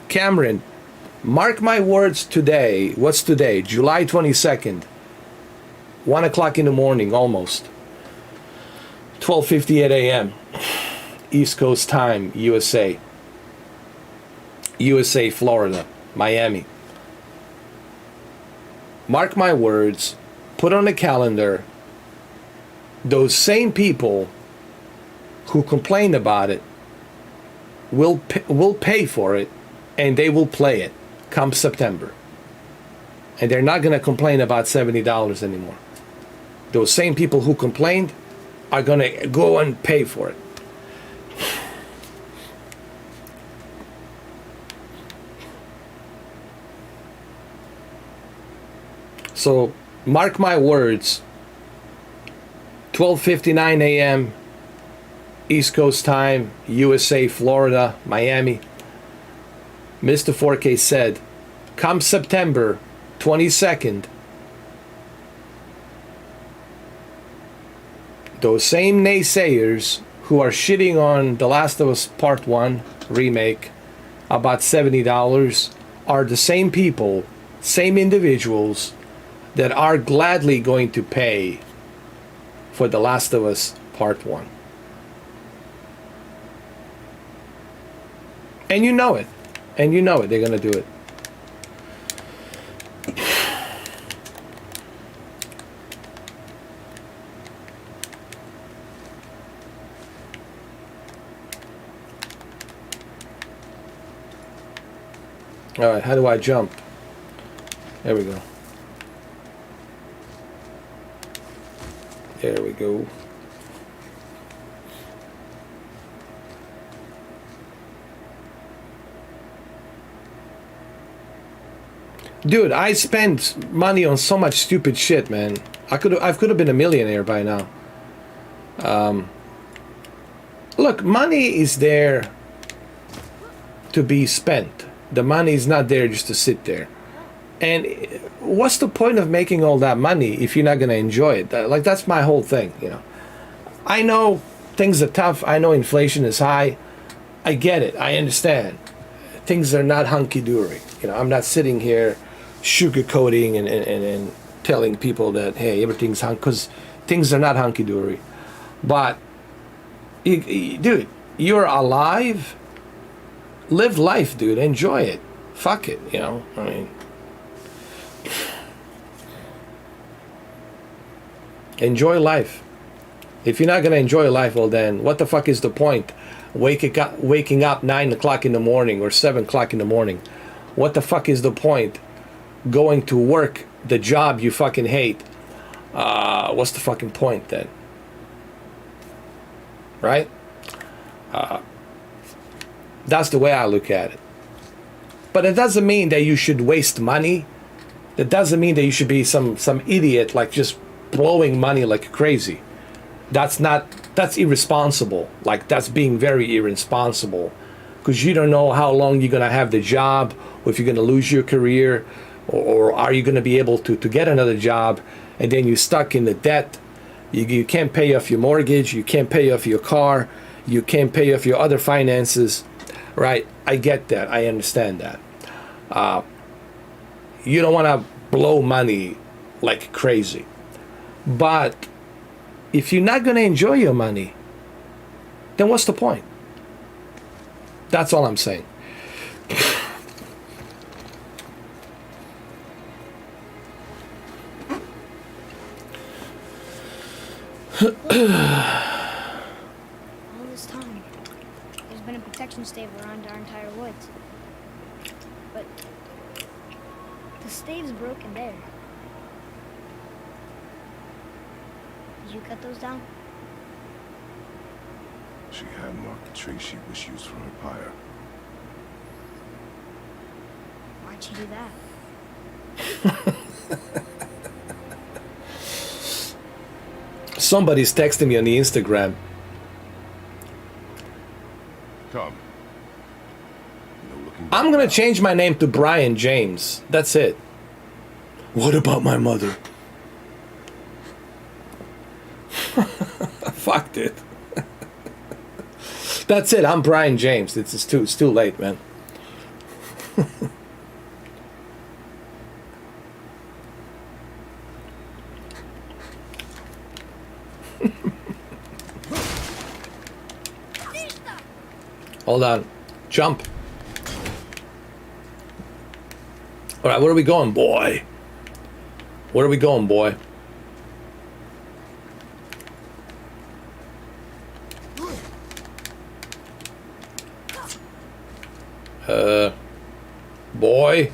Cameron, mark my words today. What's today? July 22nd. 1 o'clock in the morning, almost. 12:58 a.m. East Coast time, USA. USA, Florida, Miami. Mark my words, put on the calendar, those same people who complain about it will pay for it, and they will play it come September. And they're not going to complain about $70 anymore. Those same people who complained are going to go and pay for it. So mark my words, 12:59 a.m. East Coast time, USA, Florida, Miami. Mr. 4K said, come September 22nd, those same naysayers who are shitting on The Last of Us Part 1 remake about $70 are the same people, same individuals that are gladly going to pay for The Last of Us Part 1. And you know it. And you know it. They're going to do it. All right, how do I jump? There we go. There we go. Dude, I spent money on so much stupid shit, man. I could have been a millionaire by now. Look, money is there to be spent. The money is not there just to sit there. And what's the point of making all that money if you're not going to enjoy it? Like, that's my whole thing, you know. I know things are tough. I know inflation is high. I get it. I understand. Things are not hunky-dory. You know, I'm not sitting here sugarcoating and telling people that, hey, everything's because things are not hunky-dory. But, dude, you're alive. Live life, dude. Enjoy it. Fuck it, you know. I mean, enjoy life. If you're not gonna enjoy life, well then, what the fuck is the point? Waking up 9 o'clock in the morning or 7 o'clock in the morning. What the fuck is the point? Going to work the job you fucking hate. What's the fucking point then? Right? That's the way I look at it. But it doesn't mean that you should waste money. That doesn't mean that you should be some idiot like just blowing money like crazy. That's irresponsible. Like, that's being very irresponsible, because you don't know how long you're gonna have the job, or if you're gonna lose your career, or are you gonna be able to get another job, and then you're stuck in the debt. You can't pay off your mortgage, you can't pay off your car, you can't pay off your other finances. Right, I get that. I understand that. You don't want to blow money like crazy. But if you're not going to enjoy your money, then what's the point? That's all I'm saying. All this time, there's been a protection stave around our entire woods. But the stave's broken there. Did you cut those down? She had marked the tree she was used for her pyre. Why'd you do that? Somebody's texting me on the Instagram. Come. No looking I'm gonna change my name to Brian James. That's it. What about my mother? Fucked it. That's it. I'm Brian James. It's too late, man. Hold on. Jump. All right, where are we going, boy? Where are we going, boy? Boy.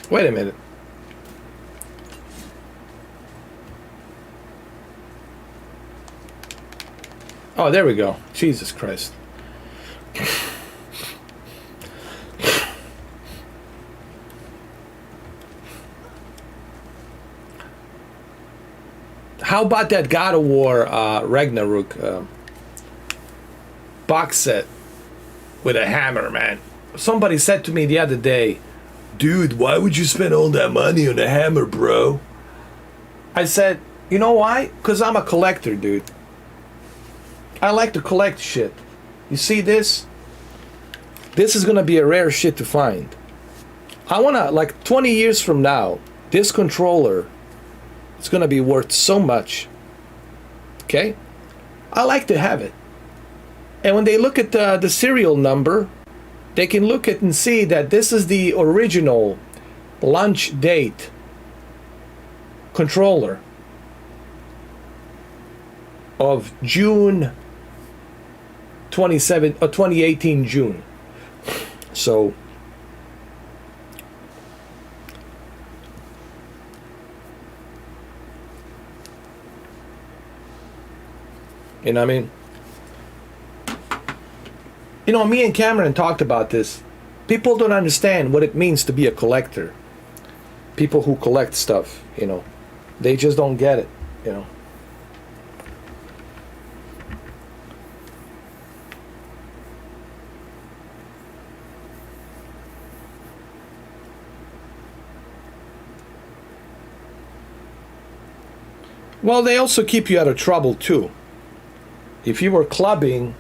Wait a minute. Oh, there we go. Jesus Christ. How about that God of War Ragnarok box set with a hammer, man? Somebody said to me the other day, dude, why would you spend all that money on a hammer, bro? I said, you know why? Because I'm a collector, dude. I like to collect shit. You see this? This is gonna be a rare shit to find. I wanna, like 20 years from now, this controller is gonna be worth so much. Okay? I like to have it. And when they look at the serial number, they can look at and see that this is the original launch date controller of June 2018 June. So you know what I mean? You know, me and Cameron talked about this. People don't understand what it means to be a collector. People who collect stuff, you know, they just don't get it, you know. Well, they also keep you out of trouble too. If you were clubbing,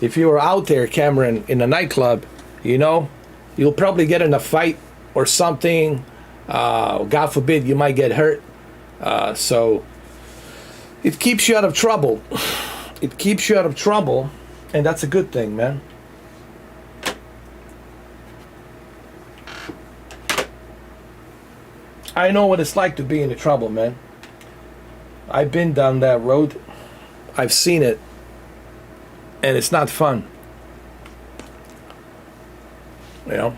if you were out there, Cameron, in a nightclub, you know, you'll probably get in a fight or something. God forbid, you might get hurt. So it keeps you out of trouble. It keeps you out of trouble, and that's a good thing, man. I know what it's like to be in trouble, man. I've been down that road. I've seen it. And it's not fun. You know?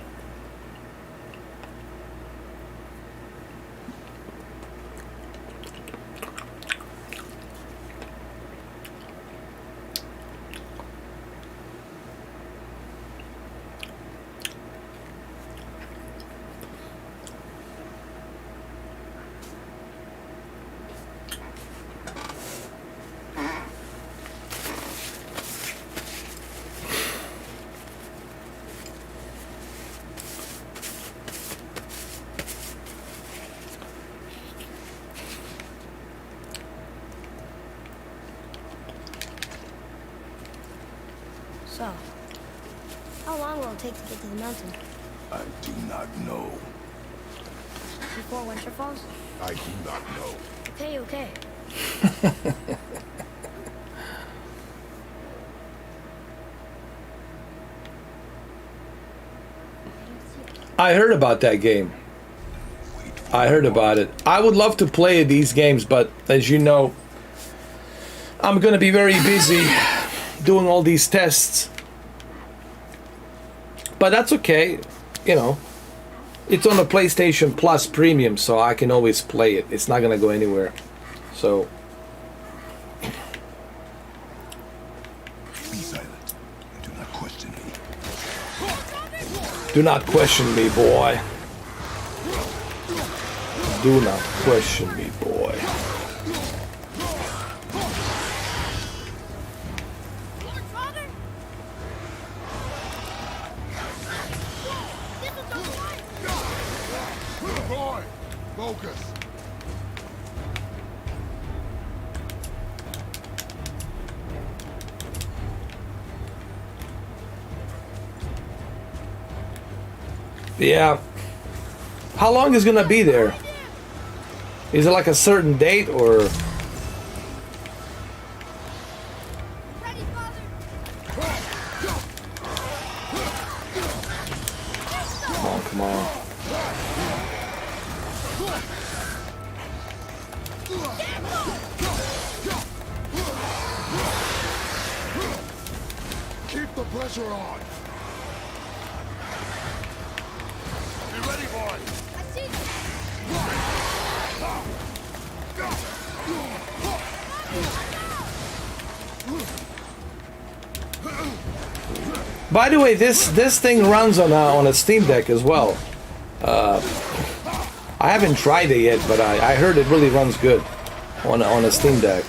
So, how long will it take to get to the mountain? I do not know. Before winter falls? I do not know. Okay, okay. I heard about that game. I heard about it. I would love to play these games, but as you know, I'm going to be very busy doing all these tests. But that's okay. You know, it's on the PlayStation Plus Premium, so I can always play it. It's not going to go anywhere. So Be silent and do not question me. do not question me, boy. Do not question me, boy. Boy, focus. Yeah. How long is it gonna be there? Is it like a certain date or? Ready, Father? Come on. Keep the pressure on. Be ready, boy. I see them. By the way, this thing runs on a Steam Deck as well. I haven't tried it yet, but I heard it really runs good on a Steam Deck.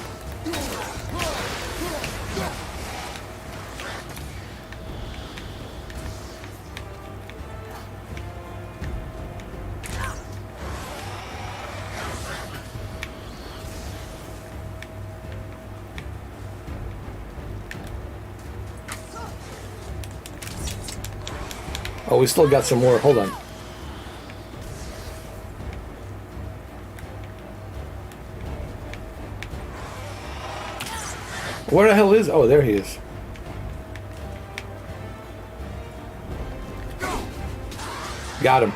Oh, we still got some more. Hold on. Where the hell is? Oh, there he is. Got him.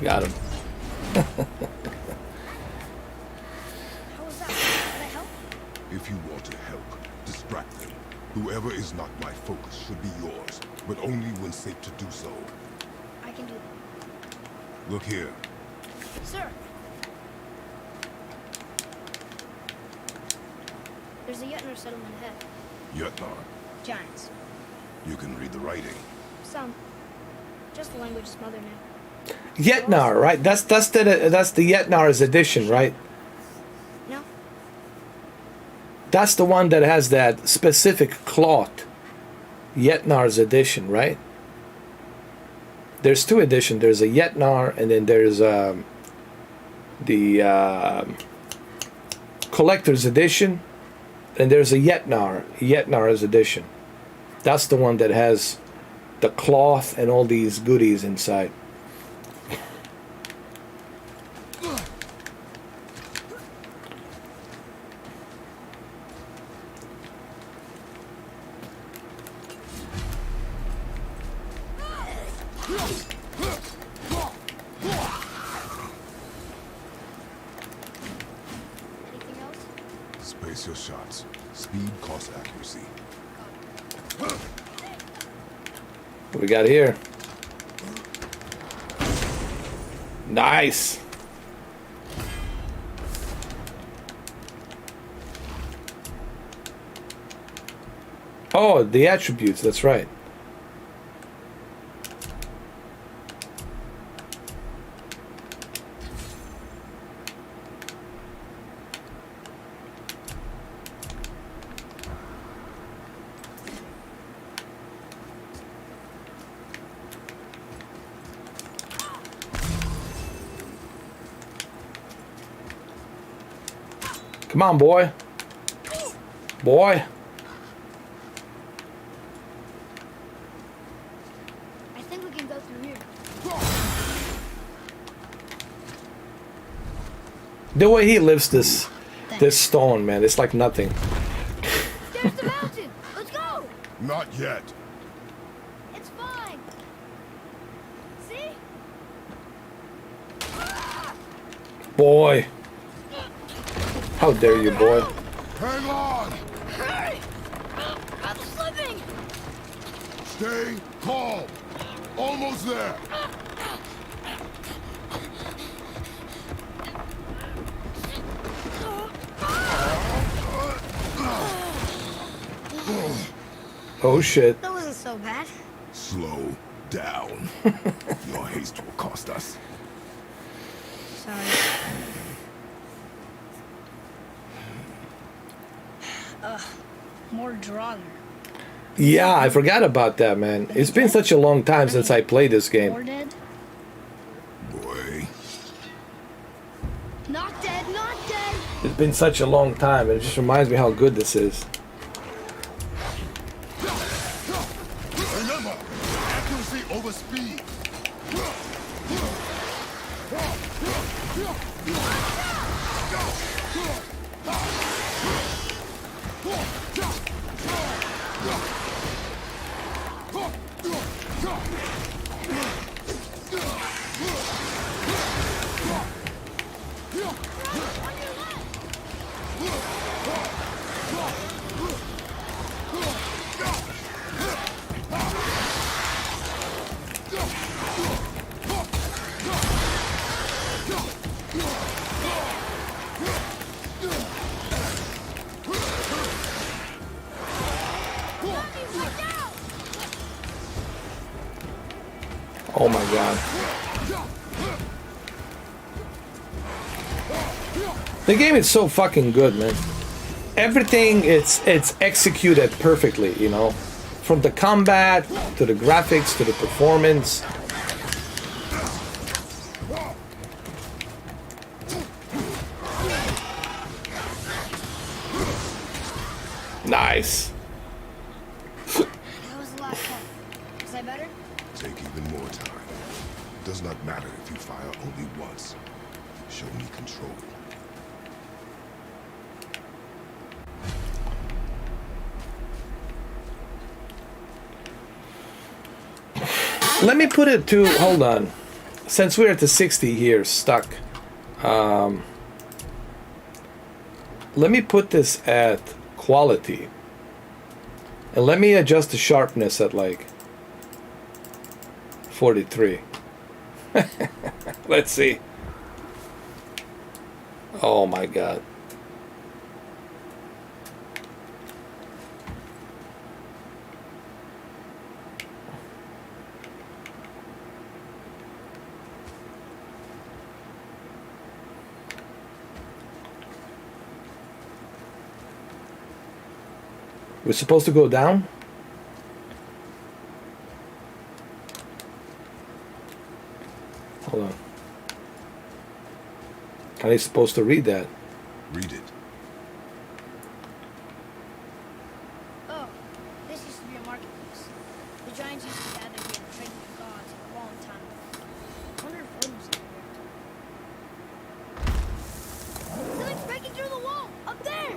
Got him. How was that? Did I help? If you want to help, distract them. Whoever is not my focus should be yours, but only when safe to do so. I can do that. Look here. Sir! There's a Yetner settlement ahead. Yetnar, Giants. you can read the writing. Some. Just the language his mother knew. Yetnar, right? That's the Yetnar's edition, right? No? That's the one that has that specific cloth. Yetnar's edition, right? There's two editions. There's a Yetnar, and then there's the collector's edition, and there's a Yetnar's edition. That's the one that has the cloth and all these goodies inside. Anything else? Space your shots. Speed costs accuracy. What we got here? Nice. Oh, the attributes, that's right. Come on, boy. Boy. I think we can go through here. The way he lifts this stone, man, it's like nothing. There's the mountain! Let's go! Not yet. It's fine! See? Boy. How dare you, boy. Hang on! Hurry! I'm slipping! Stay calm. Almost there. Oh shit. That wasn't so bad. Slow down. Your haste will cost us. Sorry. More Draugr. Yeah, I forgot about that, man. It's been such a long time since I played this More game. dead? Boy. Not dead, not dead! It's been such a long time, and it just reminds me how good this is. Remember, accuracy over speed. Oh my god. The game is so fucking good, man. Everything it's executed perfectly, you know. From the combat to the graphics to the performance. Nice. That was the last part. Is that better? Take Show me control. Let me put it to, hold on. Since we're at the 60 here, stuck. Let me put this at quality. And let me adjust the sharpness at like 43. Let's see. Oh my God. We're supposed to go down? Hold on. Are they supposed to read that? Read it. Oh, this used to be a marketplace. The giants used to gather here and trade with the gods a long time ago. I wonder if Odin's still here. Something's breaking through the wall! Up there!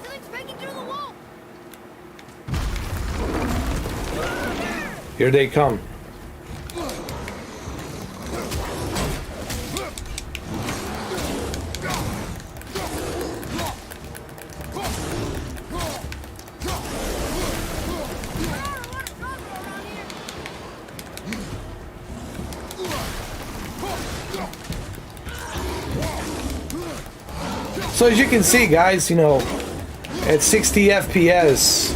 Something's breaking through the wall! Here they come. So as you can see, guys, you know, at 60 FPS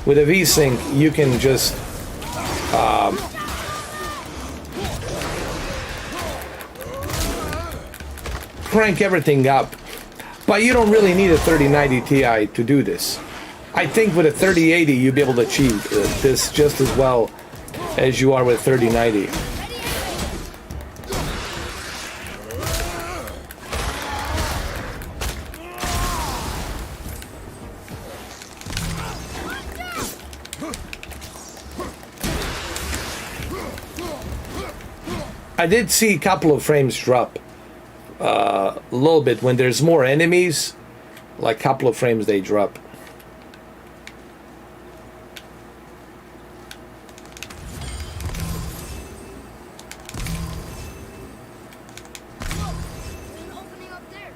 with a VSync, you can just crank everything up. But you don't really need a 3090 Ti to do this. I think with a 3080 you'll be able to achieve this just as well as you are with 3090. I did see a couple of frames drop a little bit when there's more enemies, like a couple of frames they drop. There's an opening up there.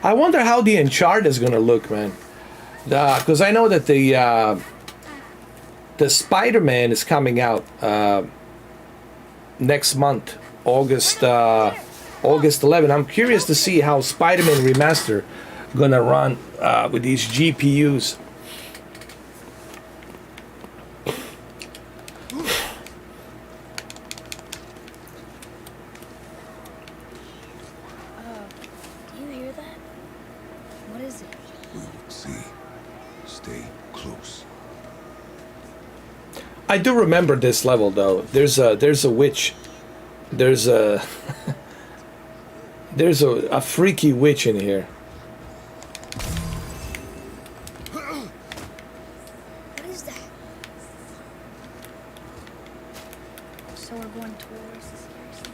I wonder how the Uncharted is gonna look, man. Because I know that the Spider-Man is coming out next month, August 11. I'm curious to see how Spider-Man Remaster gonna run with these GPUs. Do you hear that? What is it? We'll see. Stay close. I do remember this level though. There's a witch. There's a there's a freaky witch in here. What is that? So we're going towards the scary scene.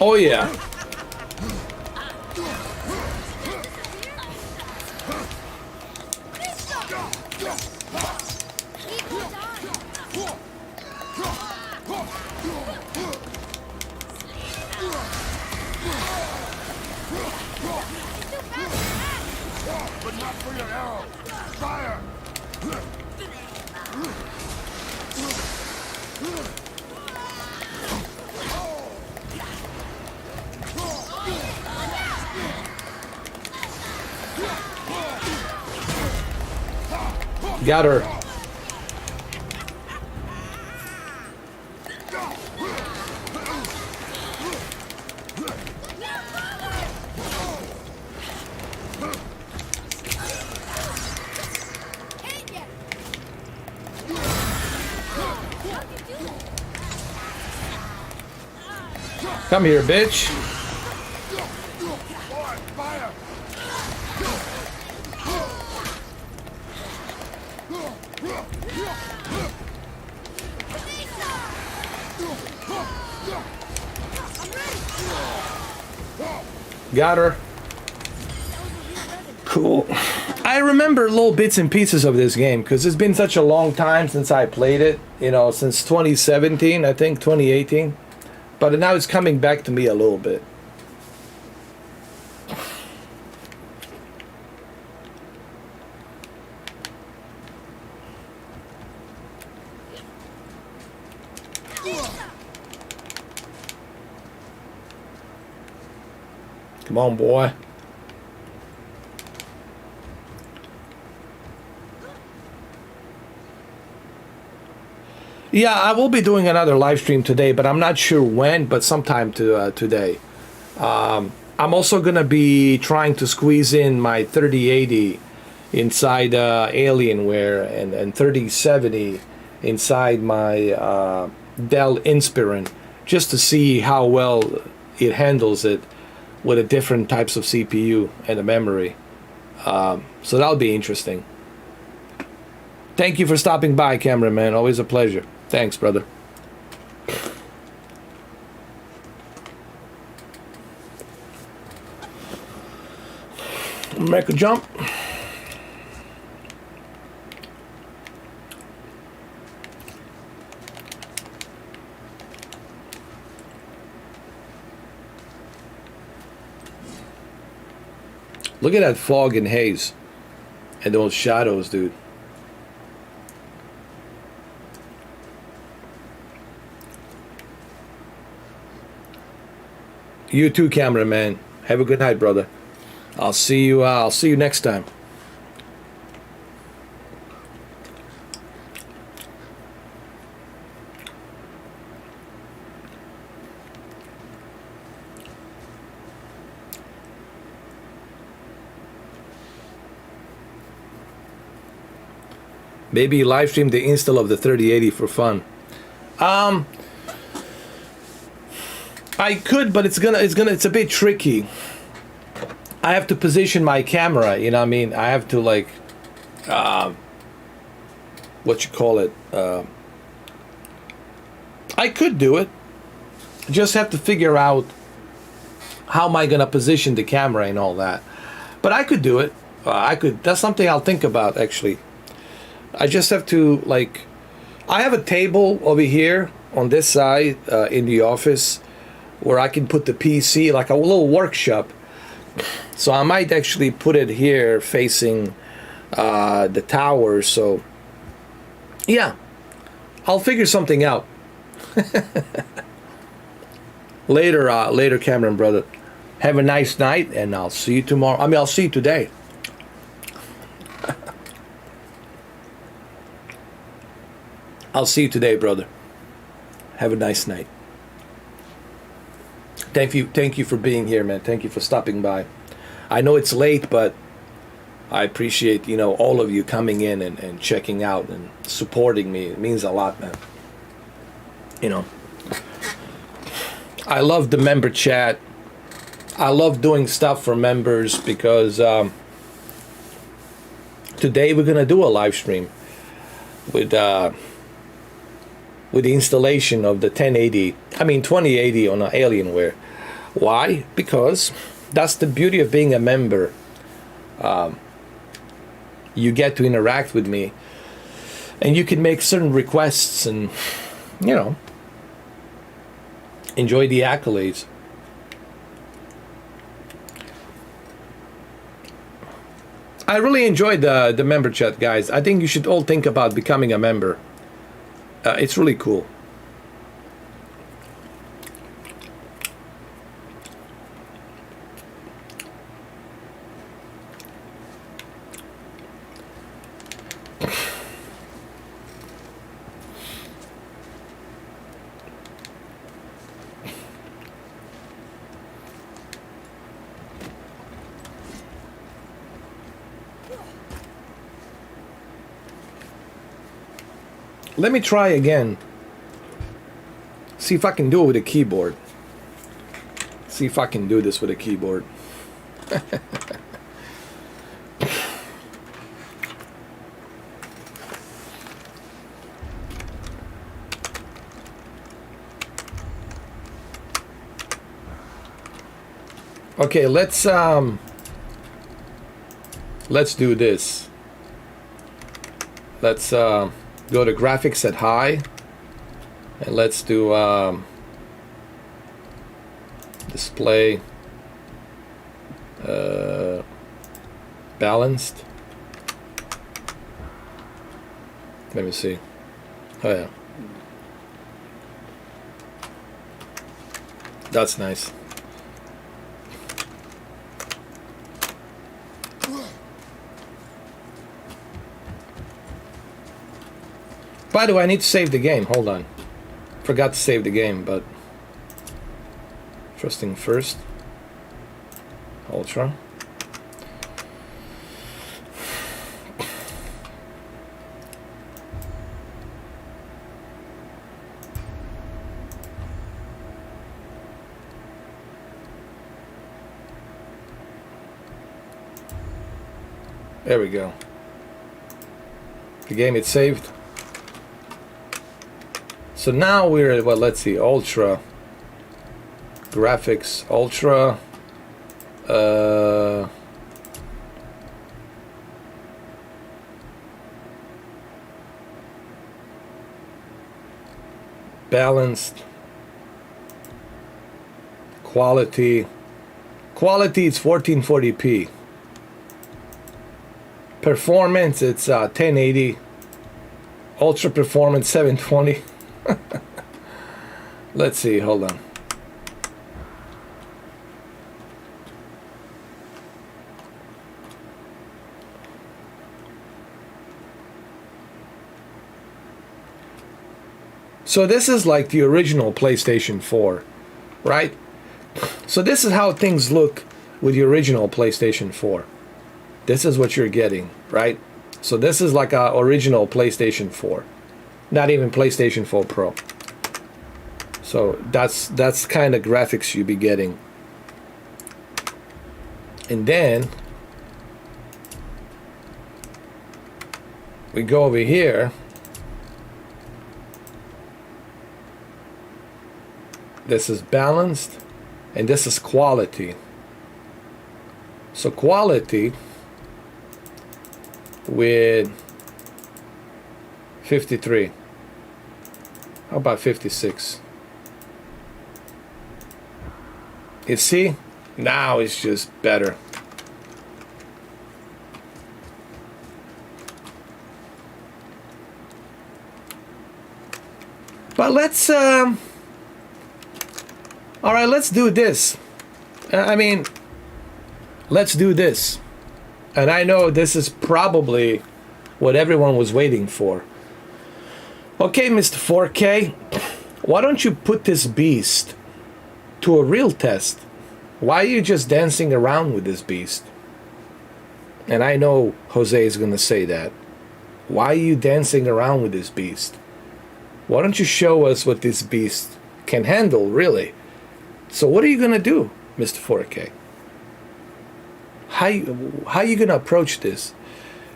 Oh yeah. But not for your arrow. Fire! Got her. Come here, bitch. Fire! Got her. Cool. I remember little bits and pieces of this game because it's been such a long time since I played it. You know, since 2017, I think 2018. But now it's coming back to me a little bit. Come on, boy. Yeah, I will be doing another live stream today, but I'm not sure when, but sometime today. I'm also going to be trying to squeeze in my 3080 inside Alienware and 3070 inside my Dell Inspiron, just to see how well it handles it with the different types of CPU and the memory. So that'll be interesting. Thank you for stopping by, cameraman. Always a pleasure. Thanks, brother. Make a jump. Look at that fog and haze and those shadows, dude. You too, cameraman. Have a good night, brother. I'll see you next time. Maybe live stream the install of the 3080 for fun. I could, but it's a bit tricky. I have to position my camera, you know what I mean? I have to like what you call it? I could do it. Just have to figure out how am I gonna position the camera and all that. But I could do it. That's something I'll think about actually. I just have to like, I have a table over here on this side in the office where I can put the PC, like a little workshop. So I might actually put it here facing the tower. So yeah, I'll figure something out. Later, Cameron, brother. Have a nice night, and I'll see you tomorrow. I mean, I'll see you today. I'll see you today, brother. Have a nice night. Thank you for being here, man. Thank you for stopping by. I know it's late, but I appreciate, you know, all of you coming in and checking out and supporting me. It means a lot, man. You know, I love the member chat. I love doing stuff for members because today we're gonna do a live stream with the installation of the 2080 on Alienware. Why? Because that's the beauty of being a member. You get to interact with me, and you can make certain requests and, you know, enjoy the accolades. I really enjoyed the member chat, guys. I think you should all think about becoming a member. It's really cool. Let me try again. See if I can do it with a keyboard. See if I can do this with a keyboard. Okay, let's do this. Let's go to graphics at high, and let's do display balanced. Let me see. Oh yeah, that's nice. By the way, I need to save the game. Hold on. Forgot to save the game, but first thing first. Ultra. There we go. The game is saved. So now we're at, well, let's see, ultra graphics, ultra balanced, quality is 1440p, performance it's 1080, ultra performance 720. Let's see, hold on. So this is like the original PlayStation 4, right? So this is how things look with the original PlayStation 4. This is what you're getting, right? So this is like a original PlayStation 4. Not even PlayStation 4 Pro. So that's kind of graphics you'll be getting. And then we go over here. This is balanced and this is quality. So quality with 53. How about 56? You see? Now it's just better. But let's all right, let's do this. I mean, let's do this. And I know this is probably what everyone was waiting for. Okay, Mr. 4K, why don't you put this beast to a real test? Why are you just dancing around with this beast? And I know Jose is going to say that. Why are you dancing around with this beast? Why don't you show us what this beast can handle, really? So what are you going to do, Mr. 4K? How are you going to approach this?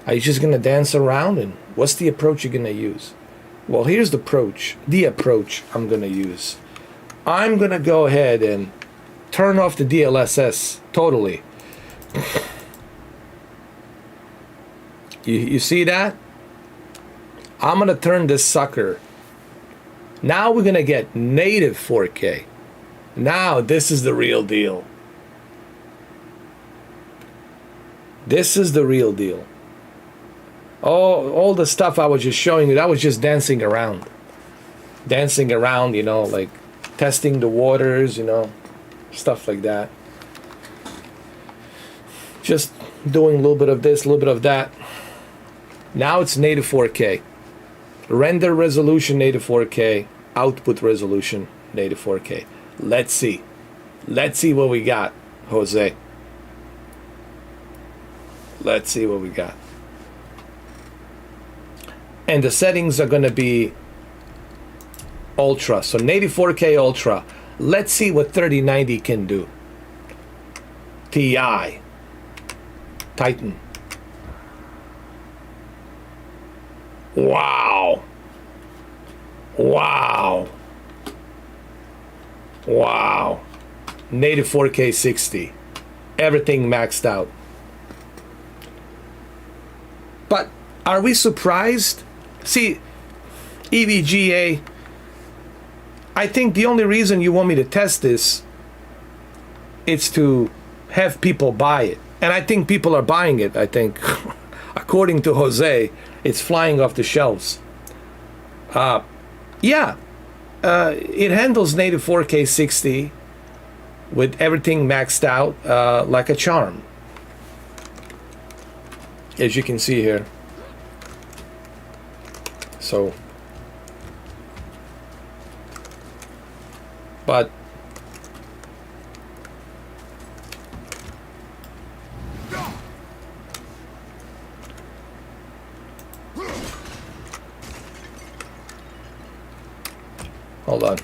Are you just going to dance around? And what's the approach you're going to use? Well, here's the approach I'm going to use. I'm going to go ahead and turn off the DLSS totally. You see that? I'm going to turn this sucker. Now we're going to get native 4K. Now this is the real deal. This is the real deal. All the stuff I was just showing you, that was just dancing around. Dancing around, you know, like testing the waters, you know, stuff like that. Just doing a little bit of this, a little bit of that. Now it's native 4K. Render resolution native 4K. Output resolution native 4K. Let's see. Let's see what we got, Jose. Let's see what we got. And the settings are going to be ultra. So native 4K ultra. Let's see what 3090 can do. Ti. Titan. Wow. Wow. Wow. Native 4K 60. everything maxed out. But are we surprised? See, EVGA, I think the only reason you want me to test this is to have people buy it. And I think people are buying it, I think. According to Jose, it's flying off the shelves. Yeah, it handles native 4K 60 with everything maxed out like a charm. As you can see here. So, but hold on.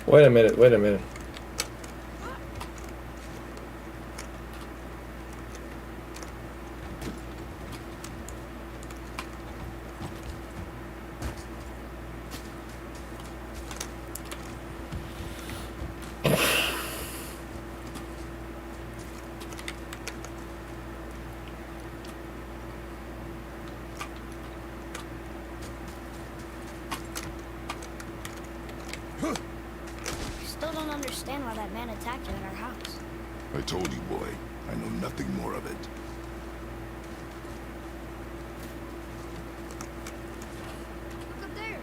Wait a minute, wait a minute. Still don't understand why that man attacked you at our house. I told you, boy. I know nothing more of it. Look up there.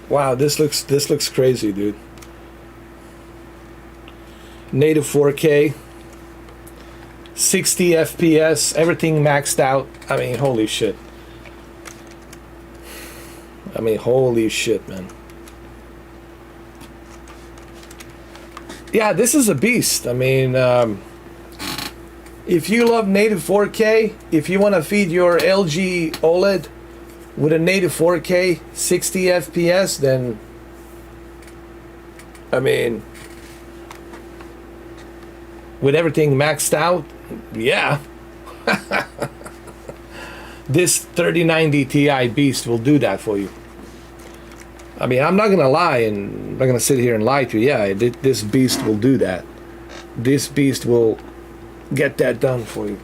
Wow, this looks crazy, dude. Native 4K, 60 FPS, everything maxed out. I mean, holy shit. I mean, holy shit, man. Yeah, this is a beast. I mean, if you love native 4K, if you want to feed your LG OLED with a native 4K 60 FPS, then I mean, with everything maxed out, yeah. This 3090 Ti beast will do that for you. I mean, I'm not gonna lie, and I'm not gonna sit here and lie to you. Yeah, this beast will do that. This beast will get that done for you.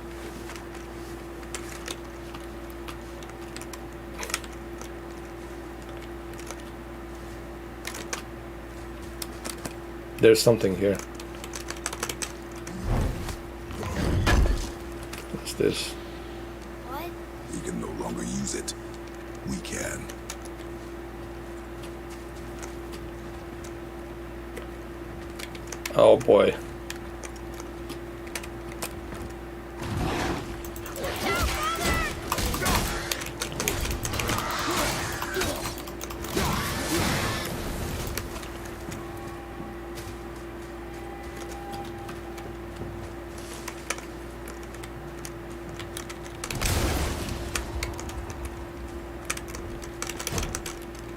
There's something here. What's this? What? We can no longer use it. We can. Oh boy.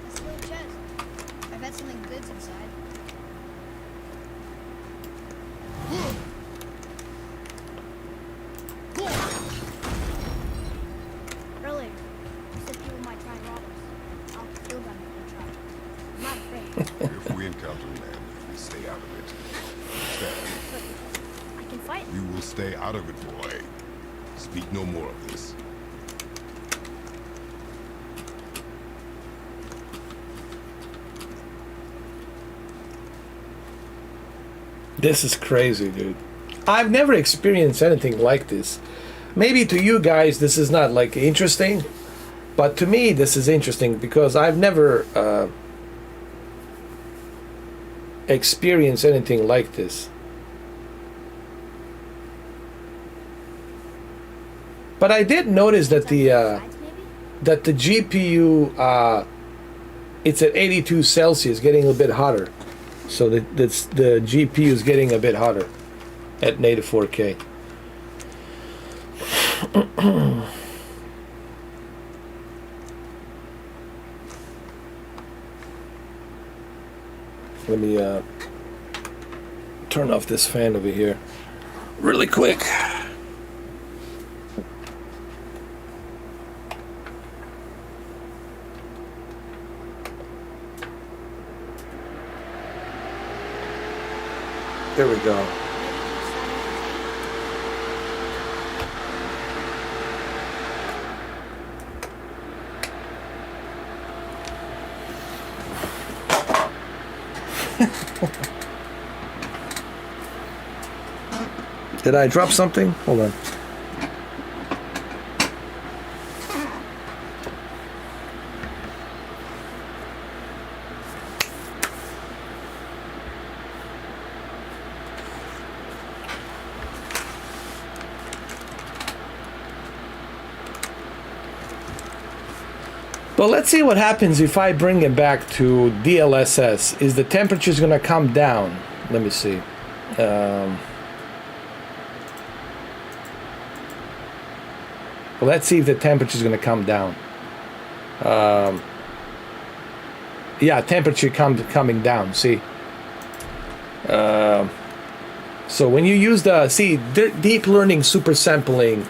This little chest. I bet something good's inside. Earlier, you said people might try and rob us. I'll kill them if they try. I'm not afraid. If we encounter land, we stay out of it. I can fight. You will stay out of it, boy. Speak no more of this. This is crazy, dude. I've never experienced anything like this. Maybe to you guys this is not like interesting, but to me this is interesting because I've never experienced anything like this. But I did notice that the GPU it's at 82 Celsius, getting a bit hotter. So the GPU is getting a bit hotter at native 4K. Let me turn off this fan over here really quick. There we go. Did I drop something? Hold on. But let's see what happens if I bring it back to DLSS. Is the temperature going to come down? Let me see. Well, let's see if the temperature is going to come down. Yeah, temperature coming down. See. So when you use deep learning super sampling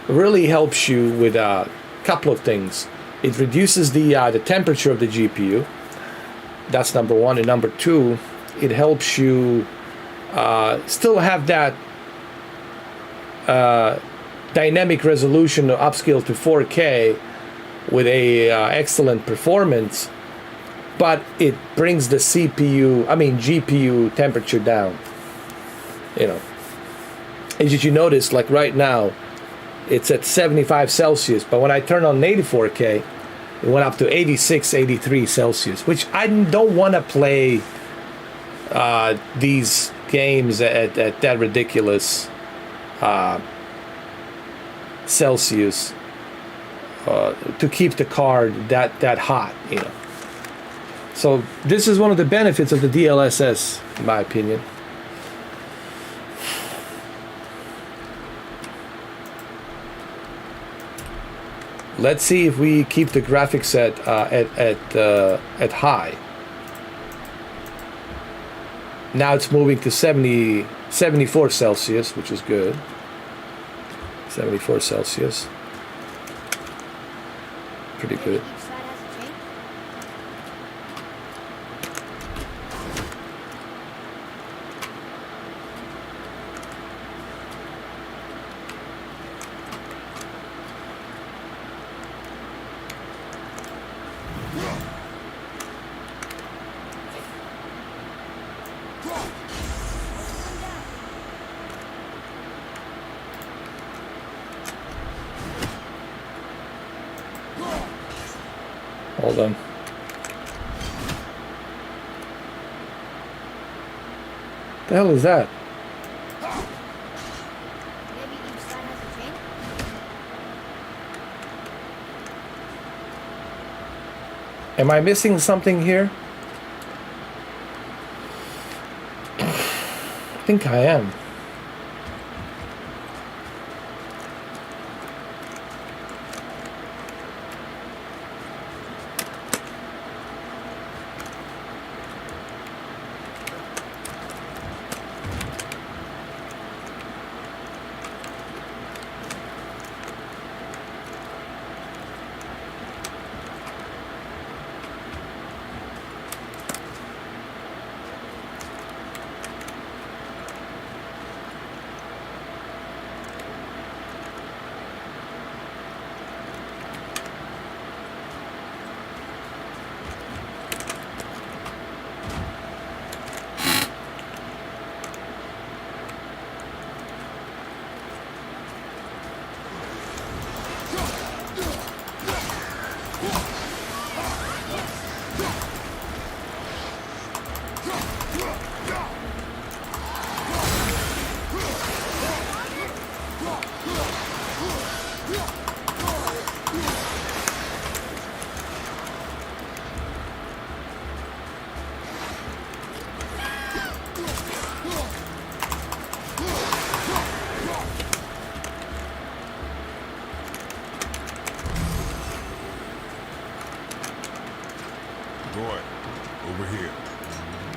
really helps you with a couple of things. It reduces the temperature of the GPU. That's number one. And number two, it helps you still have that dynamic resolution upscale to 4K with a excellent performance, but it brings the GPU temperature down. You know, as you notice, like right now, it's at 75 Celsius, but when I turn on native 4K, it went up to 86, 83 Celsius, which I don't want to play these games at that ridiculous Celsius to keep the card that hot, you know. So this is one of the benefits of the DLSS, in my opinion. Let's see if we keep the graphics at high. Now it's moving to 74 Celsius, which is good. 74 Celsius. Pretty good. Hold on. The hell is that? Maybe each side has a chain? Am I missing something here? I think I am.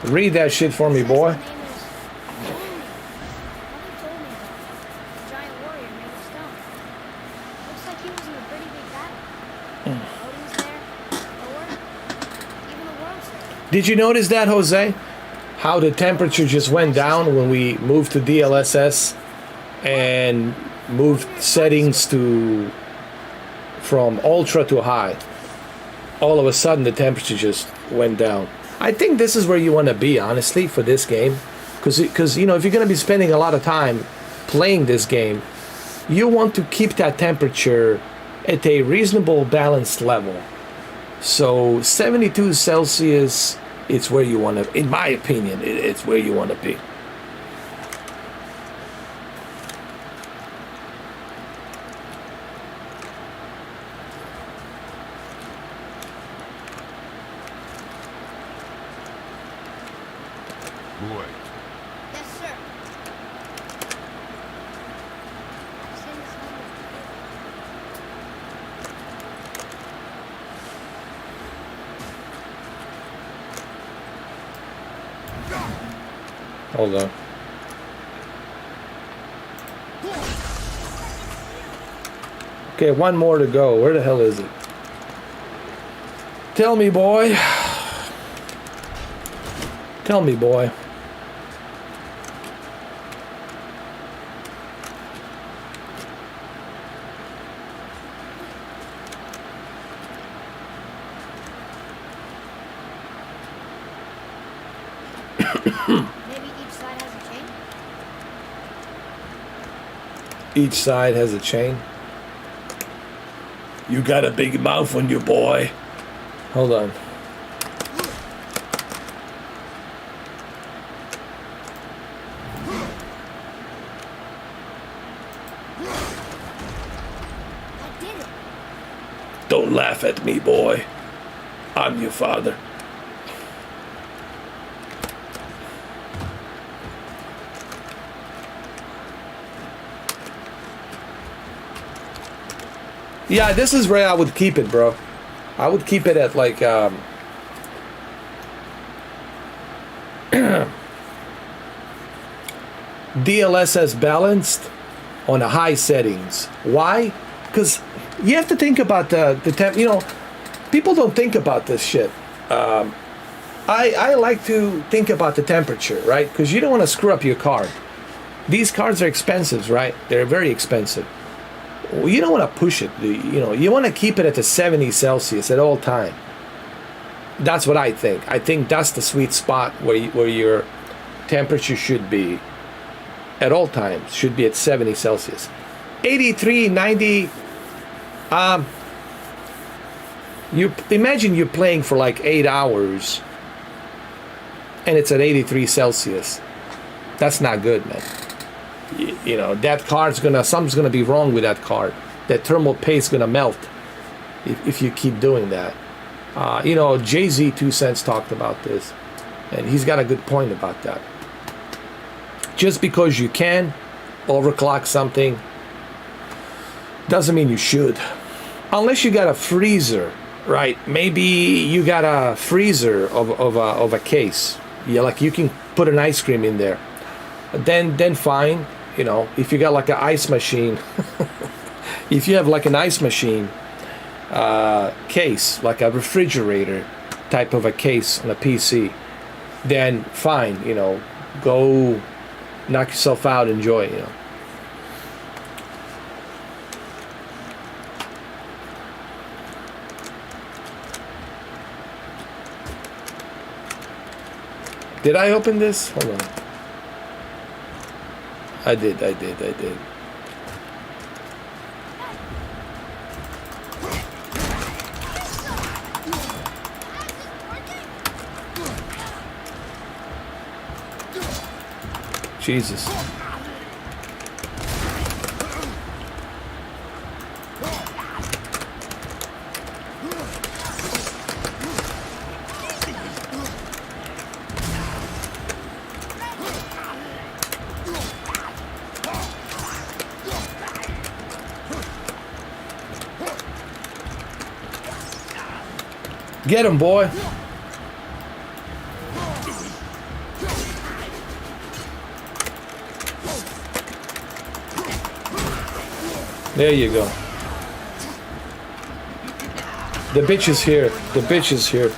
Read that shit for me, boy. His name is Tony. Mother told me about him. A giant warrior made of stone. Looks like he was in a pretty big battle. Odin's there, Thor, even the world's there. Did you notice that, Jose? How the temperature just went down when we moved to DLSS and moved settings to from ultra to high. All of a sudden the temperature just went down. I think this is where you want to be, honestly, for this game, because you know, if you're going to be spending a lot of time playing this game, you want to keep that temperature at a reasonable balanced level. So 72 Celsius, it's where you want to, in my opinion, it's where you want to be. Boy, Yes, sir. Send us home. Hold on. Okay, one more to go. Where the hell is it? Tell me, boy. Tell me, boy. Maybe each side has a chain? Each side has a chain. You got a big mouth on you, boy. Hold on. I did it. Don't laugh at me, boy. I'm your father. Yeah, this is where I would keep it, bro. I would keep it at like DLSS balanced on the high settings. Why? Because you have to think about the temp. You know, people don't think about this shit. I like to think about the temperature, right? Because you don't want to screw up your card. These cards are expensive, right? They're very expensive. Well, you don't want to push it. You know, you want to keep it at the 70 Celsius at all time. That's what I think. I think that's the sweet spot where your temperature should be at all times. Should be at 70 Celsius. 83, 90. You imagine you're playing for like 8 hours, and it's at 83 Celsius. That's not good, man. You know, that card's something's gonna be wrong with that card. That thermal paste gonna melt if you keep doing that. You know, Jay-Z 2 Cents talked about this, and he's got a good point about that. Just because you can overclock something doesn't mean you should, unless you got a freezer, right? Maybe you got a freezer of a case. Yeah, like you can put an ice cream in there. Then fine. You know, if you got like an ice machine, if you have like an ice machine case, like a refrigerator type of a case on a PC, then fine, you know, go knock yourself out, enjoy it, you know. Did I open this? Hold on. I did. Jesus. Get him, boy. There you go. The bitch is here. The bitch is here.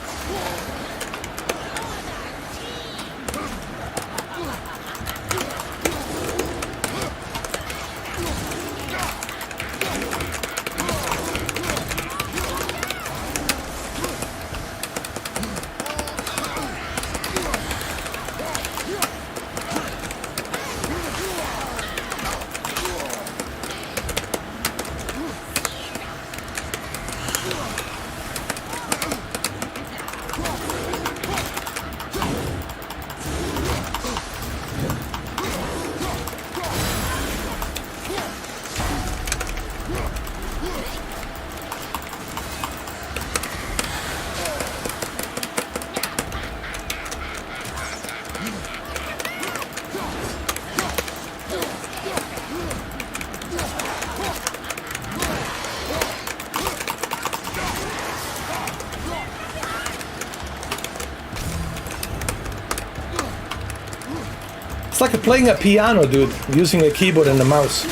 It's like playing a piano, dude, using a keyboard and a mouse.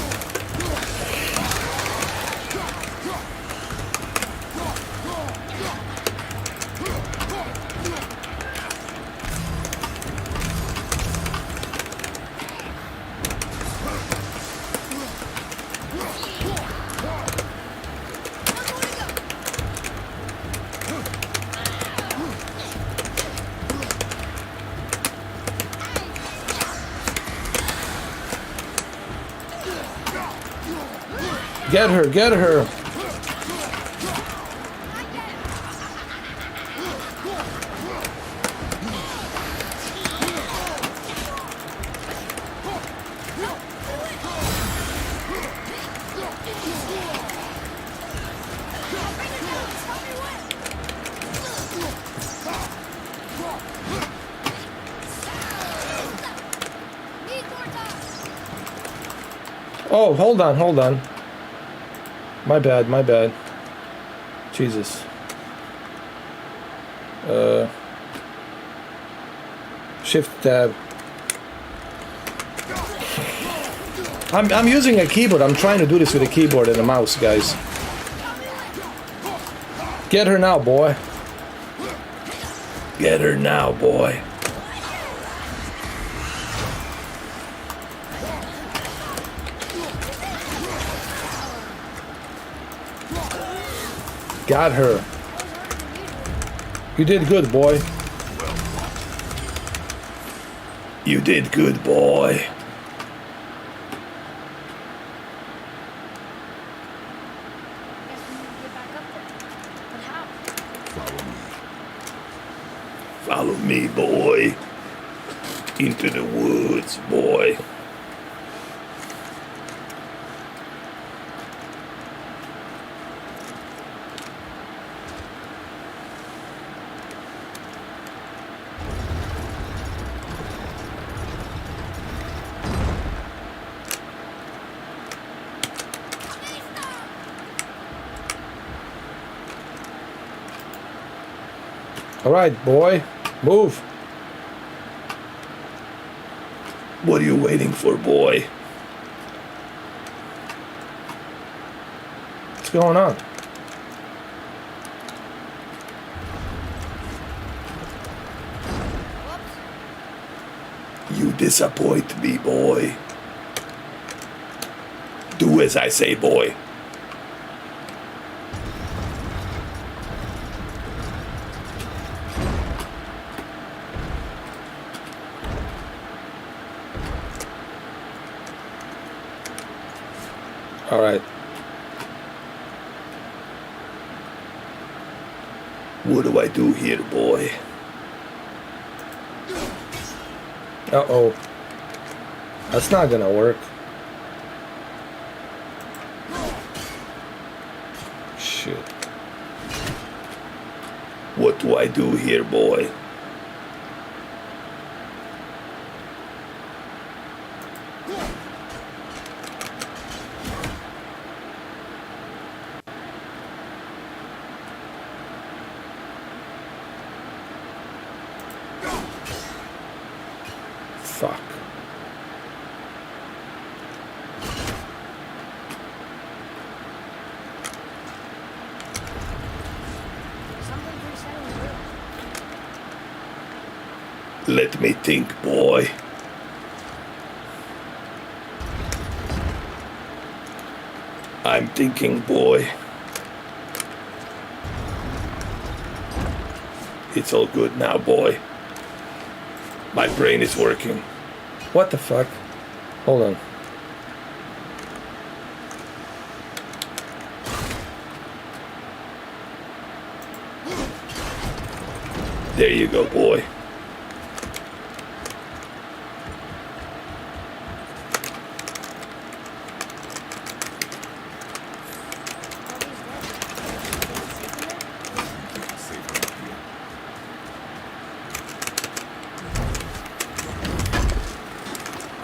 Get her, get her. Oh, hold on, hold on. My bad, my bad. Jesus. Shift tab. I'm using a keyboard. I'm trying to do this with a keyboard and a mouse, guys. Get her now, boy. Get her now, boy. Got her. You did good, boy. You did good, boy. Follow me, boy. Into the woods, boy. All right, boy, move. What are you waiting for, boy? What's going on? You disappoint me, boy. Do as I say, boy. All right. What do I do here, boy? Uh-oh. That's not gonna work. Shit. What do I do here, boy? Fuck. Let me think, boy. I'm thinking, boy. It's all good now, boy. My brain is working. What the fuck? Hold on. There you go, boy.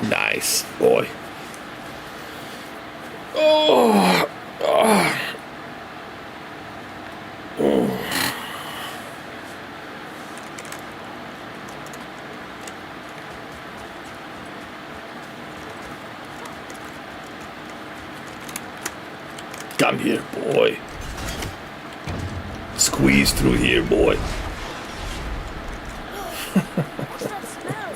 Nice, boy. Oh. Oh. Oh. Come here, boy. Squeeze through here, boy. What's that smell?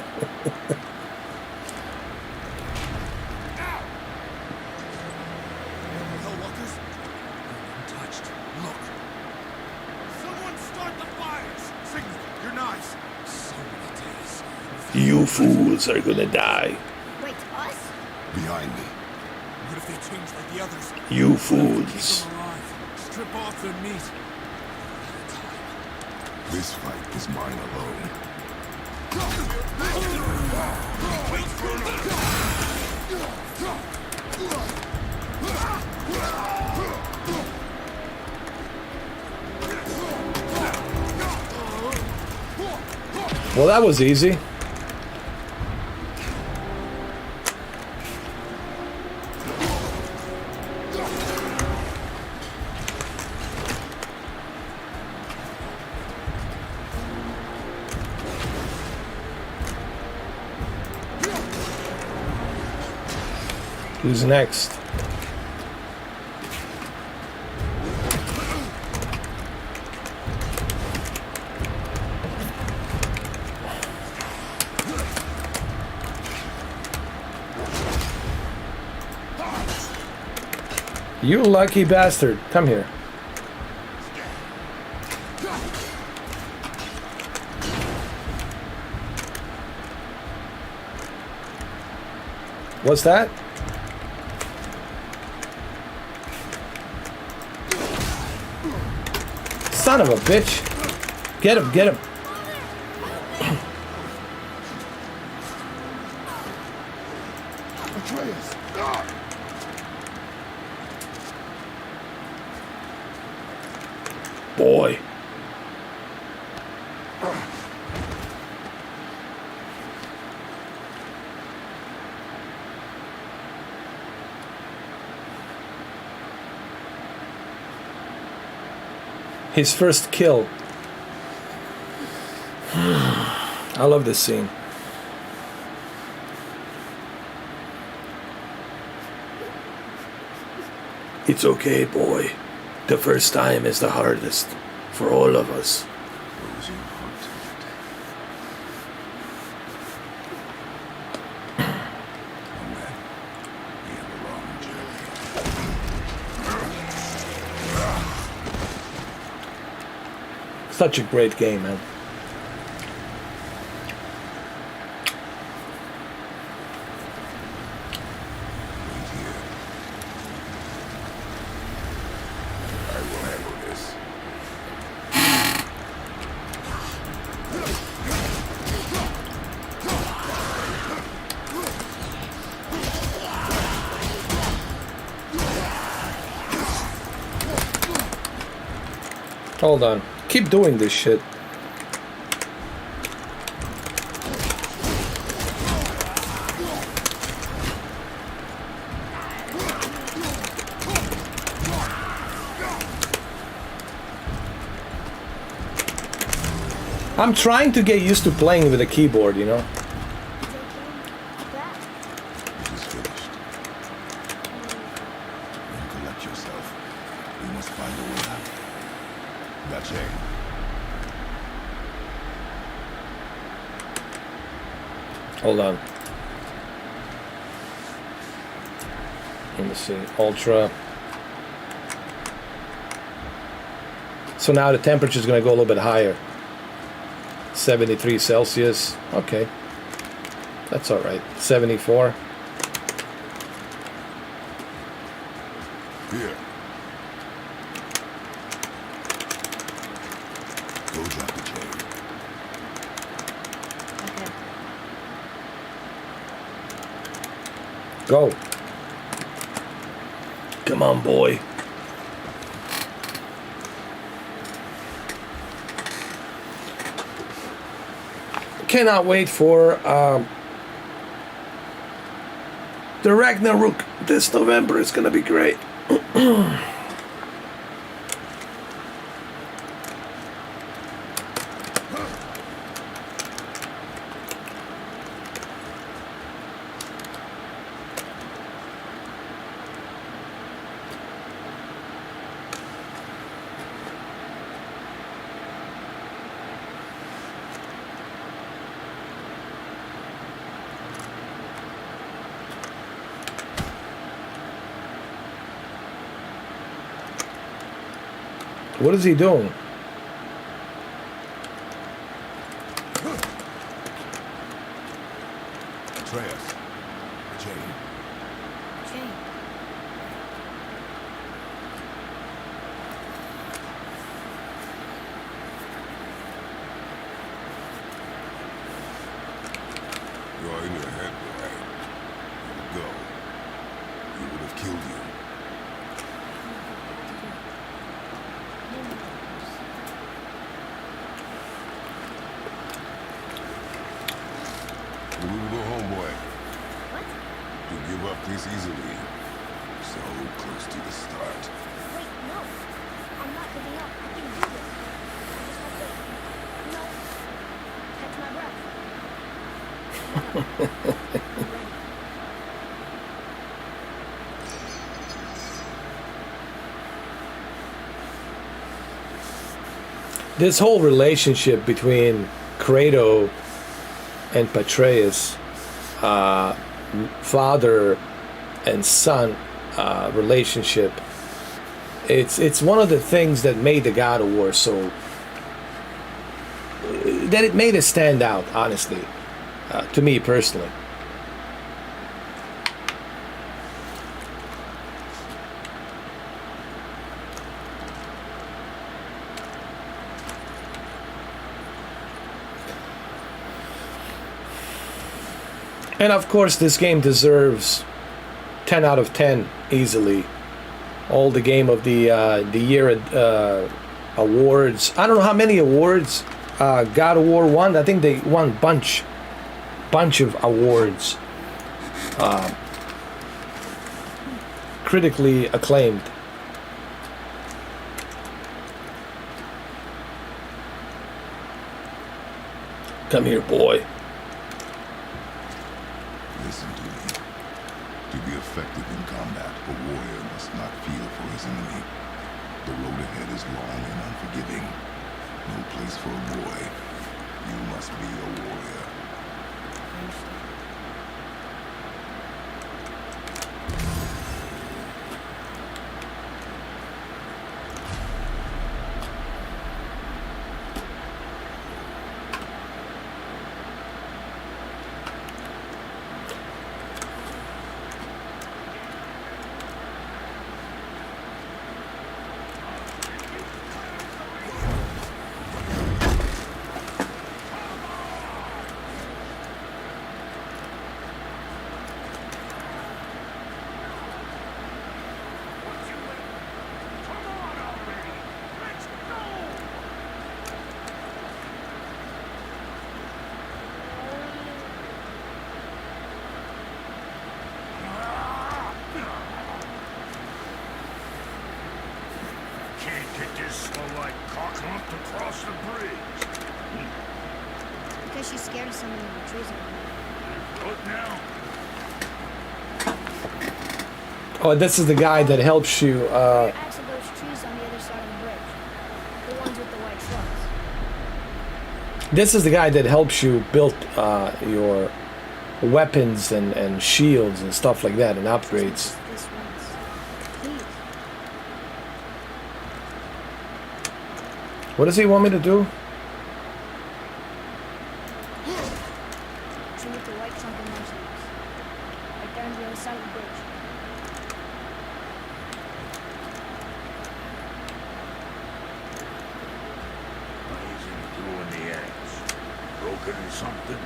Hellwalkers? Untouched. Look. Someone start the fires! Signal, your knives. So many days. You fools are gonna die. Wait, us? Behind me. What if they change like the others? You Keep fools. them alive. Strip off their meat. This fight is mine alone. Wait for Well, that was easy. Who's next? You lucky bastard. Come here. What's that? Son of a bitch. Get him, get him. Atreus! Boy. His first kill. I love this scene. It's okay, boy. The first time is the hardest for all of us. Close your heart to it. And then, we have a long journey. Such a great game, man. Wait here. I will handle this. Hold on. Keep doing this shit. I'm trying to get used to playing with a keyboard, you know? That. It is finished. When you collect yourself, we must find a way out. That chain. Hold on. Let me see. Ultra. So now the temperature is going to go a little bit higher. 73 Celsius. Okay. That's all right. 74. Here. Go drop the chain. Okay. Go. Come on, boy. Cannot wait for the Ragnarok this November. It's gonna be great. What is he doing? Atreus. Jane. Jane. You are in your head, boy. You would go. He would have killed you. We will go home, boy. What? You give up this easily. So close to the start. Wait, no. I'm not giving up. I can do this. I just have to, catch my breath. I'm ready. This whole relationship between Kratos and Atreus, father and son relationship, it's one of the things that made the God of War so that it made it stand out, honestly, to me personally. And of course, this game deserves 10 out of 10 easily. All the game of the year awards. I don't know how many awards God of War won. I think they won bunch of awards. Critically acclaimed. Come here, boy. Listen to me. To be effective in combat, a warrior must not fear for his enemy. The road ahead is long and unforgiving. No place for a boy. You must be a warrior. Can't get this slow-like cocklump to cross the bridge. Because she's scared of some of the trees around What now? Oh, this is the guy that helps you. her. Axe of those trees on the other side of the bridge. The ones with the white shrubs. This is the guy that helps you build your weapons and shields and stuff like that and upgrades. This once. Please. What does he want me to do? So you have to wipe something on sleeves. Right there on the other side of the bridge. Amazing doing the axe. Broken or something?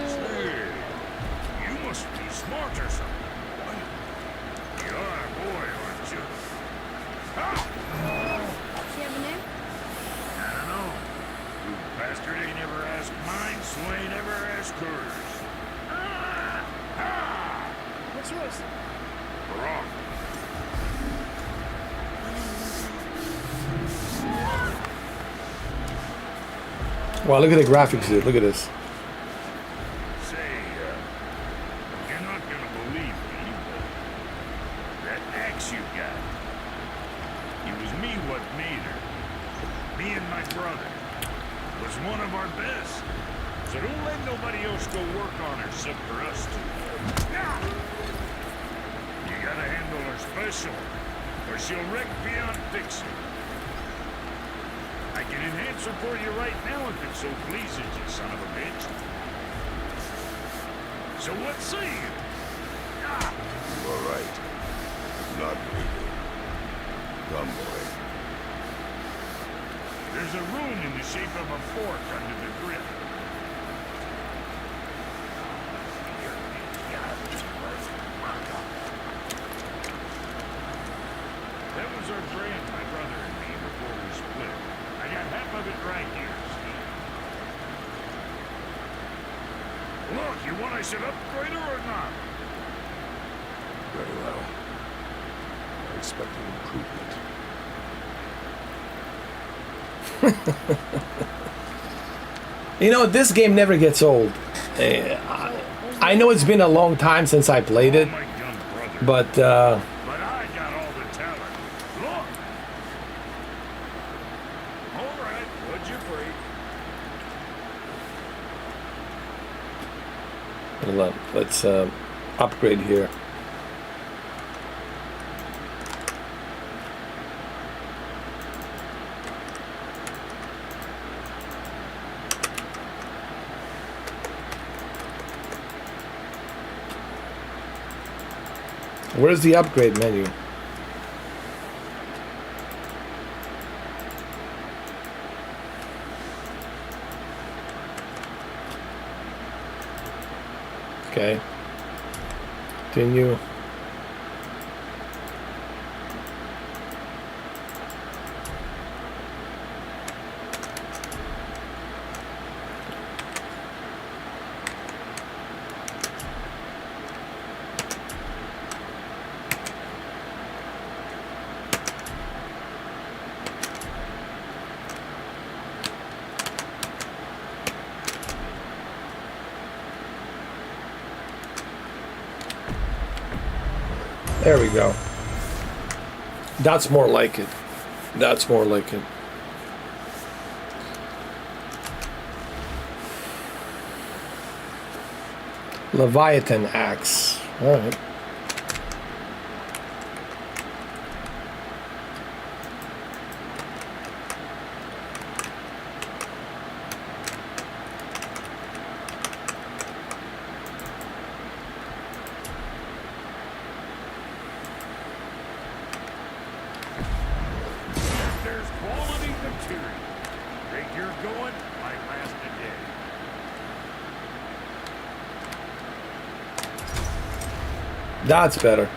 Say, you must be smart or something. You are a boy, aren't you? Ah! Does she have a name? I don't know. You bastard ain't ever asked mine, so ain't ever asked hers. Ah! Ah! What's yours? Wrong. Wow, look at the graphics, dude. Look at this. Say, you're not gonna believe me, but that axe you got, it was me what made her. Me and my brother. Was one of our best. So don't let nobody else go work on her except for us two. Now, you gotta handle her special, or she'll wreck beyond fixing. I can enhance her for you right now if it so pleases you, son of a bitch. So what say you? Ah! All right. Not really. Come, boy. There's a rune in the shape of a fork under the grip. That was our brand, my brother and me, before we split. I got half of it right here, see? Look, you want I should upgrade her or not? Very well. I expect an improvement. You know, this game never gets old. I know it's been a long time since I played it, Oh, my young brother. but But I got all the talent. Look! All right, what'd you break? hold on, let's upgrade here. Where's the upgrade menu? Okay. Continue. There we go. That's more like it. That's more like it. Leviathan axe. All right. There's quality material. Rate you're going, might last a day. That's better.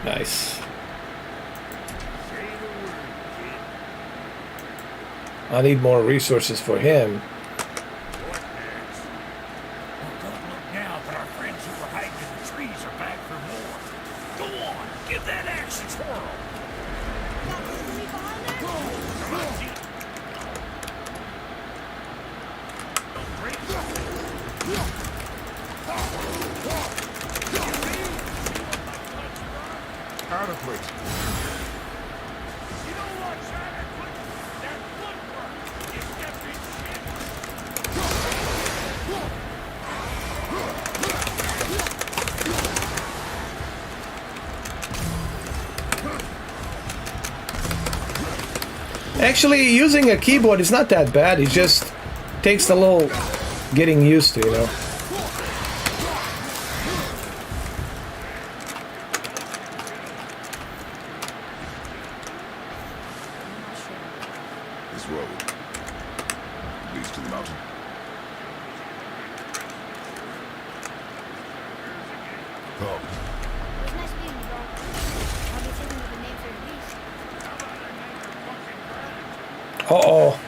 Nice. Say the word, kid. I need more resources for him. What next? Well, don't look now, but our friends who were hiding in the trees are back for more. Go on, give that axe a twirl. Got somebody behind there? Come Adequate. You know what's adequate? That footwork, you stepping shit. Actually, using a keyboard is not that bad. It just takes a little getting used to, you know. This road leads to the mountain. Come. It was nice meeting you, bro. I'll be thinking of the name for your beast. Uh-oh.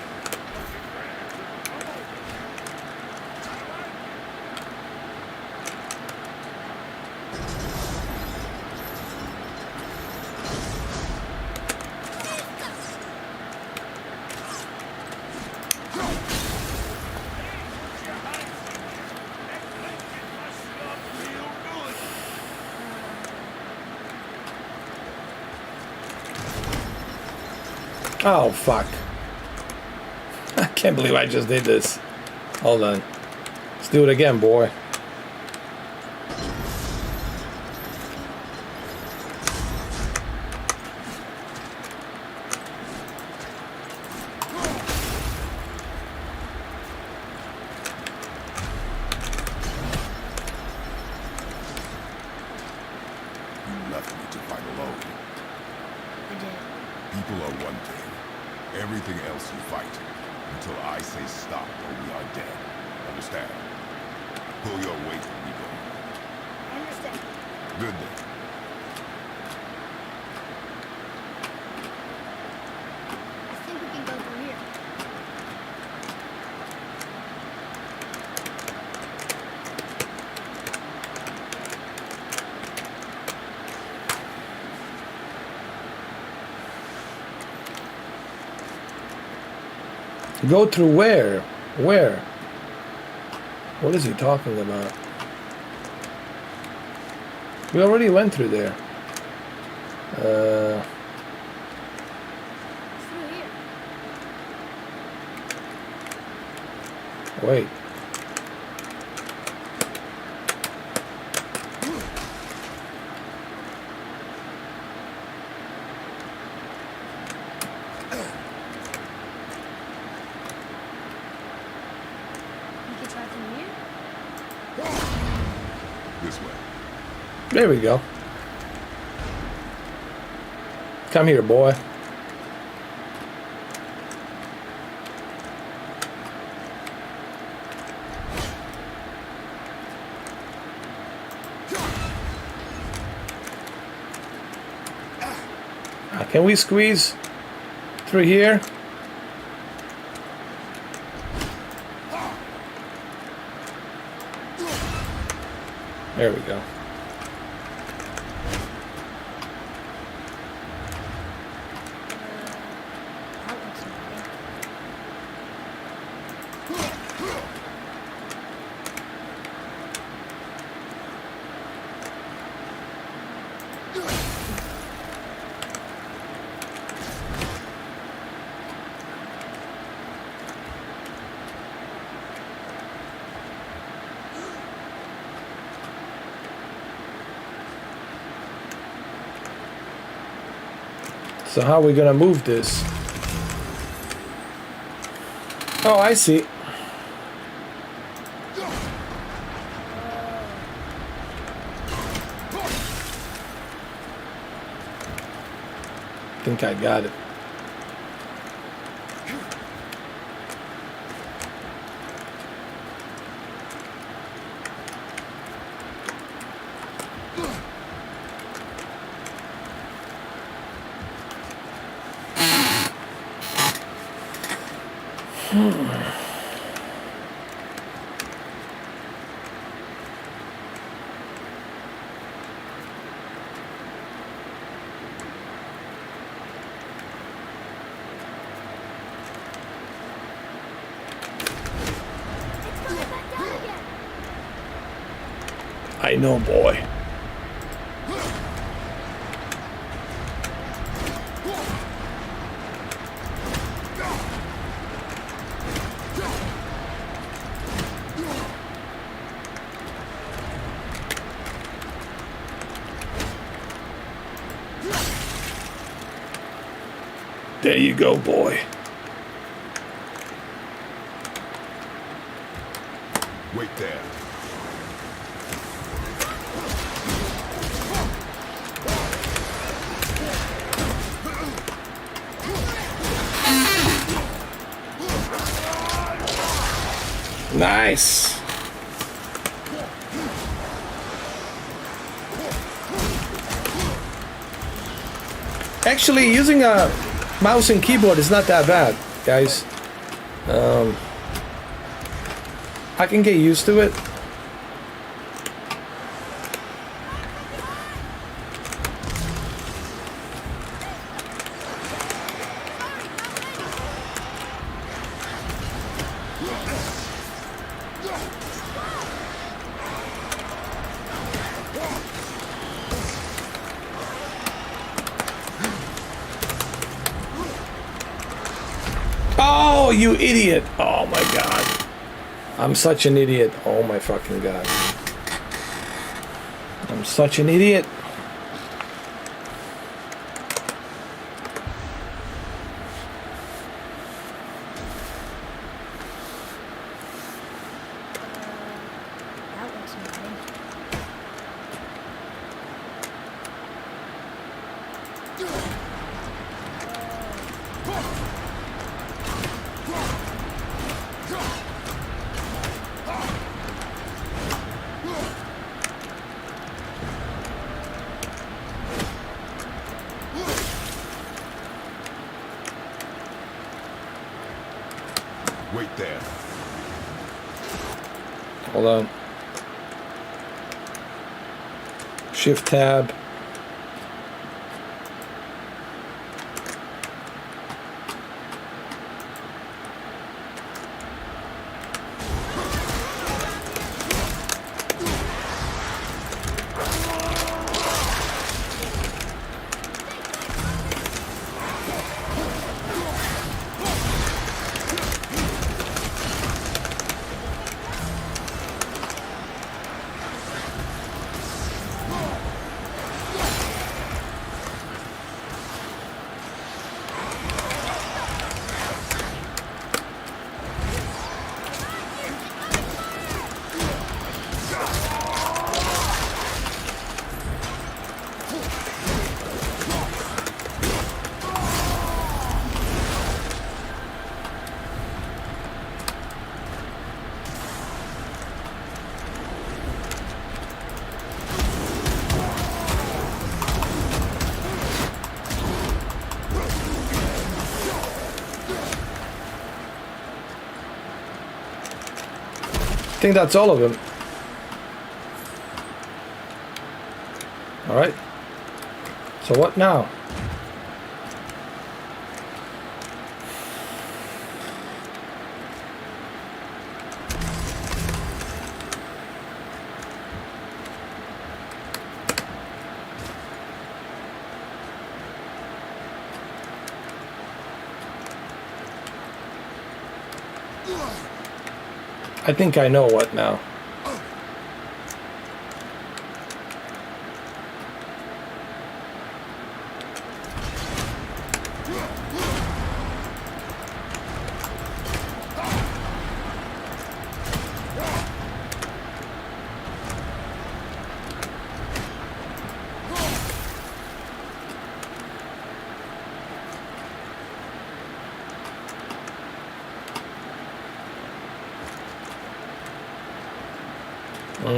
Oh, fuck. I can't believe I just did this. Hold on. Let's do it again, boy. You left me to fight alone. I did. People are one thing. Everything else you fight. Until I say stop or we are dead. Understand? Pull your weight when we go. I understand. Good then. I think we can go through here. Go through where? Where? What is he talking about? We already went through there. Through here. Wait. We can try through here. This way. There we go. Come here, boy. Can we squeeze through here? There we go. That looks familiar. So how are we gonna move this? Oh, I see. Think I got it. It's coming back down again. I know, boy. There you go, boy. Wait there. Nice. Actually, using a mouse and keyboard is not that bad, guys. I can get used to it. Oh, you idiot! Oh my god. I'm such an idiot. Oh my fucking god. I'm such an idiot. That looks inviting. Wait there. Hold on. Shift tab. I think that's all of them. All right. So what now? I think I know what now.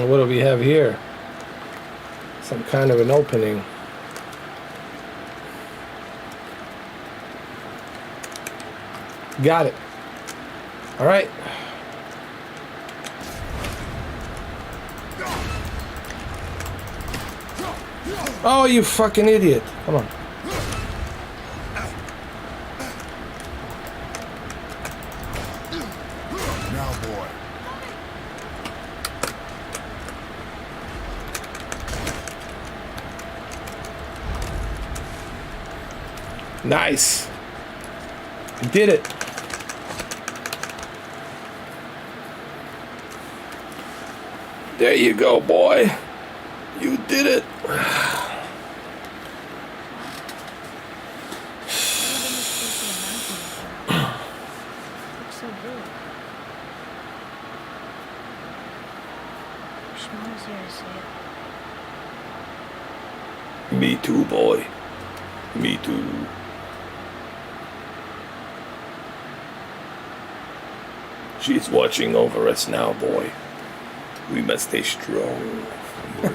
What do we have here? Some kind of an opening. Got it. All right. Oh, you fucking idiot. Come on. Now, boy. Nice. You did it. There you go, boy. You did it. Looks so good. Wish Mom was here to see it. Me too, boy. Me too. She's watching over us now, boy. We must stay strong. Hey,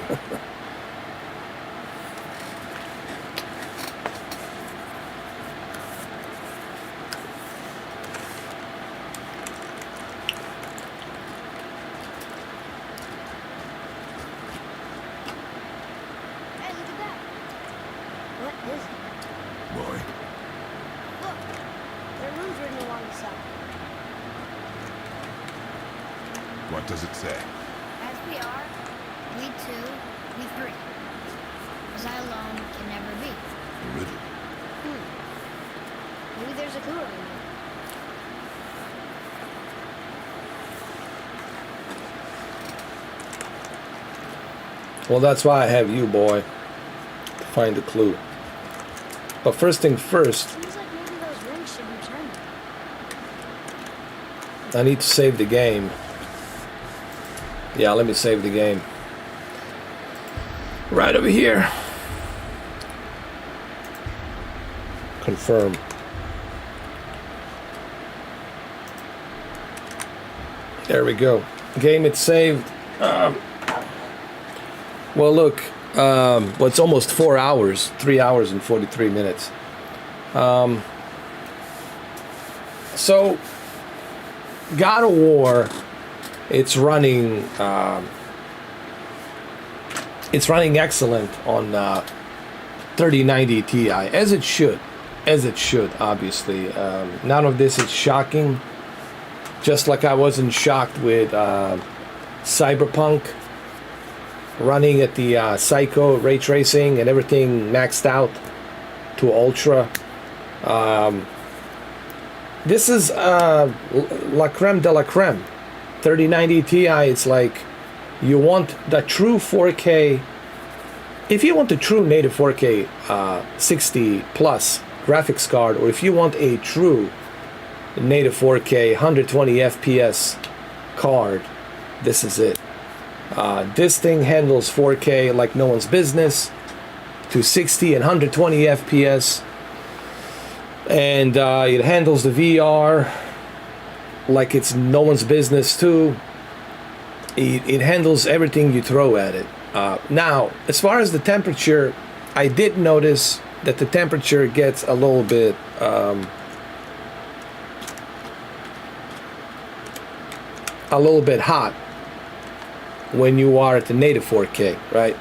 look at that. What is it? Boy, Look, there are runes written along the side. what does it say? As we are, we two, we three. As I alone can never be. A riddle. Maybe there's a clue over here. Well, that's why I have you, boy, to find the clue. But first thing first, Seems like maybe those rings should return. I need to save the game. Yeah, let me save the game. Right over here. Confirm. There we go. Game, it's saved. Well, look, well, it's almost 4 hours, 3 hours and 43 minutes. So, God of War, it's running excellent on 3090 Ti, as it should, obviously. None of this is shocking, just like I wasn't shocked with Cyberpunk, running at the Psycho ray tracing and everything maxed out to ultra. This is la creme de la creme. 3090 Ti, it's like you want the true 4K. If you want the true native 4K 60 plus graphics card, or if you want a true native 4K 120 FPS card, this is it. This thing handles 4K like no one's business, to 60 and 120 FPS, and it handles the VR like it's no one's business too. It handles everything you throw at it. Now, as far as the temperature, I did notice that the temperature gets a little bit hot when you are at the native 4K, right?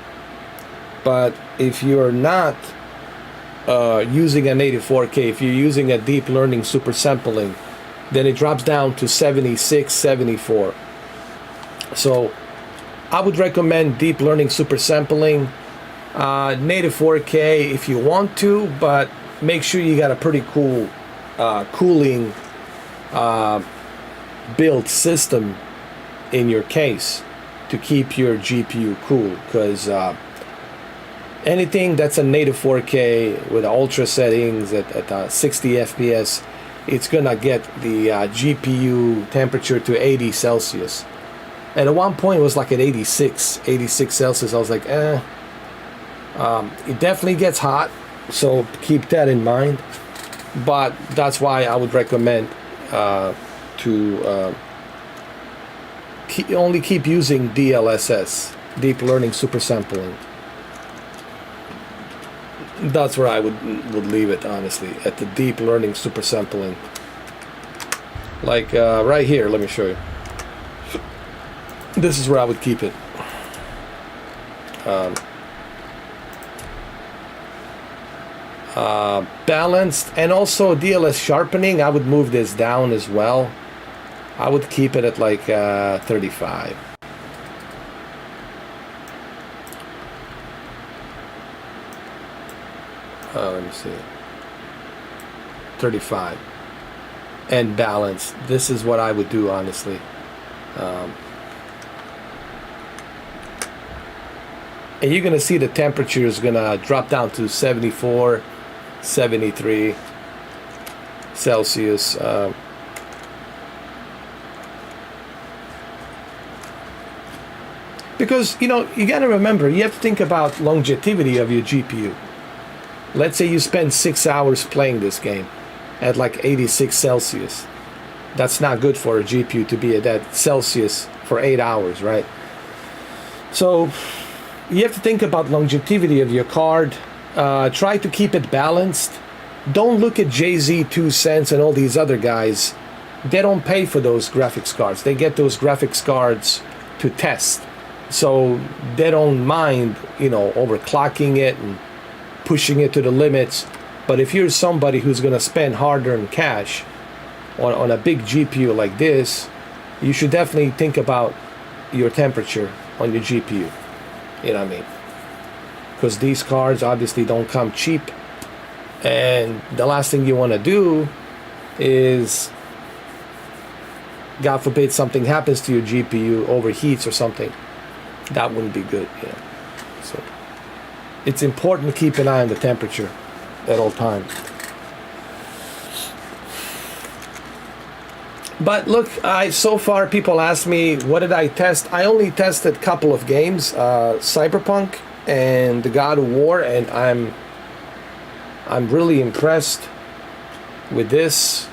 But if you're not using a native 4K, if you're using a deep learning super sampling, then it drops down to 76, 74. So I would recommend deep learning super sampling, native 4K if you want to, but make sure you got a pretty cool cooling built system in your case to keep your GPU cool, because anything that's a native 4K with ultra settings at 60 FPS, it's gonna get the GPU temperature to 80 Celsius. And at one point it was like at 86 Celsius. I was like, it definitely gets hot, so keep that in mind. But that's why I would recommend to only keep using DLSS, deep learning super sampling. That's where I would leave it, honestly, at the deep learning super sampling. Like right here, let me show you. This is where I would keep it. Balanced, and also DLS sharpening, I would move this down as well. I would keep it at like 35. Let me see. 35 and balance. This is what I would do, honestly. And you're going to see the temperature is going to drop down to 74, 73 Celsius. Because, you know, you got to remember, you have to think about longevity of your GPU. Let's say you spend 6 hours playing this game at like 86 Celsius. That's not good for a GPU to be at that Celsius for 8 hours, right? So you have to think about longevity of your card. Try to keep it balanced. Don't look at JZ2 and all these other guys. They don't pay for those graphics cards. They get those graphics cards to test. So they don't mind, you know, overclocking it and pushing it to the limits. But if you're somebody who's going to spend hard-earned cash on a big GPU like this, you should definitely think about your temperature on your GPU. You know what I mean? Because these cards obviously don't come cheap. And the last thing you want to do is, God forbid, something happens to your GPU, overheats or something. That wouldn't be good, you know. So it's important to keep an eye on the temperature at all times. But look, so far people ask me, what did I test? I only tested a couple of games, Cyberpunk and the God of War, and I'm really impressed with this.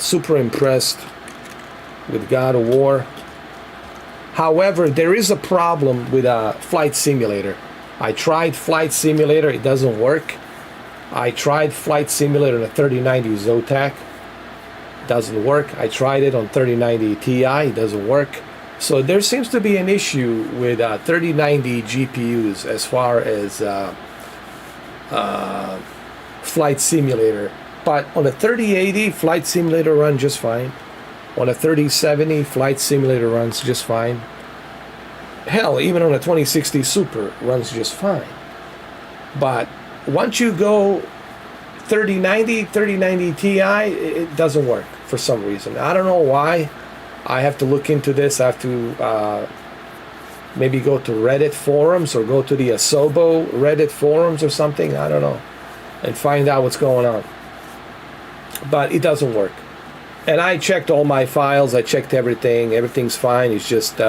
Super impressed with God of War. However, there is a problem with a flight simulator. I tried Flight Simulator, it doesn't work. I tried Flight Simulator on a 3090 Zotac, doesn't work. I tried it on 3090 Ti, it doesn't work. So there seems to be an issue with 3090 GPUs as far as Flight Simulator. But on a 3080, Flight Simulator runs just fine. On a 3070, Flight Simulator runs just fine. Hell, even on a 2060 Super runs just fine. But once you go 3090 Ti, it doesn't work for some reason. I don't know why. I have to look into this. I have to maybe go to Reddit forums or go to the Asobo Reddit forums or something. I don't know. And find out what's going on. But it doesn't work. And I checked all my files. I checked everything. Everything's fine. It's just...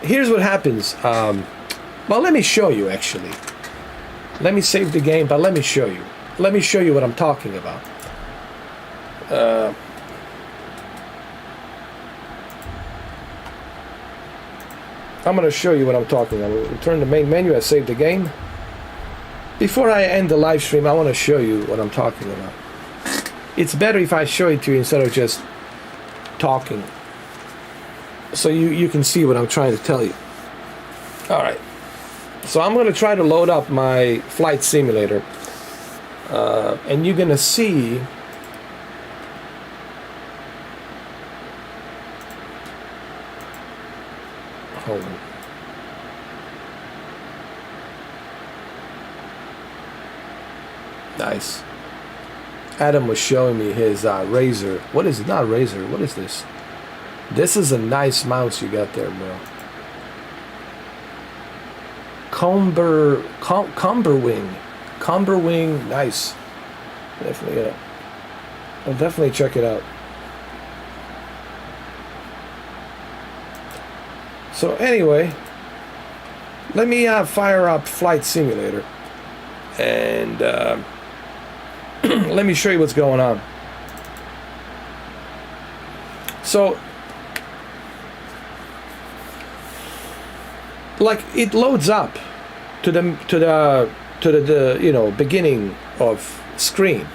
here's what happens. Well, let me show you, actually. Let me save the game, but let me show you. Let me show you what I'm talking about. I'm going to show you what I'm talking about. Return to the main menu. I saved the game. Before I end the live stream, I want to show you what I'm talking about. It's better if I show it to you instead of just talking. So you can see what I'm trying to tell you. Alright. So I'm going to try to load up my Flight Simulator. And you're going to see... Hold on. Nice. Adam was showing me his Razer. What is it? Not Razer. What is this? This is a nice mouse you got there, bro. Comberwing. Nice. Definitely, yeah. I'll definitely check it out. So anyway, let me fire up Flight Simulator. And... let me show you what's going on. So, like, it loads up to the you know, beginning of screen,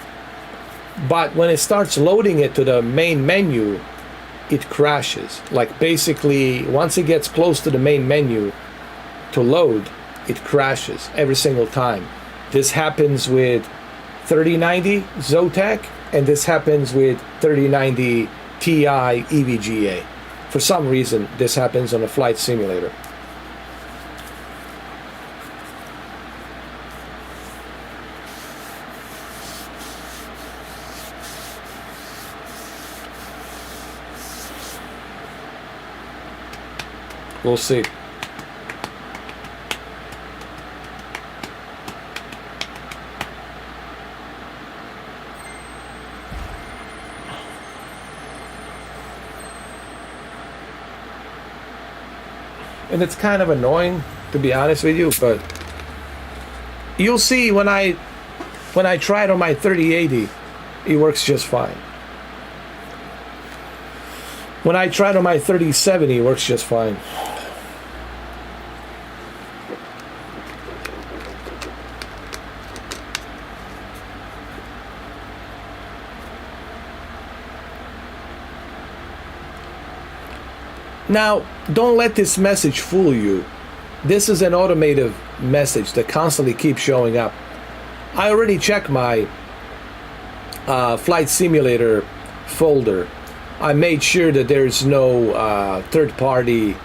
but when it starts loading it to the main menu, it crashes. Like, basically, once it gets close to the main menu to load, it crashes every single time. This happens with 3090 Zotac, and this happens with 3090 Ti EVGA. For some reason, this happens on a Flight Simulator. We'll see. And it's kind of annoying, to be honest with you, but you'll see when I try it on my 3080, it works just fine. When I try it on my 3070, it works just fine. Now, don't let this message fool you. This is an automated message that constantly keeps showing up. I already checked my flight simulator folder. I made sure that there's no third-party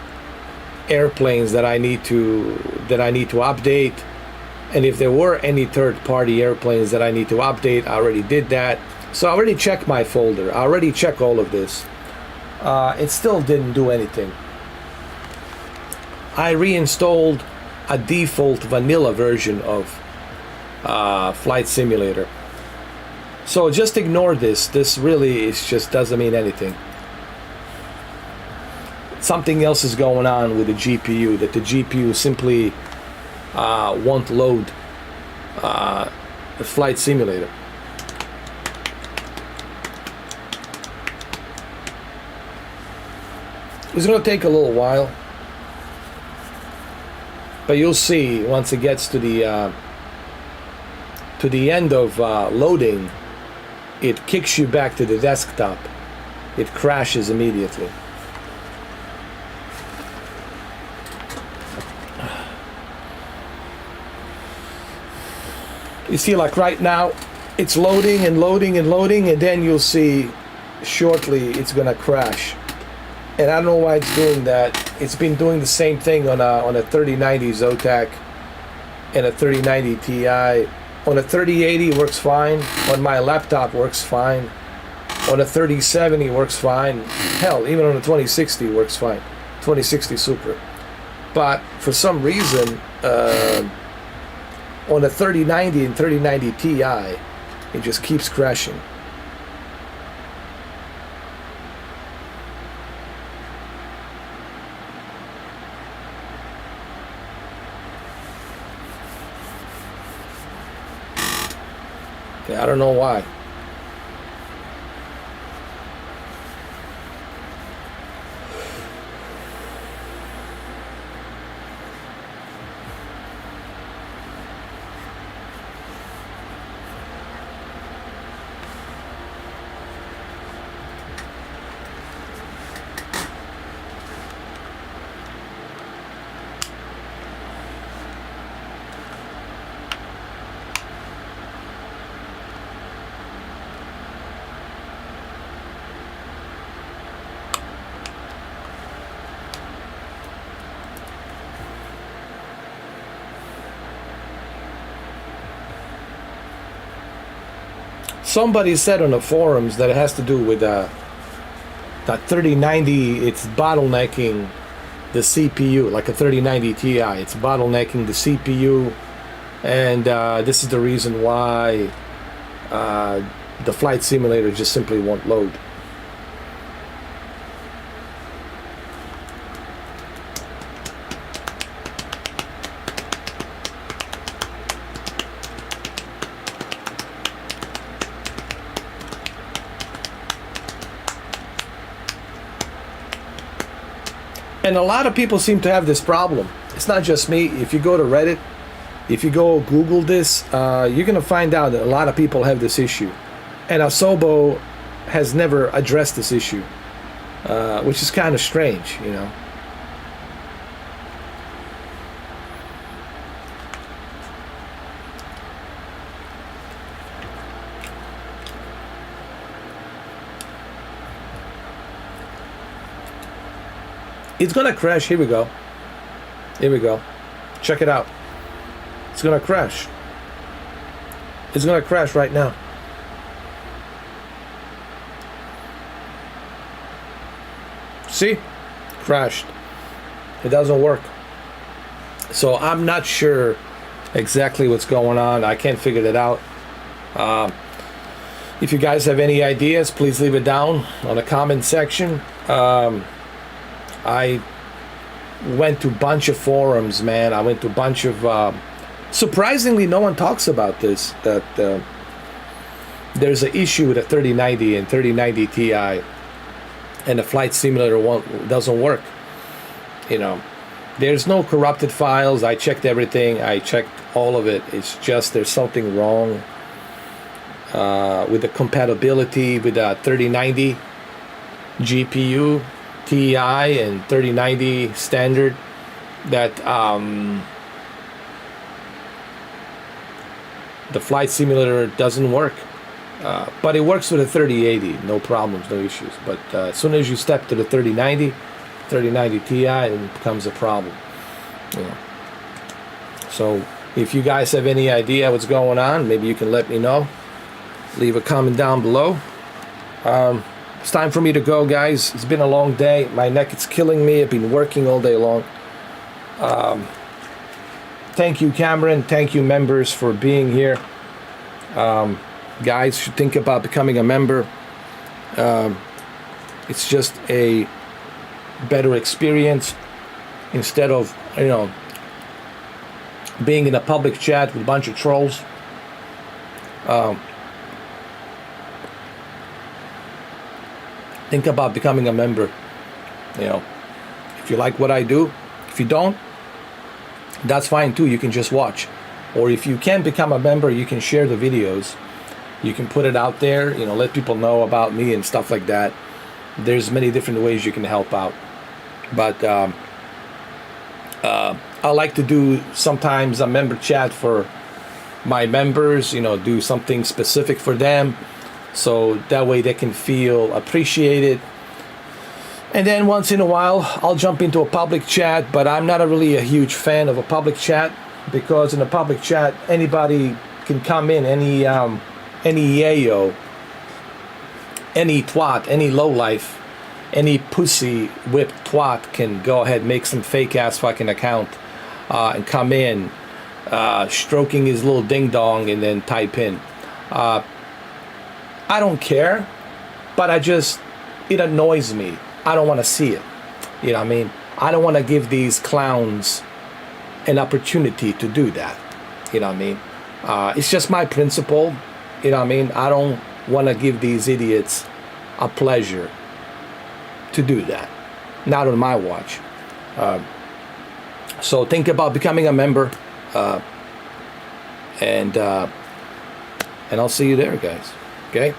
airplanes that I need to update. And if there were any third-party airplanes that I need to update, I already did that. So I already checked my folder. I already checked all of this. It still didn't do anything. I reinstalled a default vanilla version of Flight Simulator. So just ignore this. This really just doesn't mean anything. Something else is going on with the GPU, that the GPU simply won't load the Flight Simulator. It's going to take a little while, but you'll see once it gets to the end of loading, it kicks you back to the desktop. It crashes immediately. You see, like right now, it's loading and loading and loading, and then you'll see shortly it's going to crash. And I don't know why it's doing that. It's been doing the same thing on a 3090 Zotac and a 3090 Ti. On a 3080 it works fine. On my laptop works fine. On a 3070 works fine. Hell, even on a 2060 works fine. 2060 Super. But for some reason, on a 3090 and 3090 Ti, it just keeps crashing. Okay, I don't know why. Somebody said on the forums that it has to do with that 3090, it's bottlenecking the CPU, like a 3090 Ti. It's bottlenecking the CPU, and this is the reason why the flight simulator just simply won't load. And a lot of people seem to have this problem. It's not just me. If you go to Reddit, if you go Google this, you're going to find out that a lot of people have this issue. And Asobo has never addressed this issue, which is kind of strange, you know. It's gonna crash. Here we go. Here we go. Check it out. It's gonna crash. It's gonna crash right now. See? Crashed. It doesn't work. So I'm not sure exactly what's going on. I can't figure that out. If you guys have any ideas, please leave it down on the comment section. I went to a bunch of forums, man. I went to a bunch of... surprisingly, no one talks about this, that there's an issue with a 3090 and 3090 Ti, and the flight simulator doesn't work. You know, there's no corrupted files. I checked everything. I checked all of it. It's just there's something wrong with the compatibility with the 3090 GPU Ti and 3090 standard, that the flight simulator doesn't work. But it works with a 3080, no problems, no issues. But as soon as you step to the 3090 Ti, it becomes a problem. You know. So if you guys have any idea what's going on, maybe you can let me know. Leave a comment down below. It's time for me to go, guys. It's been a long day. My neck is killing me. I've been working all day long. Thank you, Cameron. Thank you, members, for being here. Guys should think about becoming a member. It's just a better experience instead of, you know, being in a public chat with a bunch of trolls. Think about becoming a member. You know, if you like what I do, if you don't, that's fine too. You can just watch. Or if you can become a member, you can share the videos. You can put it out there, you know, let people know about me and stuff like that. There's many different ways you can help out. But I like to do sometimes a member chat for my members, you know, do something specific for them, so that way they can feel appreciated. And then once in a while, I'll jump into a public chat, but I'm not really a huge fan of a public chat, because in a public chat, anybody can come in, any yayo, any twat, any lowlife, any pussy whipped twat can go ahead, make some fake ass fucking account and come in, stroking his little ding dong, and then type in. I don't care, but it annoys me. I don't want to see it. You know what I mean? I don't want to give these clowns an opportunity to do that. You know what I mean? It's just my principle. You know what I mean? I don't want to give these idiots a pleasure to do that. Not on my watch. So think about becoming a member. And I'll see you there, guys. Okay?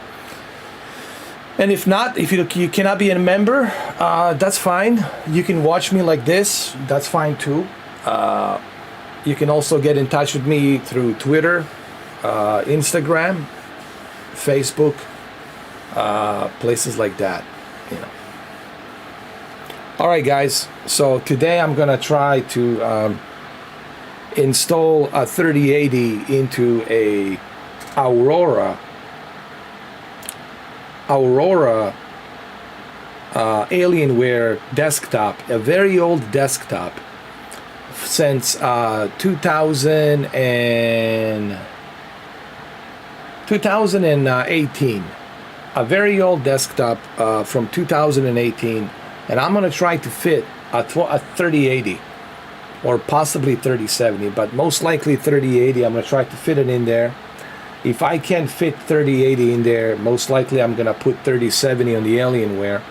And if not, if you cannot be a member, that's fine. You can watch me like this. That's fine too. You can also get in touch with me through Twitter, Instagram, Facebook, places like that. You know. All right, guys. So today I'm gonna try to install a 3080 into a Aurora Alienware desktop, a very old desktop since 2018, a very old desktop from 2018, and I'm gonna try to fit a 3080 or possibly 3070, but most likely 3080. I'm gonna try to fit it in there. If I can't fit 3080 in there, most likely I'm gonna put 3070 on the Alienware,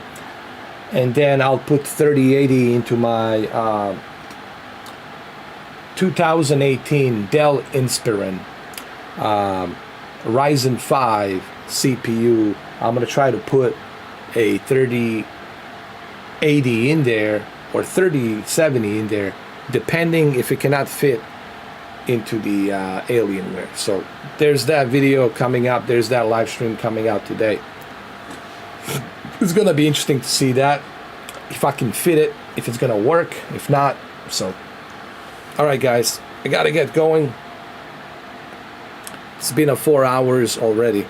and then I'll put 3080 into my 2018 Dell Inspiron Ryzen 5 CPU. I'm gonna try to put a 3080 in there or 3070 in there, depending if it cannot fit into the Alienware. So there's that video coming up. There's that live stream coming out today. It's gonna be interesting to see that, if I can fit it, if it's gonna work, if not. So all right, guys, I gotta get going. It's been 4 hours already.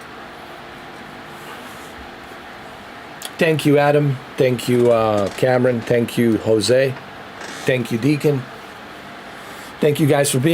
Thank you, Adam. Thank you, Cameron. Thank you, Jose. Thank you, Deacon. Thank you guys for being